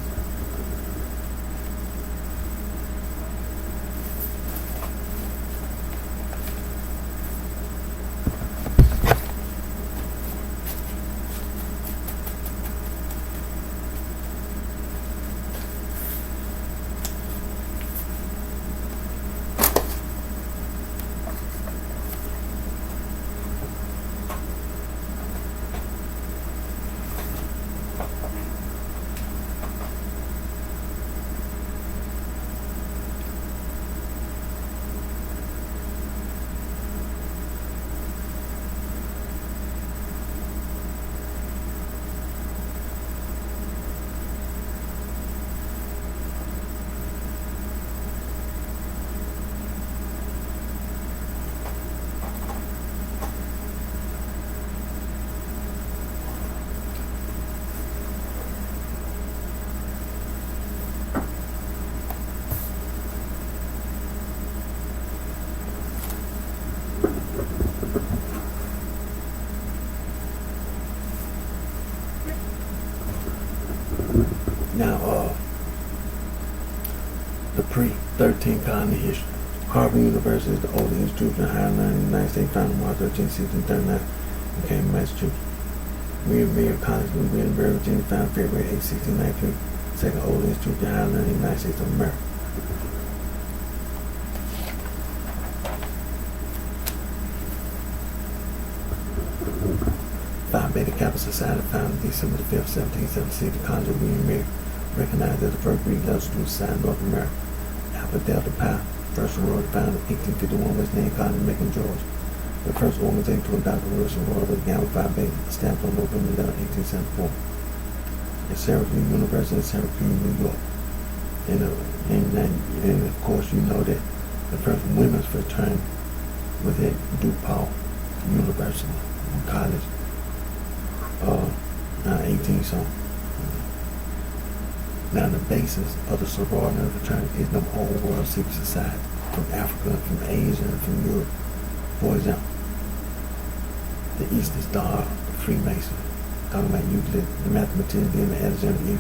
Now, the pre-13 colony history. Harvard University is the oldest institution of higher learning in the United States, founded March 13, 1639, in Cambridge, Massachusetts. William College, Williamsburg, Virginia, founded February 8, 1693, second oldest institution of higher learning in the United States of America. Society founded December the 5th, 1776, the Conjure William Mary, recognized as the first Greek level student society in North America. Alpha Delta Pi, first sorority founded in 1851, West End College, Macon, Georgia. The first organization to adopt the word sorority was Gamma Phi Beta, established on November 11, 1874. At Syracuse University in Syracuse, New York. And of course, you know that the first women's fraternity was at DePaul University College, 18 something. Now the basis of the sorority and fraternity is the whole world secret society, from Africa, from Asia, and from Europe. For example, the Eastern Star, the Freemason, talking about Euclid, the mathematician, the Alexander,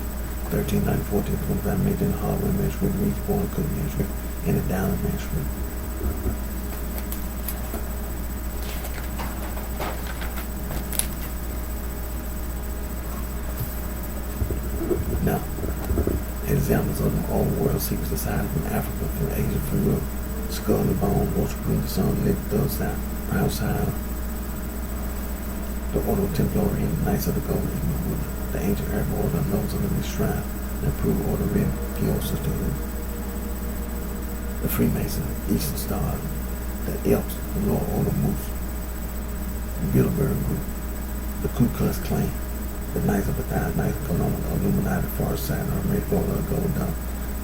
1390, 1425, major in the Hardware manuscript, Reach Born, Cook manuscript, and the Dowling manuscript. Now, examples of the old world secret society from Africa, from Asia, from Europe: Skull and Bone, Worshiping the Sun, Lit the Side, Proud Side, the Order of Templarian, Knights of the Golden Eagle, the Ancient Arab Order, Notes of the Shrine, the Approved Order, Red Pure Sisterhood, the Freemason, Eastern Star, the Elks, the Lower Order Moose, the Bilderberg Group, the Ku Klux Klan, the Knights of the Thousand, Knights of Columbus, Illuminati, Far Side, Red Order of Gold Dawn,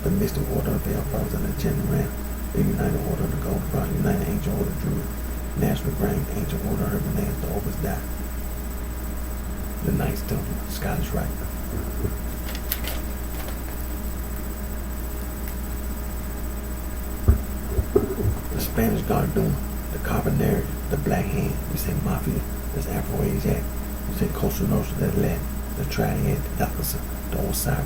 the Mystic Order of the Elf and the Enchanted Ram, the United Order of the Gold Cross, United Ancient Order of Druid, National Grain, Ancient Order of Urban Lands, the Opus Dei, the Knights Templar, Scottish Rite. The Spanish Guardian, the Carbonari, the Black Hand, we say Mafia, that's Afro-Asiatic, we say Costa Nostra, that's Latin, the Triad, the Ephesus, the Osiris.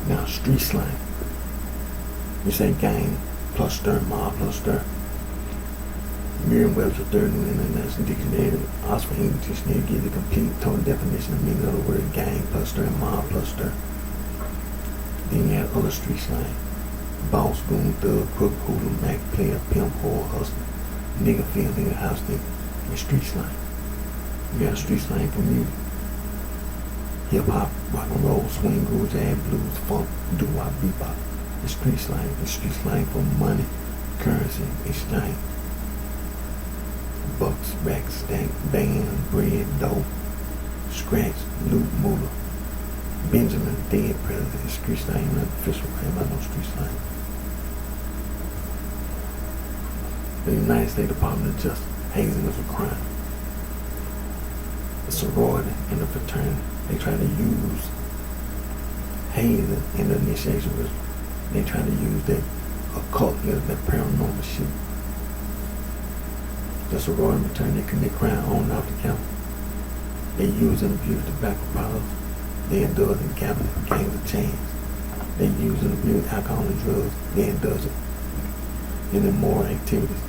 Now, street slang. You say gang plus stir, mob plus stir. Merriam-Webster Third New International Dictionary, Oxford English Dictionary gives a complete total definition of meaning of the word gang plus stir, mob plus stir. Then you have other street slang. Boss, goon, thug, crook, hoodlum, mac, player, pimp, whore, hustler, nigga, fiend, nigga, house nigga. And street slang. You got street slang for music. Hip-hop, rock and roll, swing, groove, jazz, blues, funk, doo-wop, bebop. The street slang for money, currency, exchange. Bucks, racks, stank, band, bread, dough, scratch, loot, moolah. Benjamin, dead president, street slang, not official, ain't no street slang. The United States Department of Justice, hazing is a crime. The sorority and the fraternity, they try to use hazing in the initiation ritual. They try to use that occult, that paranormal shit. The sorority and fraternity, they commit crime on and off the campus. They use and abuse tobacco products. They indulge in gambling, gangs of chains. They use and abuse alcohol and drugs. They indulge in immoral activities.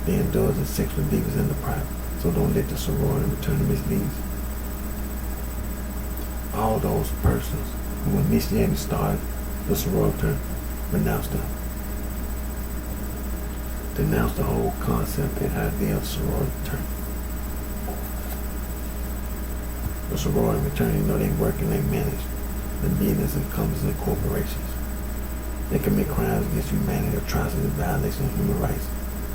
They indulge in sexual deviance in the private. So don't let the sorority and fraternity mislead you. All those persons who initiated and started the sorority renounce them. Denounce the whole concept and idea of sorority fraternity. The sorority fraternity, you know, they work and they manage the business and companies and corporations. They commit crimes against humanity, atrocities, violation of human rights,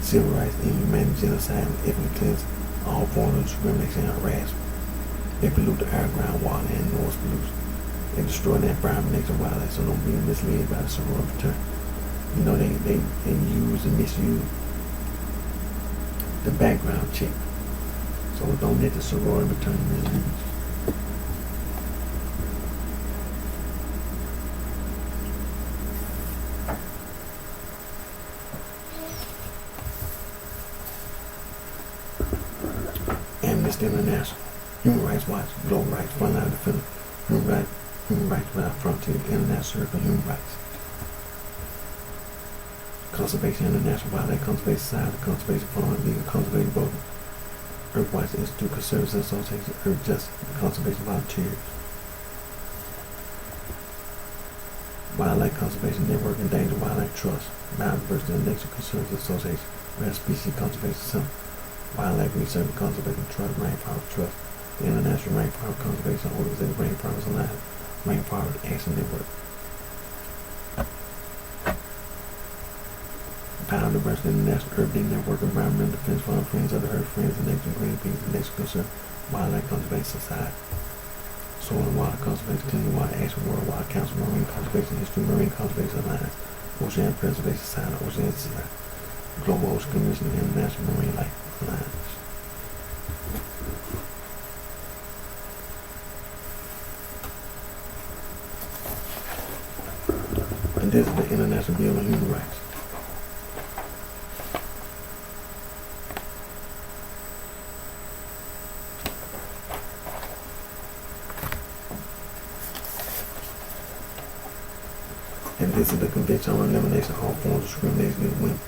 civil rights, inhumanity, genocide, ethnic cleansing, all forms of discrimination and harassment. They pollute the air, ground, water, and noise pollution. They destroy the environment, nature, and wildlife, so don't be misled by the sorority fraternity. You know, they use and misuse the background check. So don't let the sorority fraternity mislead you. Human Rights Watch, Global Rights, Frontline Defender, Human Rights Without Frontiers, International Circle of Human Rights, Conservation International, Wildlife Conservation Society, Conservation Fund, Legal Conservation Board, Earthwise Institute, Conservancy Association, Earth Justice, Conservation Volunteers, Wildlife Conservation Network, Endangered Wildlife Trust, Biodiversity and Nature Conservancy Association, Rare Species Conservation Center, Wildlife Research and Conservation Trust, Rainforest Trust, the International Rainforest Conservation Organization, Rainforest Alliance, Rainforest Action Network, Biodiversity International, Earth Day Network, Environmental Defense Fund, Friends of the Earth, Friends of Nature, Greenpeace, the Nature Concern, Wildlife Conservation Society, Soil and Water Conservation, Clean Water Action, Worldwide Council, Marine Conservation History, Marine Conservation Alliance, Ocean Preservation Society, Ocean Society, Global Ocean Commission, and International Marine Life Alliance. And this is the International Bill on Human Rights. And this is the Convention on Elimination of All Forms of Discrimination Against Women.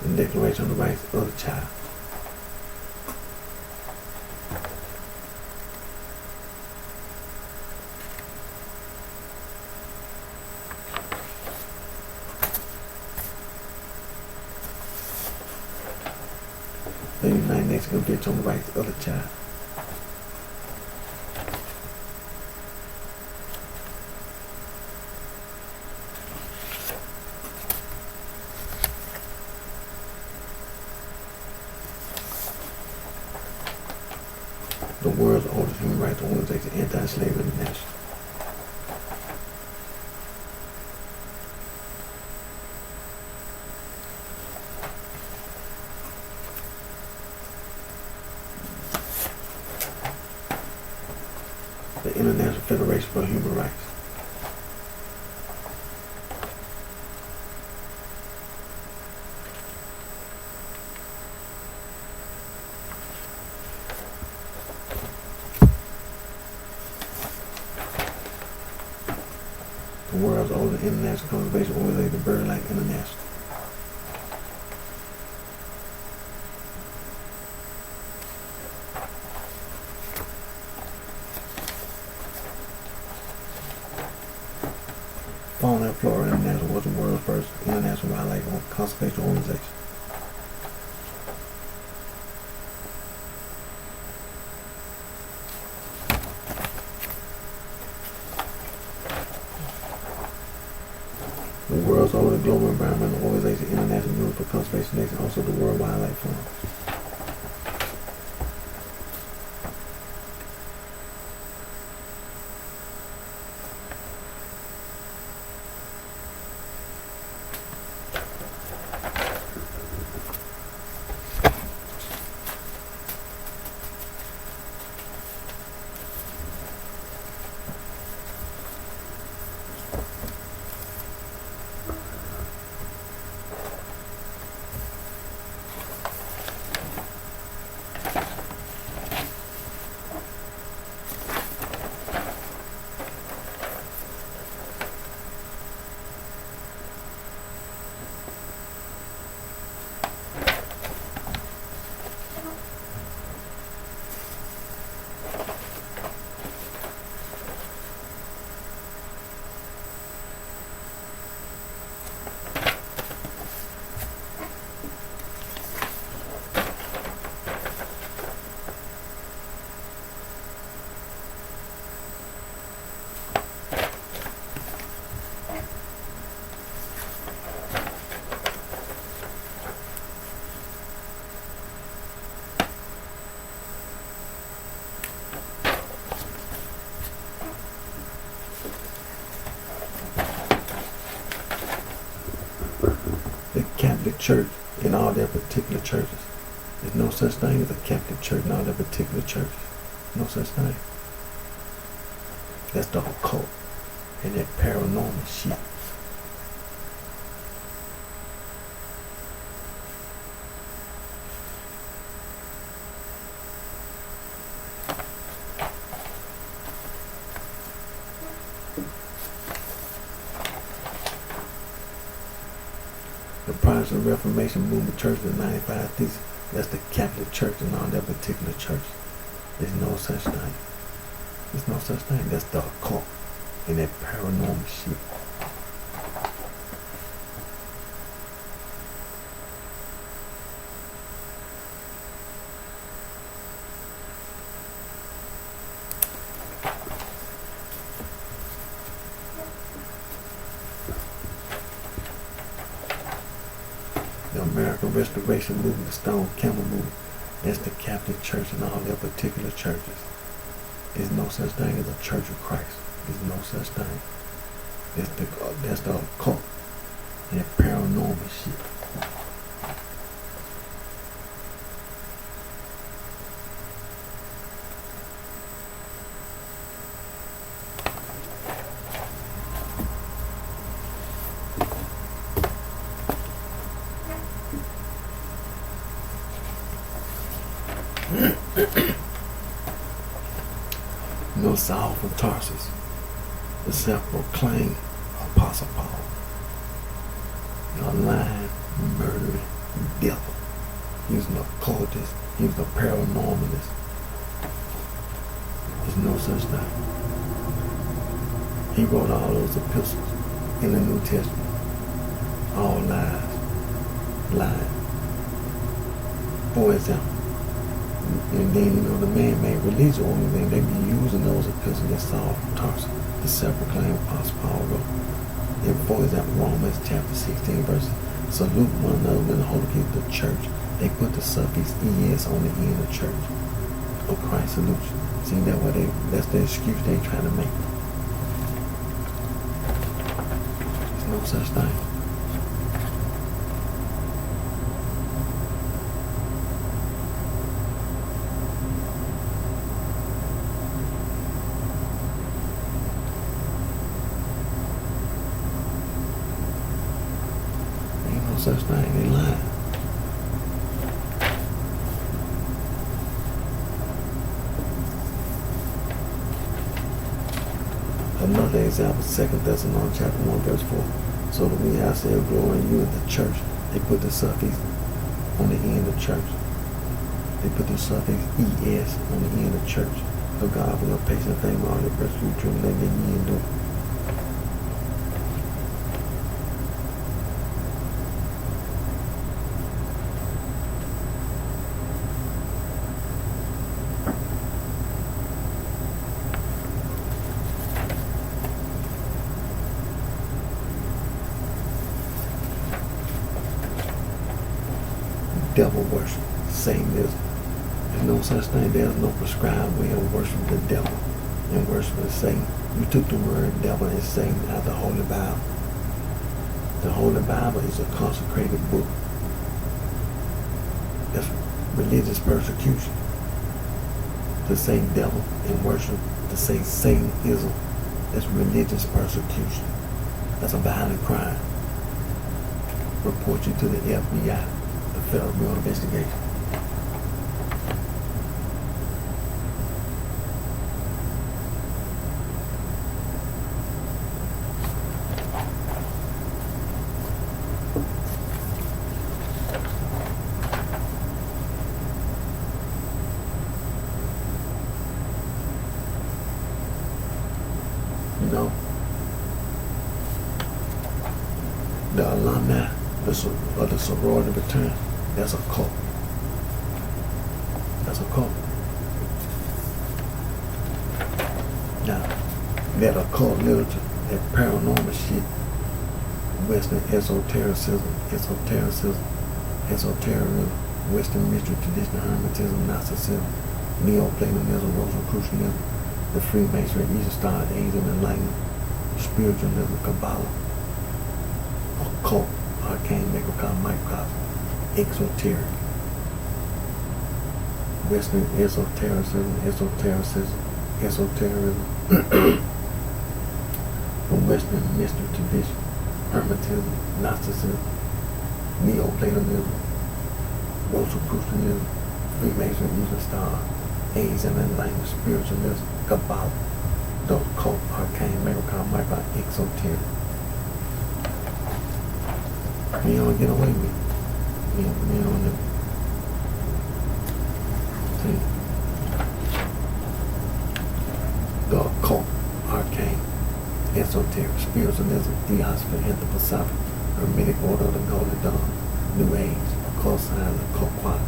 The Declaration of the Rights of the Child. The United Nations Convention on the Rights of the Child. The world's oldest human rights organization, Anti-Slavery International. The International Federation for Human Rights. The world's oldest international conservation organization, BirdLife International. Fauna and Flora International was the world's first international wildlife conservation organization. The world's oldest global environmental organization, International Union for Conservation Nation, also the World Wildlife Fund. Catholic Church in all their particular churches. There's no such thing as a Catholic Church in all their particular churches. No such thing. That's the occult and that paranormal shit. The Protestant Reformation movement church of the 95 Thesis, that's the Catholic Church and all that particular church. There's no such thing. There's no such thing. That's the occult and that paranormal shit. The American Restoration Movement, the Stone Camel Movement, that's the Catholic Church and all their particular churches. There's no such thing as a Church of Christ. There's no such thing. That's the occult and that paranormal shit. No Saul from Tarsus, the self-proclaimed Apostle Paul, a lying, murdering devil. He was an occultist. He was a paranormalist. There's no such thing. He wrote all those epistles in the New Testament. All lies. Lying. For example, and then, the man-made religion, only thing they be using those epistles that Saul from Tarsus, the self-proclaimed Apostle Paul wrote. And for example, Romans chapter 16 verse, salute one another in the Holy Ghost, the church. They put the suffix ES on the end of church. Of Christ salutes you. See that's the excuse they trying to make. There's no such thing. Such thing, they lie. Another example, 2 Thessalonians chapter 1 verse 4. So that we ourselves glory in you in the church. They put the suffix on the end of church. They put the suffix ES on the end of church. So God for your patience and favor all your persecute you and let ye endure. Devil worship, Satanism. There's no such thing. There's no prescribed way of worshiping the devil and worshiping Satan. You took the word devil and Satan out of the Holy Bible. The Holy Bible is a consecrated book. That's religious persecution. To say devil and worship, to say Satanism, that's religious persecution. That's a violent crime. Report you to the FBI. Federal Bureau of Investigation. The alumni of the sorority return. That's a cult. That's a cult. Now, that occult literature, that paranormal shit, Western esotericism, Western mystery tradition, Hermetism, Gnosticism, Neoplatonism, Rosicrucianism, the Freemasonry, Eastern Star, Asian Enlightenment, Spiritualism, Kabbalah, occult, arcane, microcosm, exoteric, Western esotericism, Western mystery tradition, Hermetism, Gnosticism, Neoplatonism, Rosicrucianism, Freemasonry using stars, AIDS and enlightenment, spiritualism, Kabbalah, the occult, arcane, miracle, micro, exoteric. You don't get away with it. You don't know. See? The occult, arcane, esoteric, spiritualism, theosophy, anthroposophy, Hermetic order of the Golden Dawn, New Age, occult science, occult quality.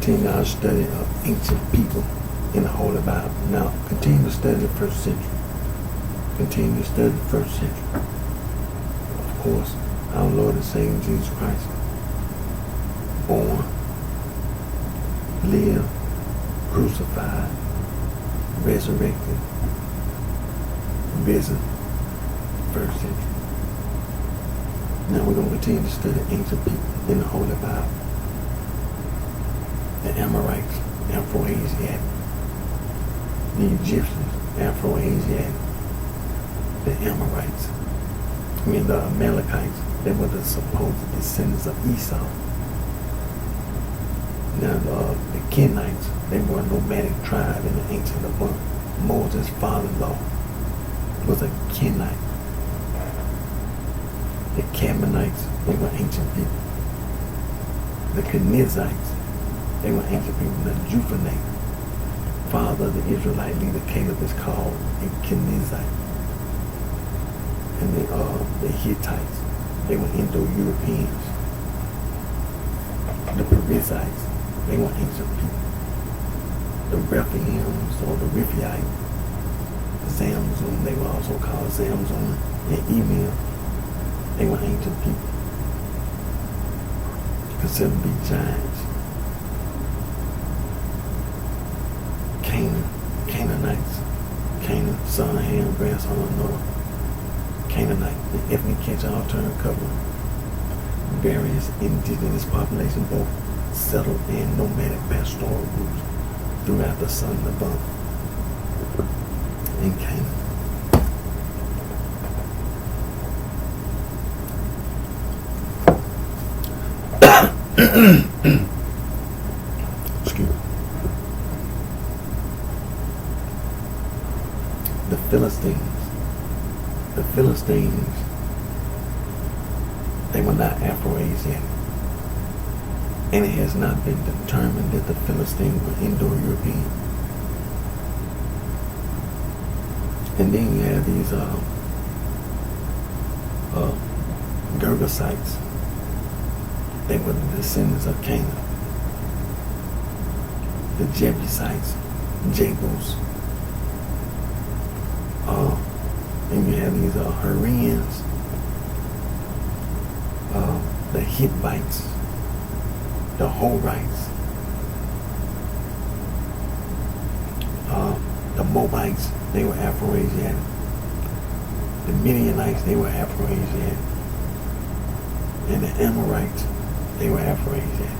continue our study of ancient people in the Holy Bible. Now, continue to study the first century. Continue to study the first century. Of course, our Lord and Savior Jesus Christ, born, lived, crucified, resurrected, risen, first century. Now we're going to continue to study ancient people in the Holy Bible. The Amorites, Afro-Asiatic. The Egyptians, Afro-Asiatic. The Amorites, the Amalekites, they were the supposed descendants of Esau. Now the Kenites, they were a nomadic tribe in the ancient Levant. Moses' father-in-law was a Kenite. The Canaanites, they were ancient people. The Kenizzites, they were ancient people. The Juphanite, father of the Israelite leader Caleb, is called a Kenizzite. And the Hittites, they were Indo-Europeans. The Perizzites, they were ancient people. The Rephaims or the Rephites, Zamzum, they were also called Zamzum, and Emil, they were ancient people, considered to be giants. Canaanites, Canaan, son of Ham, grandson of Noah. Canaanite, the ethnic catch-all term covering various indigenous populations, both settled and nomadic pastoral groups throughout the southern Levant and Canaan. Excuse me. The Philistines, they were not Afro-Asiatic. And it has not been determined that the Philistines were Indo-European. And then you have these Girgasites. They were the descendants of Canaan. The Jebusites, Jebus. And you have these Hurrians, the Hittites, the Horites, the Moabites, they were Afro-Asiatic. The Midianites, they were Afro-Asiatic. And the Amorites, they were Afro-Asiatic.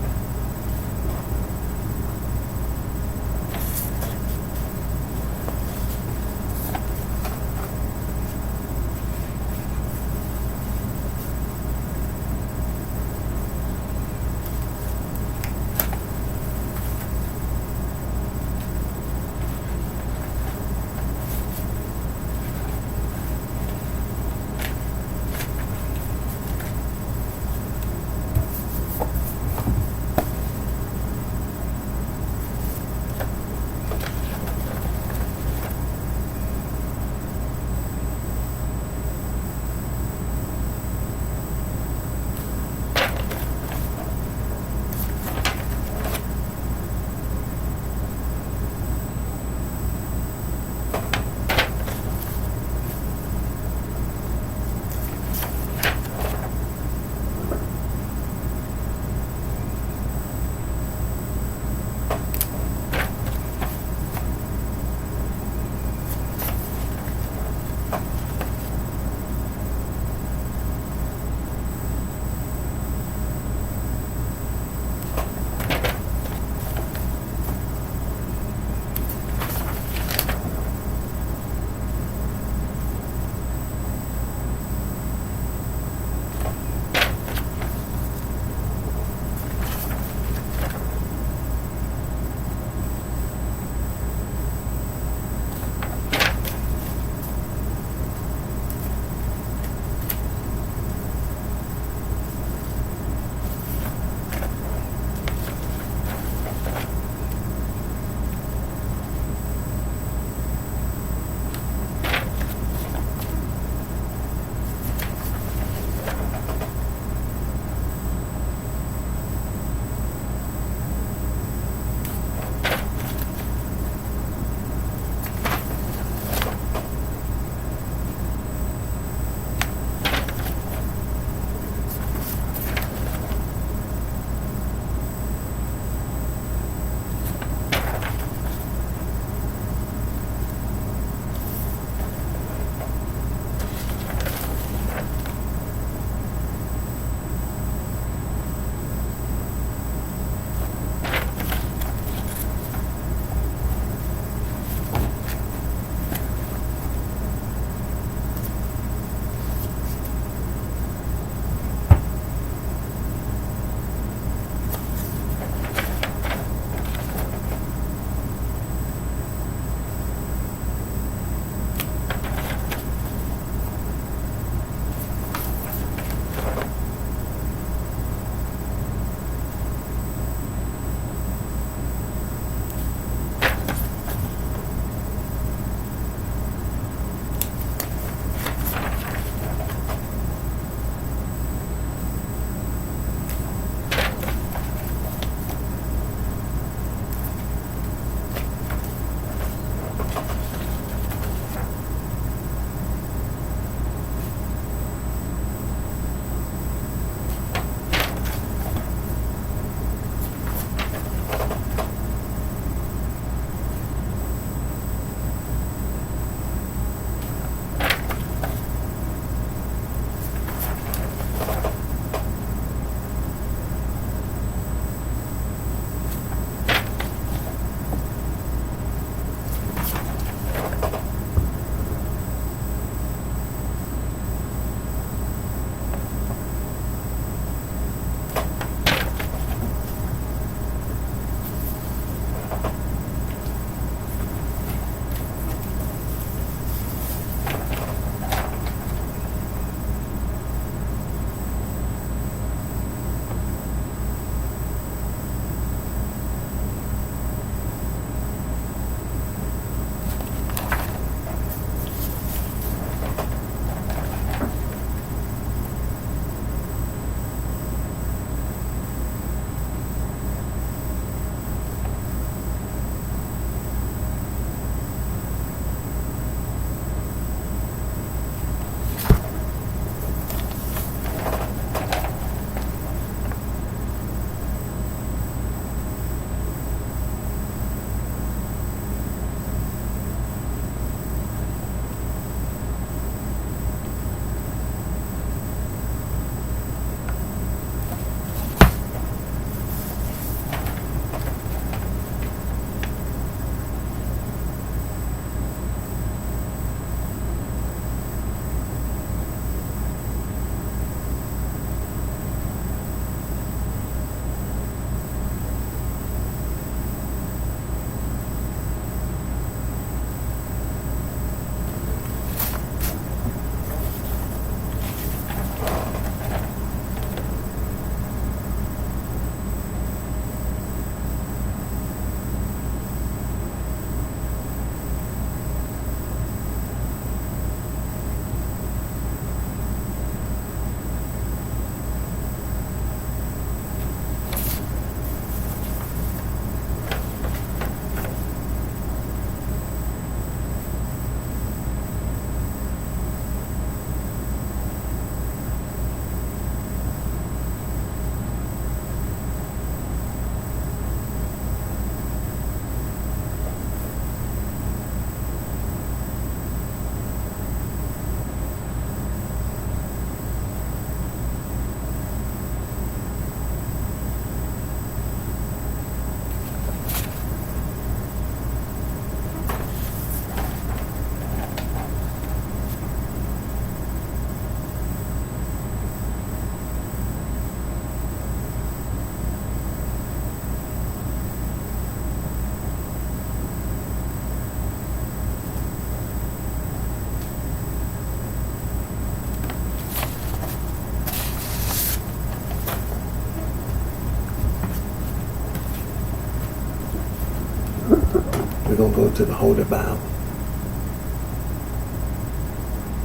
going to go to the Holy Bible.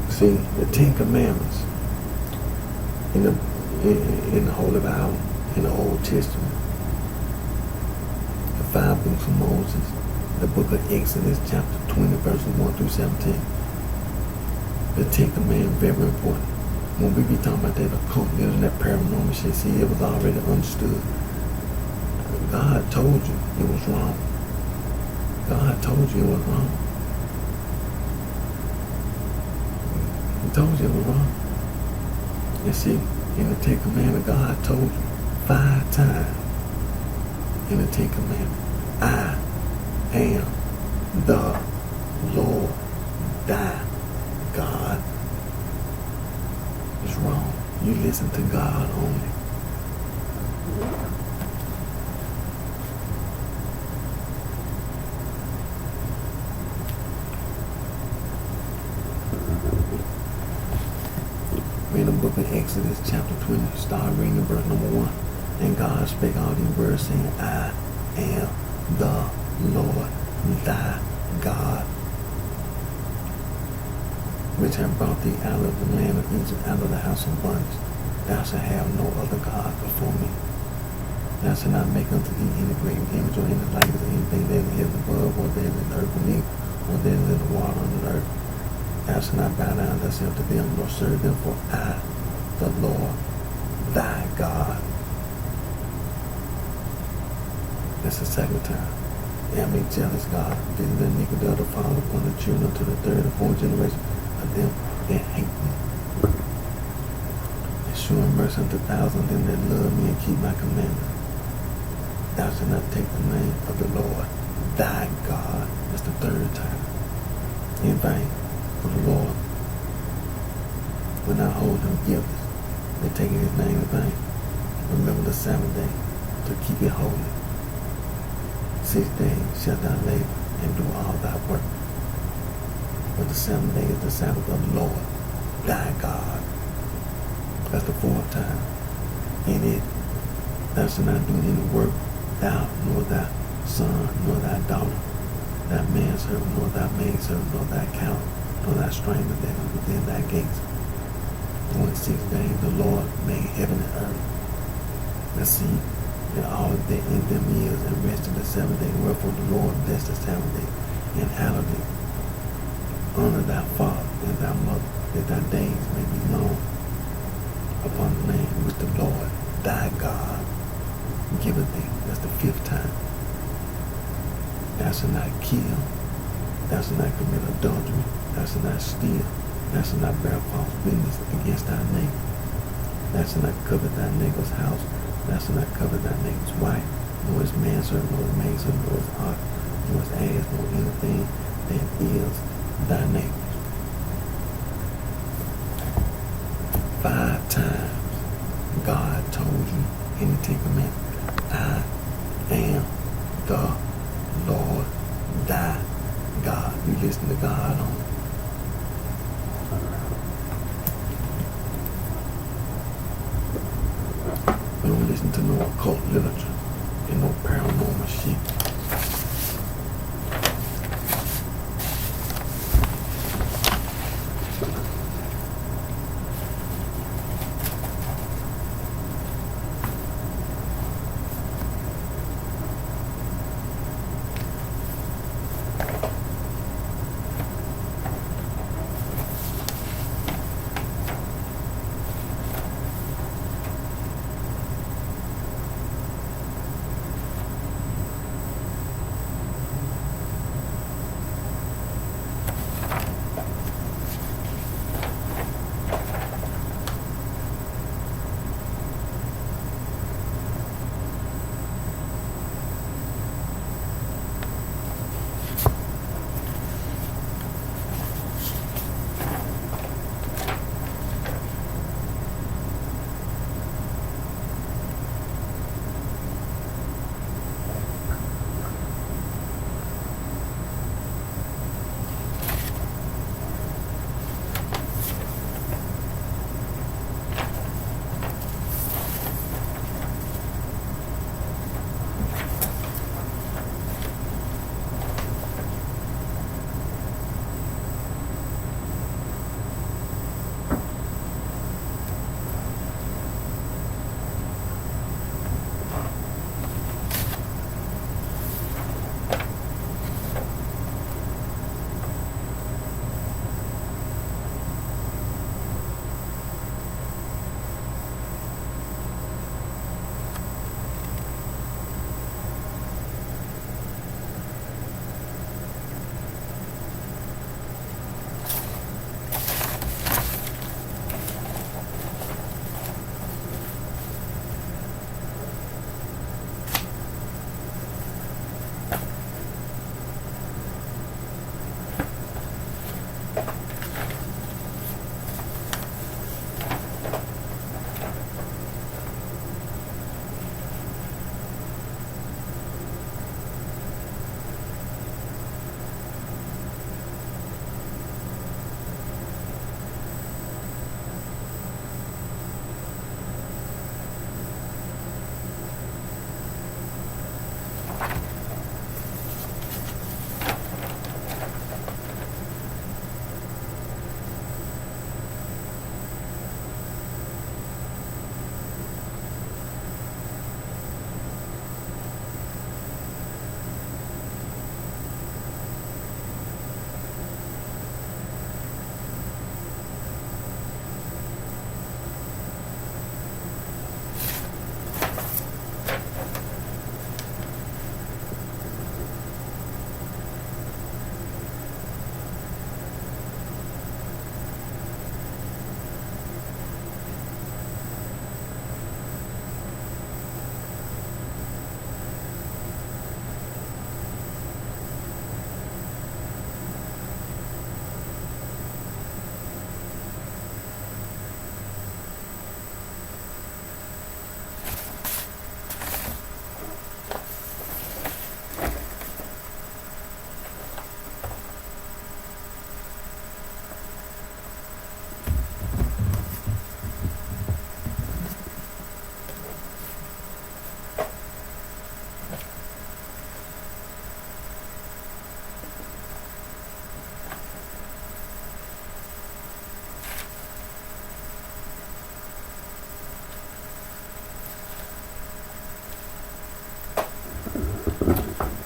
See, the Ten Commandments in the Holy Bible, in the Old Testament, the 5 books of Moses, the book of Exodus, chapter 20, verses 1 through 17. The Ten Commandments, very important. When we be talking about that occult, that paranormal shit, see, it was already understood. God told you it was wrong. God told you it was wrong. He told you it was wrong. You see, in the Ten Commandments, God told you 5 times in the Ten Commandments, I am the Lord thy God. It's wrong. You listen to God only. Read the book of Exodus chapter 20. Start reading verse number 1. And God spake all these words, saying, I am the Lord thy God, which have brought thee out of the land of Egypt, out of the house of bondage. Thou shalt have no other God before me. Thou shalt not make unto thee any graven image or any likeness of anything that is above, or that is in the earth beneath, or that is in the water under the earth. Thou shalt not bow down thyself to them, nor serve them, for I, the Lord, thy God. That's the second time. I am a jealous God, visiting the iniquity of the father upon the children to the third and fourth generation of them that hate me. And showing mercy unto thousands of them that love me and keep my commandments. Thou shalt not take the name of the Lord, thy God. That's the third time. In vain. For the Lord will not hold him guiltless. They're taking his name in vain. Remember the Sabbath day to keep it holy. 6 days shalt thou labor and do all thy work. But the 7th day is the Sabbath of the Lord, thy God. That's the 4th time. In it thou shalt not do any work, thou, nor thy son, nor thy daughter, thy manservant, nor thy maidservant, nor thy cow, nor thy stranger that is within thy gates. For in 6 days the Lord made heaven and earth, the sea, and all that in them is, and rested the 7th day. Wherefore the Lord blessed the 7th day, and hallowed it. Honor thy father and thy mother, that thy days may be long upon the land which the Lord thy God giveth thee. That's the 5th time. Thou shalt not kill. Thou shalt not commit adultery. Thou shalt not steal. Thou shalt not bear false witness against thy neighbor. Thou shalt not covet thy neighbor's house. Thou shalt not covet thy neighbor's wife, nor his manservant, nor his maidservant, nor his ox, nor his ass, nor anything that is thy neighbor's. 5 times God told you in the Ten Commandments, I am the Lord thy God. You listen to God only. We don't listen to no occult literature and no paranormal shit.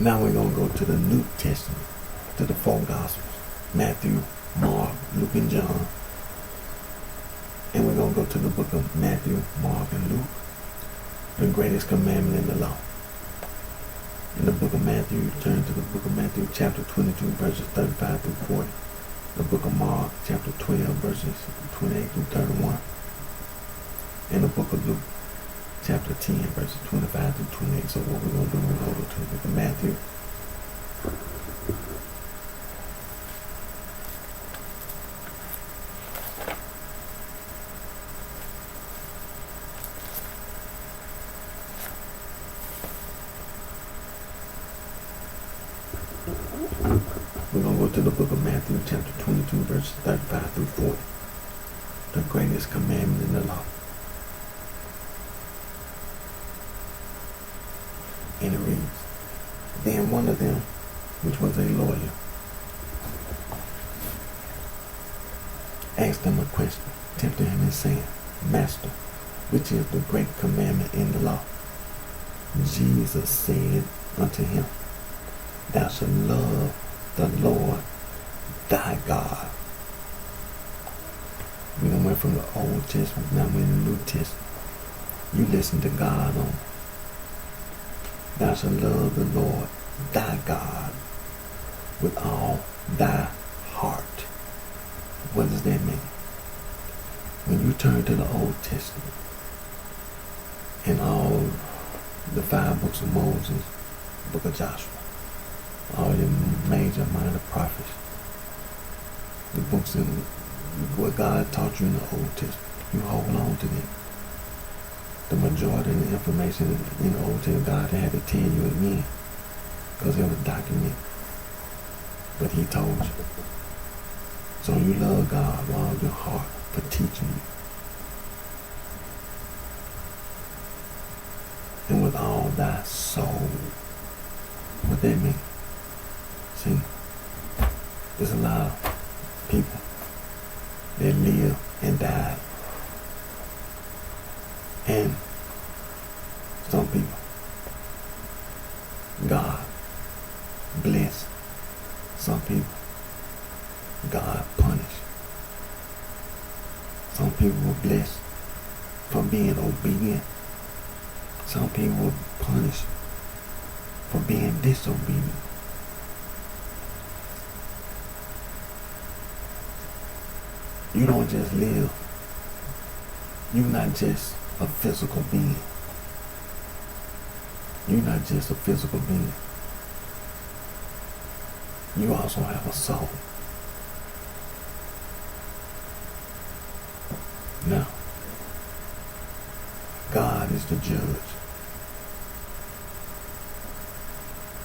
Now we're going to go to the New Testament, to the four Gospels, Matthew, Mark, Luke, and John. And we're going to go to the book of Matthew, Mark, and Luke, the greatest commandment in the law. In the book of Matthew, you turn to the book of Matthew, chapter 22, verses 35 through 40. The book of Mark, chapter 12, verses 28 through 31. And the book of Luke, chapter 10, verses 25 through 28. So what we're going to do, we're going to go to the book of Matthew. We're going to go to the book of Matthew, chapter 22, verses 35 through 40. The greatest commandment in the law. And it reads, Then one of them, which was a lawyer, asked him a question, tempting him and saying, Master, which is the great commandment in the law? Jesus said unto him, Thou shalt love the Lord thy God. We done went from the Old Testament, now we're in the New Testament. You listen to God on Thou shalt love the Lord thy God with all thy heart. What does that mean? When you turn to the Old Testament and all the 5 books of Moses, the book of Joshua, all the major minor prophets, the books in what God taught you in the Old Testament, you hold on to them. The majority of the information in the Old Testament, God had to tell you again because it was documented. But he told you. So you love God with all your heart for teaching you. And with all thy soul. What that mean? See, there's a lot of people that live and die. And some people, God bless. Some people, God punish. Some people were blessed for being obedient. Some people were punished for being disobedient. You don't just live. You're not just a physical being. You're not just a physical being. You also have a soul. Now, God is the judge.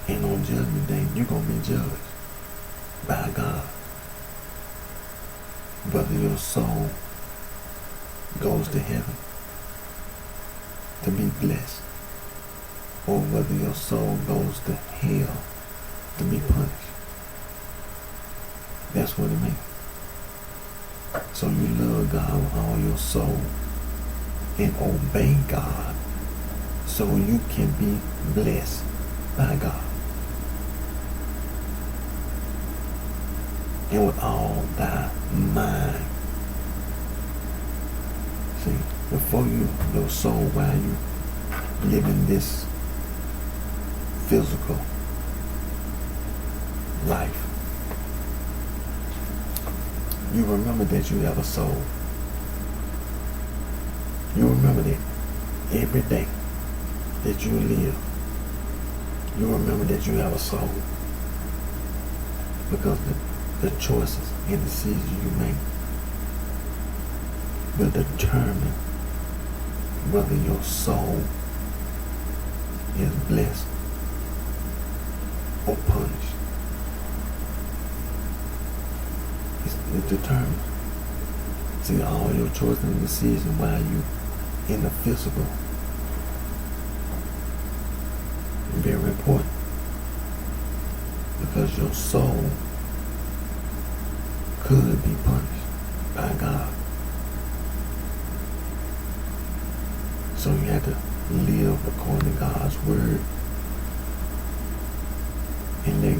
And on Judgment Day, you're going to be judged by God. Whether your soul goes to heaven to be blessed, or whether your soul goes to hell to be punished. That's what it means. So you love God with all your soul and obey God so you can be blessed by God. And with all thy mind. See, before your soul, while you live in this physical life, you remember that you have a soul. You remember that every day that you live, you remember that you have a soul. Because the choices and decisions you make will determine whether your soul is blessed or punished. It determines. See, all your choices and decisions while you in the physical, very important, because your soul could be punished by God. So you have to live according to God's word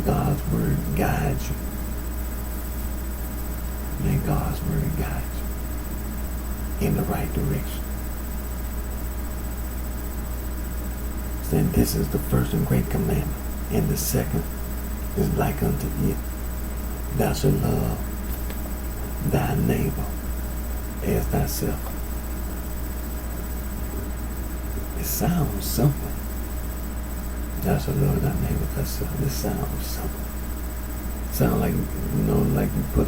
let God's word guide you. Let God's word guide you in the right direction. Then this is the first and great commandment, and the second is like unto it. Thou shalt love thy neighbor as thyself. It sounds simple. Thou shalt love thy neighbor as thyself. It sounds simple. Sound like, like you put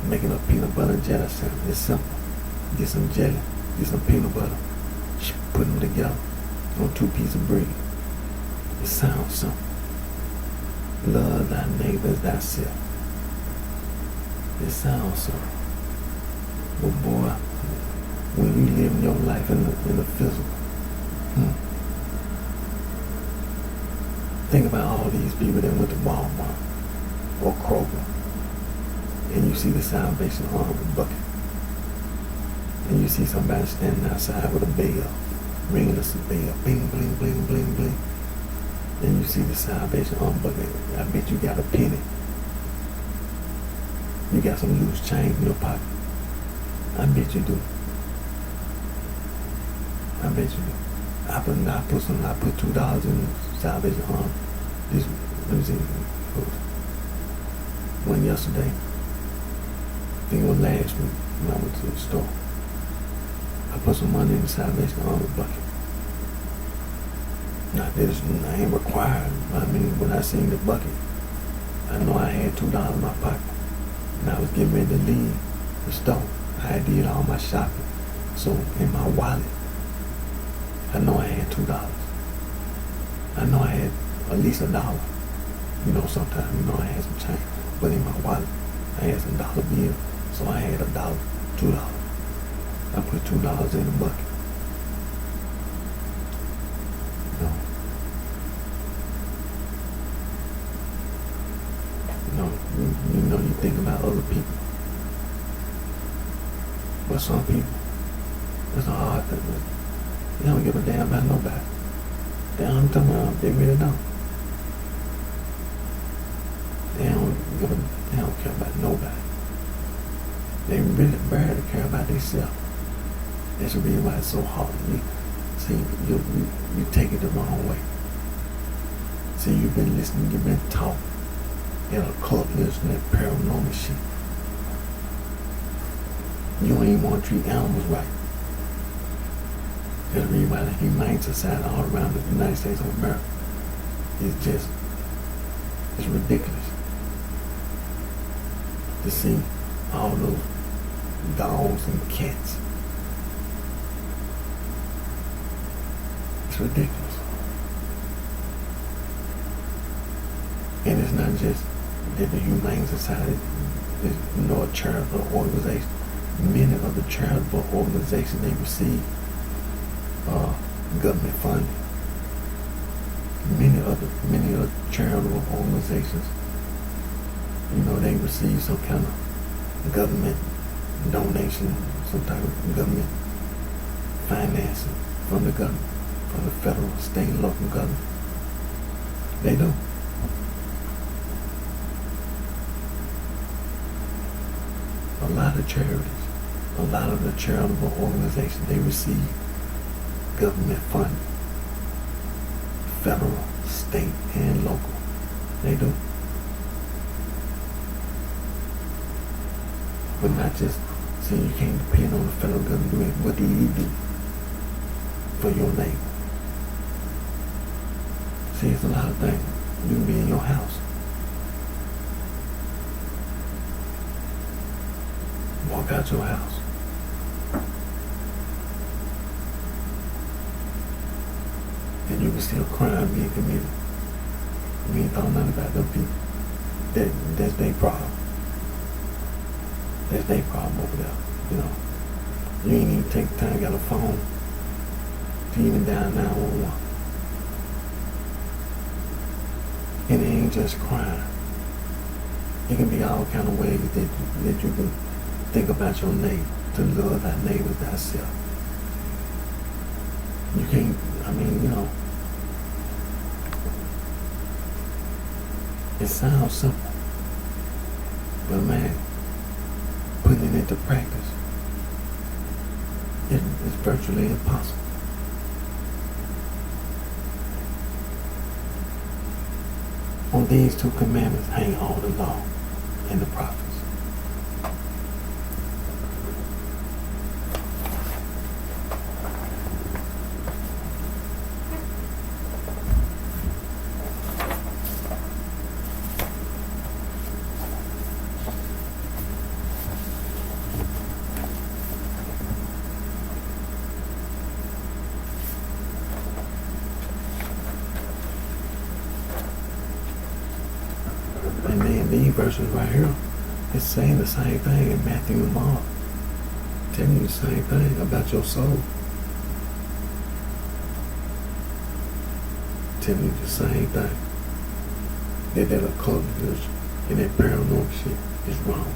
making a peanut butter and jelly sandwich. It's simple. Get some jelly, get some peanut butter, put them together on 2 pieces of bread. It sounds simple. Love thy neighbor as thyself. It sounds simple. But boy, when you live your life in the physical, think about all these people that went to Walmart or Kroger, and you see the Salvation Army bucket, and you see somebody standing outside with a bell, ringing us a bell, bling, bling, bling, bling, bling. And you see the Salvation Army bucket. I bet you got a penny. You got some loose change in your pocket. I bet you do. I bet you do. I put $2 in the Salvation Army. Let me see. One yesterday. I think it was last week when I went to the store. I put some money in the Salvation Army bucket. Now, I ain't required. I mean, when I seen the bucket, I know I had $2 in my pocket. And I was getting ready to leave the store. I did all my shopping. So, in my wallet, I know I had $2. I know I had at least $1. Sometimes, I had some change. But in my wallet, I had some dollar bills. So I had $1, $2. I put $2 in the bucket. You think about other people. But some people, it's a hard thing. They don't give a damn about nobody. I'm talking about, they really don't. They don't care about nobody. They really barely care about themselves. That's the reason why it's so hard. You take it the wrong way. See, you've been listening, you've been taught in a club listening to paranormal shit. You ain't want to treat animals right. That's the reason why the Humane Society all around the United States of America it's ridiculous to see all those dogs and cats. It's ridiculous. And it's not just that the Humane Society is a charitable organization. Many of the charitable organizations, they receive government funding. Many of the charitable organizations, they receive some kind of government donation, some type of government financing from the government, from the federal, state, and local government. They do. A lot of charities, a lot of the charitable organizations, they receive government funding. Federal, state, and local. They do. But not just saying you can't depend on the federal government doing it. What do you do for your neighbor? See, it's a lot of things. You can be in your house. Walk out your house. And you can see a crime being committed. You ain't thought nothing about them people. That's their problem. That's their problem over there. You ain't even take the time, got a phone to even dial 911. And it ain't just crime. It can be all kind of ways that you can think about your neighbor, to love thy neighbor as thyself. You can't, It sounds simple, but man, putting it into practice, it's virtually impossible. On these two commandments hang all the law and the prophets. And then these verses right here, it's saying the same thing in Matthew and Mark. Telling you the same thing about your soul. Telling you the same thing. That occult and that paranormal shit is wrong.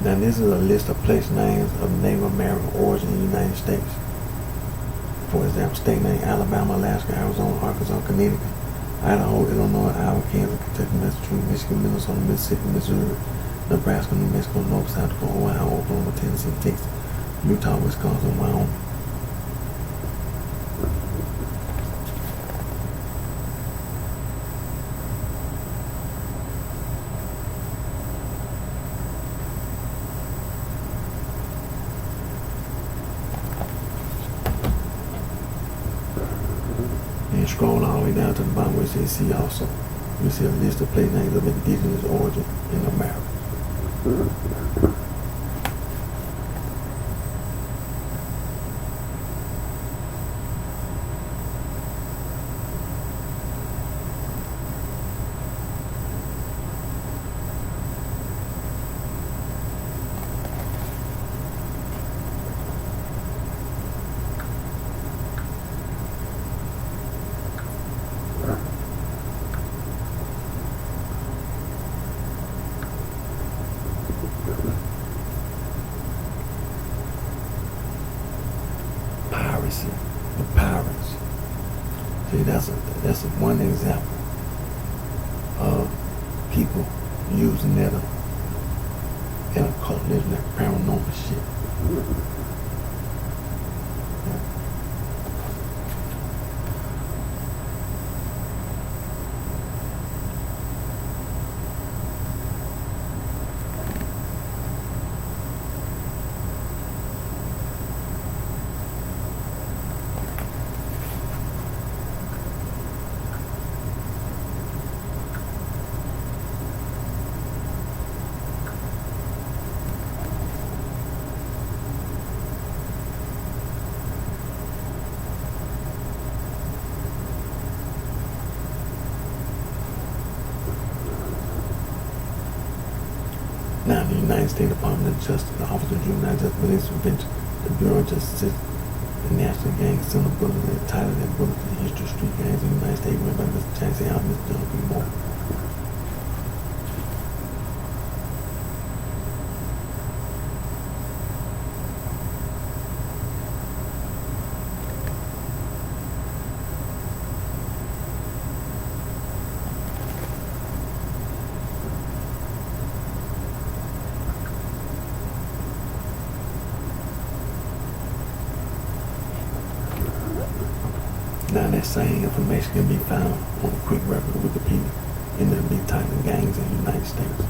Now this is a list of place names of Native American origin in the United States. For example, state name Alabama, Alaska, Arizona, Arkansas, Connecticut, Idaho, Illinois, Iowa, Kansas, Kentucky, Massachusetts, Michigan, Minnesota, Mississippi, Missouri, Nebraska, New Mexico, North, South Dakota, Ohio, Oklahoma, Tennessee, Texas, Utah, Wisconsin, Wyoming. And scroll all the way down to the bottom where it says see also. You see a list of place names of indigenous origin in America. Piracy, the pirates. See, that's one example of people using that in occultism, that paranormal shit. Now, the United States Department of Justice, the Office of Juvenile Justice, Police Prevention, the Bureau of Justice, the National Gang Center Bulletin, the title of that bulletin, the History of Street Gangs in the United States, written by Mr. Chancey Out, Mr. John P. Moore. Now that same information can be found on a quick record of Wikipedia, and it'll be titled Gangs in the United States.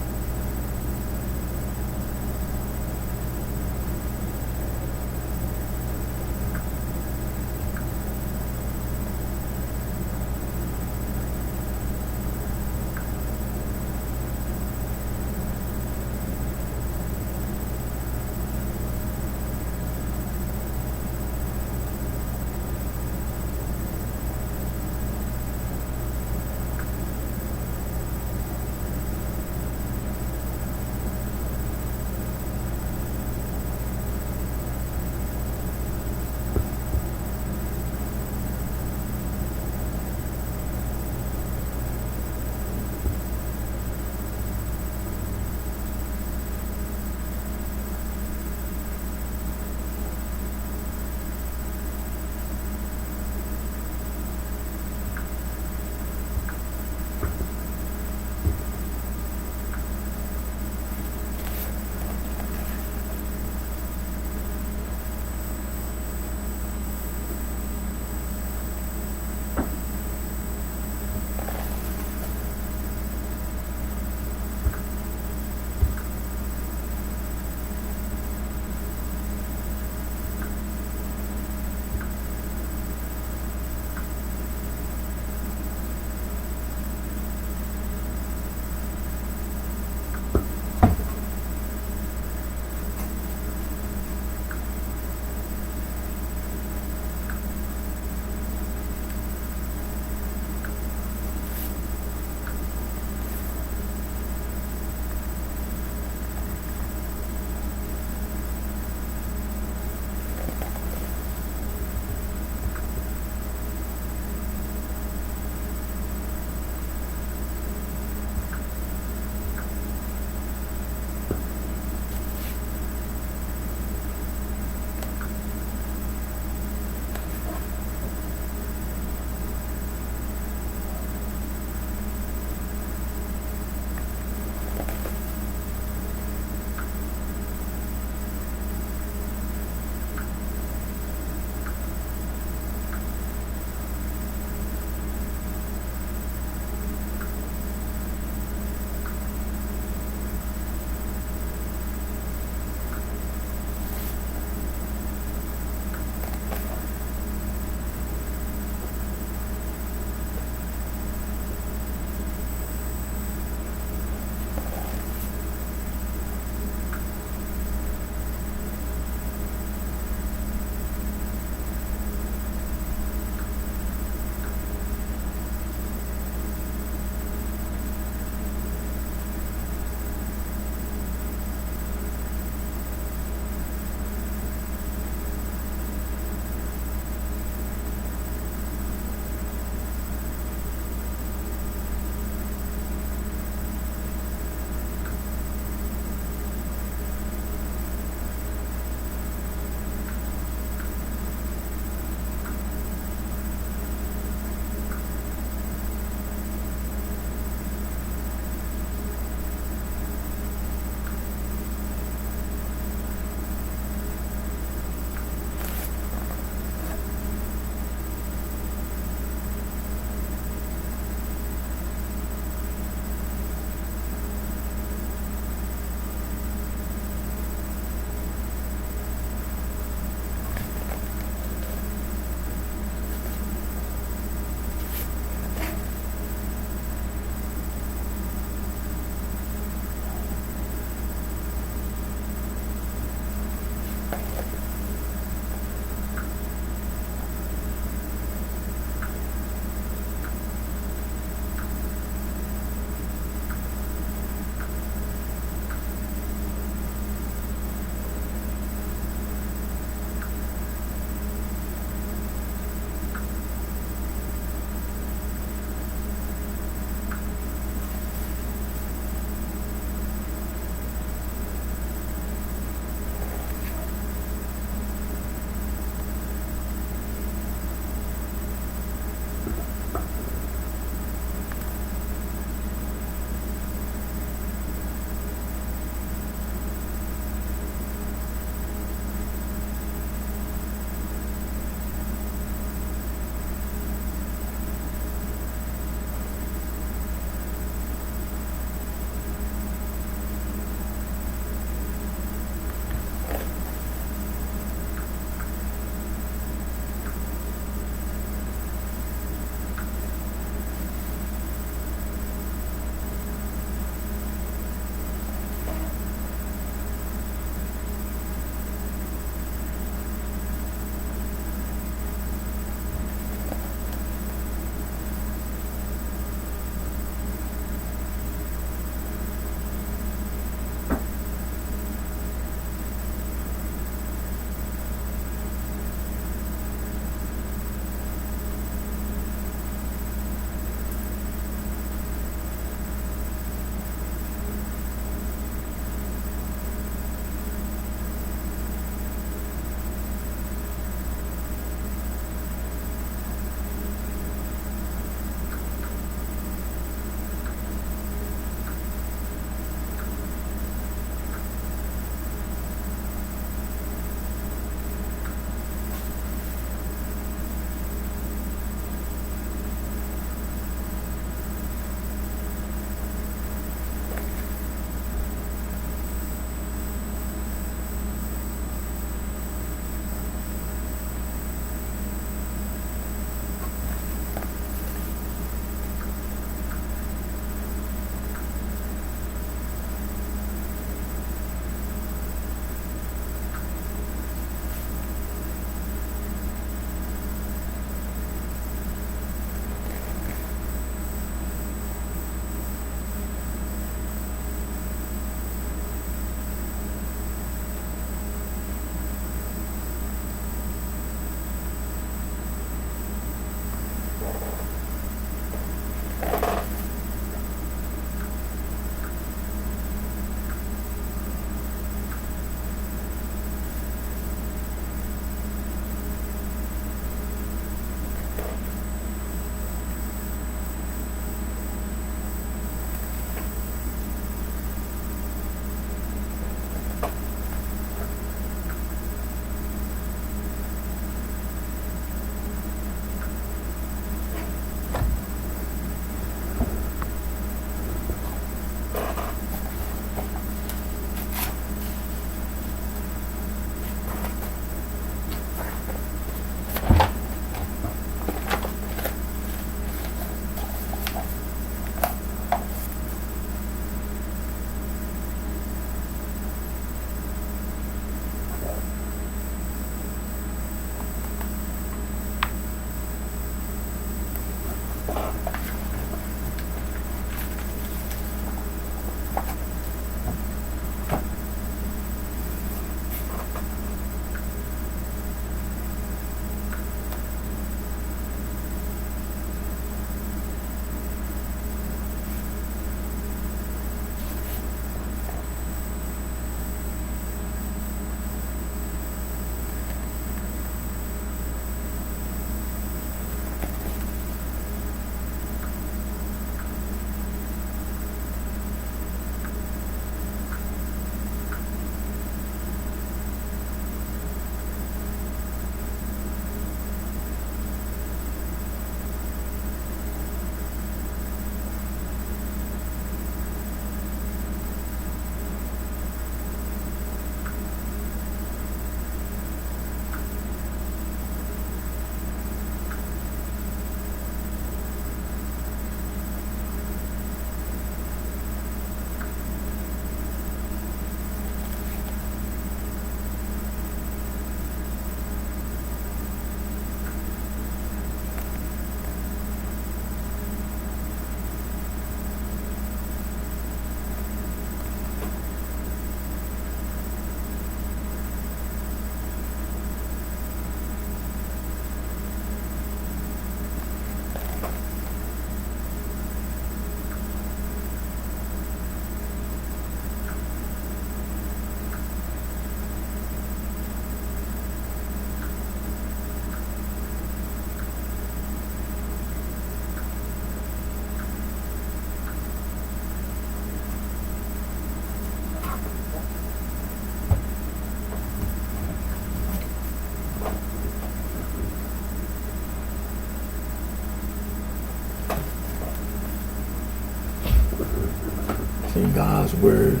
See, God's word,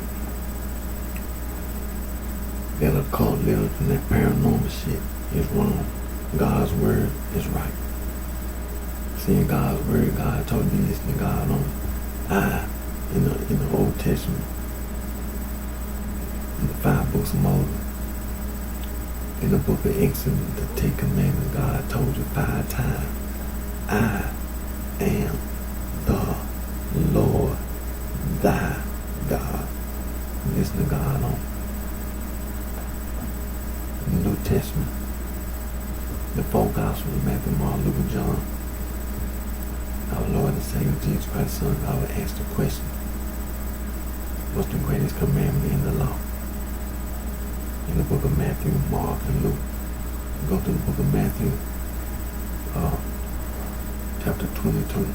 that occult literature and that paranormal shit is wrong. God's word is right. See, in God's word, God told you to listen to God on in the Old Testament, in the 5 books of Moses, in the book of Exodus, the 10 Commandments, God told you 5 times, I am the Lord thy God. Listen to God on in the New Testament, the 4 Gospels, Matthew, Mark, Luke, and John. Our Lord and Savior Jesus Christ, Son of God, will ask the question, what's the greatest commandment in the law? In the book of Matthew, Mark, and Luke. Go to the book of Matthew, chapter 22.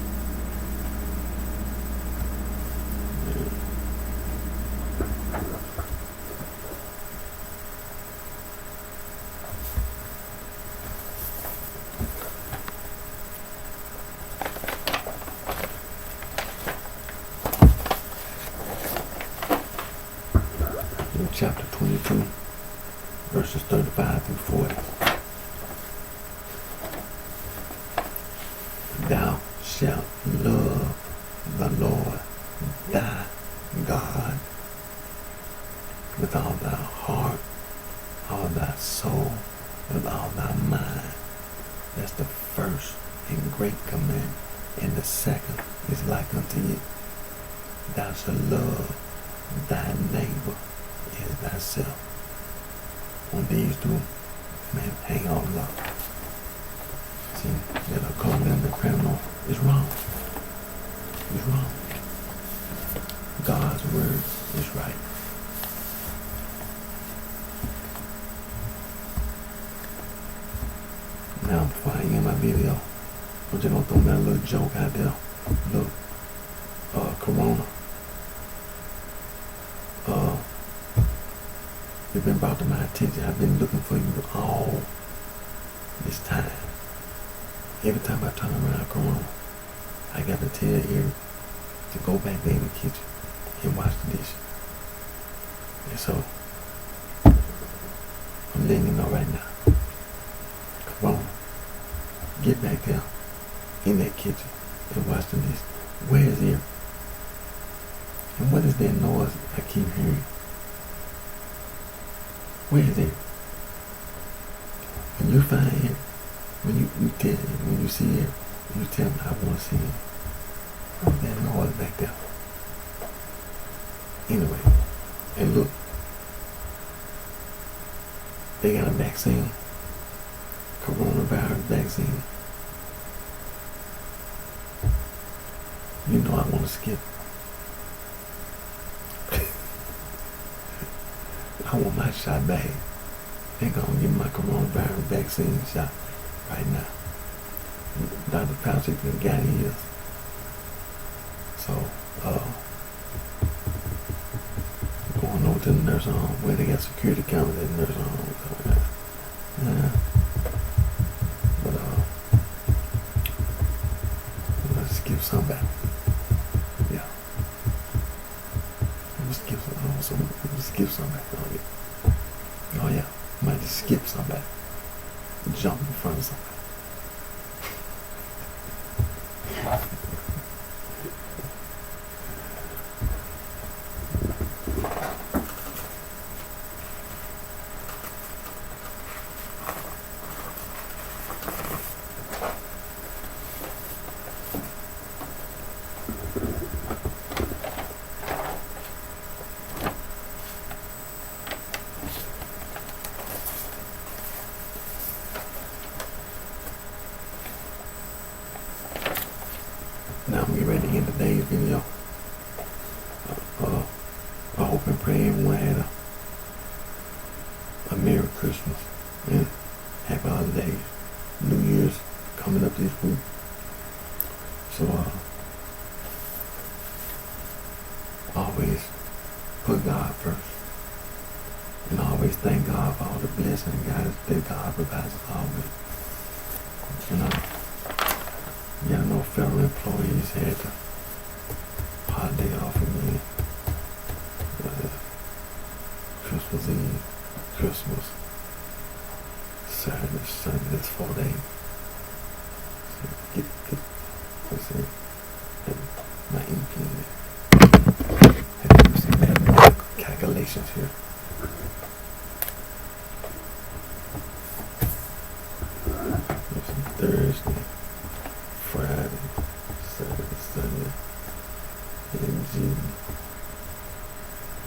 Chapter 22, verses 35 through 40. Thou shalt love the Lord thy God with all thy heart, all thy soul, with all thy mind. That's the first and great commandment. And the second is like unto it. Thou shalt love thy neighbor as thyself. On these 2, man, hang on up. See, that occult and the criminal is wrong. It's wrong. God's word is right. Now, before I end my video, I'm just gonna throw me a little joke out there. Look, Corona. It's been brought to my attention. I've been looking for you all this time. Every time I turn around Corona, I got to tell Eric to go back there in the kitchen and wash the dishes. And so, I'm letting you know right now. Corona, get back there in that kitchen and wash the dishes. Where is Eric? And what is that noise I keep hearing? Where is it? When you find it, when you see it, you tell me I want to see it. Oh, that noise back there. Anyway, and look, they got a vaccine, coronavirus vaccine. You know I want to skip. I want my shot back. They're going to give my coronavirus vaccine shot right now. Dr. Fauci got his. So, going over to the nursing home where they got security cameras at the nursing home. But, let's skip some back. Yeah. We'll skip some back. Oh yeah, might just skip somebody, jump in front of somebody. Now I'm getting ready to end today's video. I hope and pray everyone had a Merry Christmas and Happy Holidays. New Year's coming up this week. So always put God first. And always thank God for all the blessings and guidance that God provides us always. You know, federal employees had the holiday off again. Christmas, Saturday, Sunday, that's 4 days. So let's see, my ink pen. And you see mathematical calculations here. Thursday, Friday, Saturday, Sunday, and June.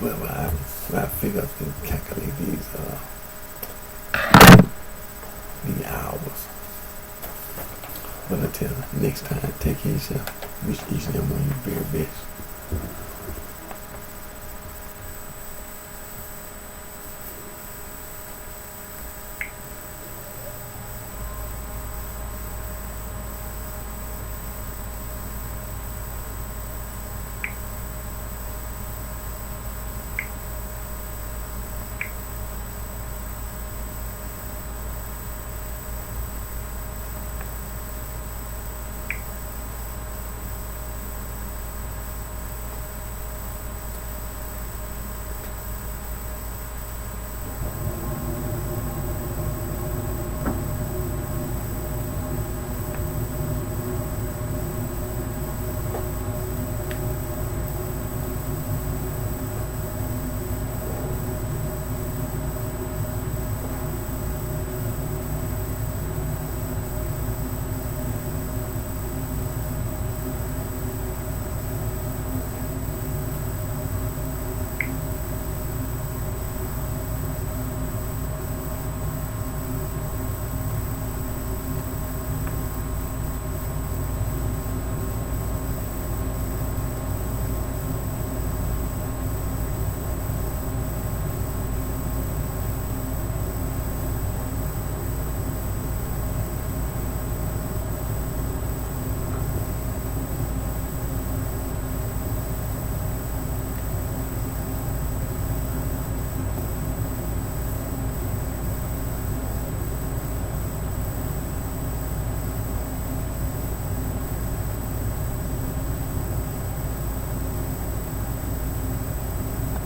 Well, I figure I can calculate the hours. But I tell you, next time, take care of yourself. Wish each and every one of you very best.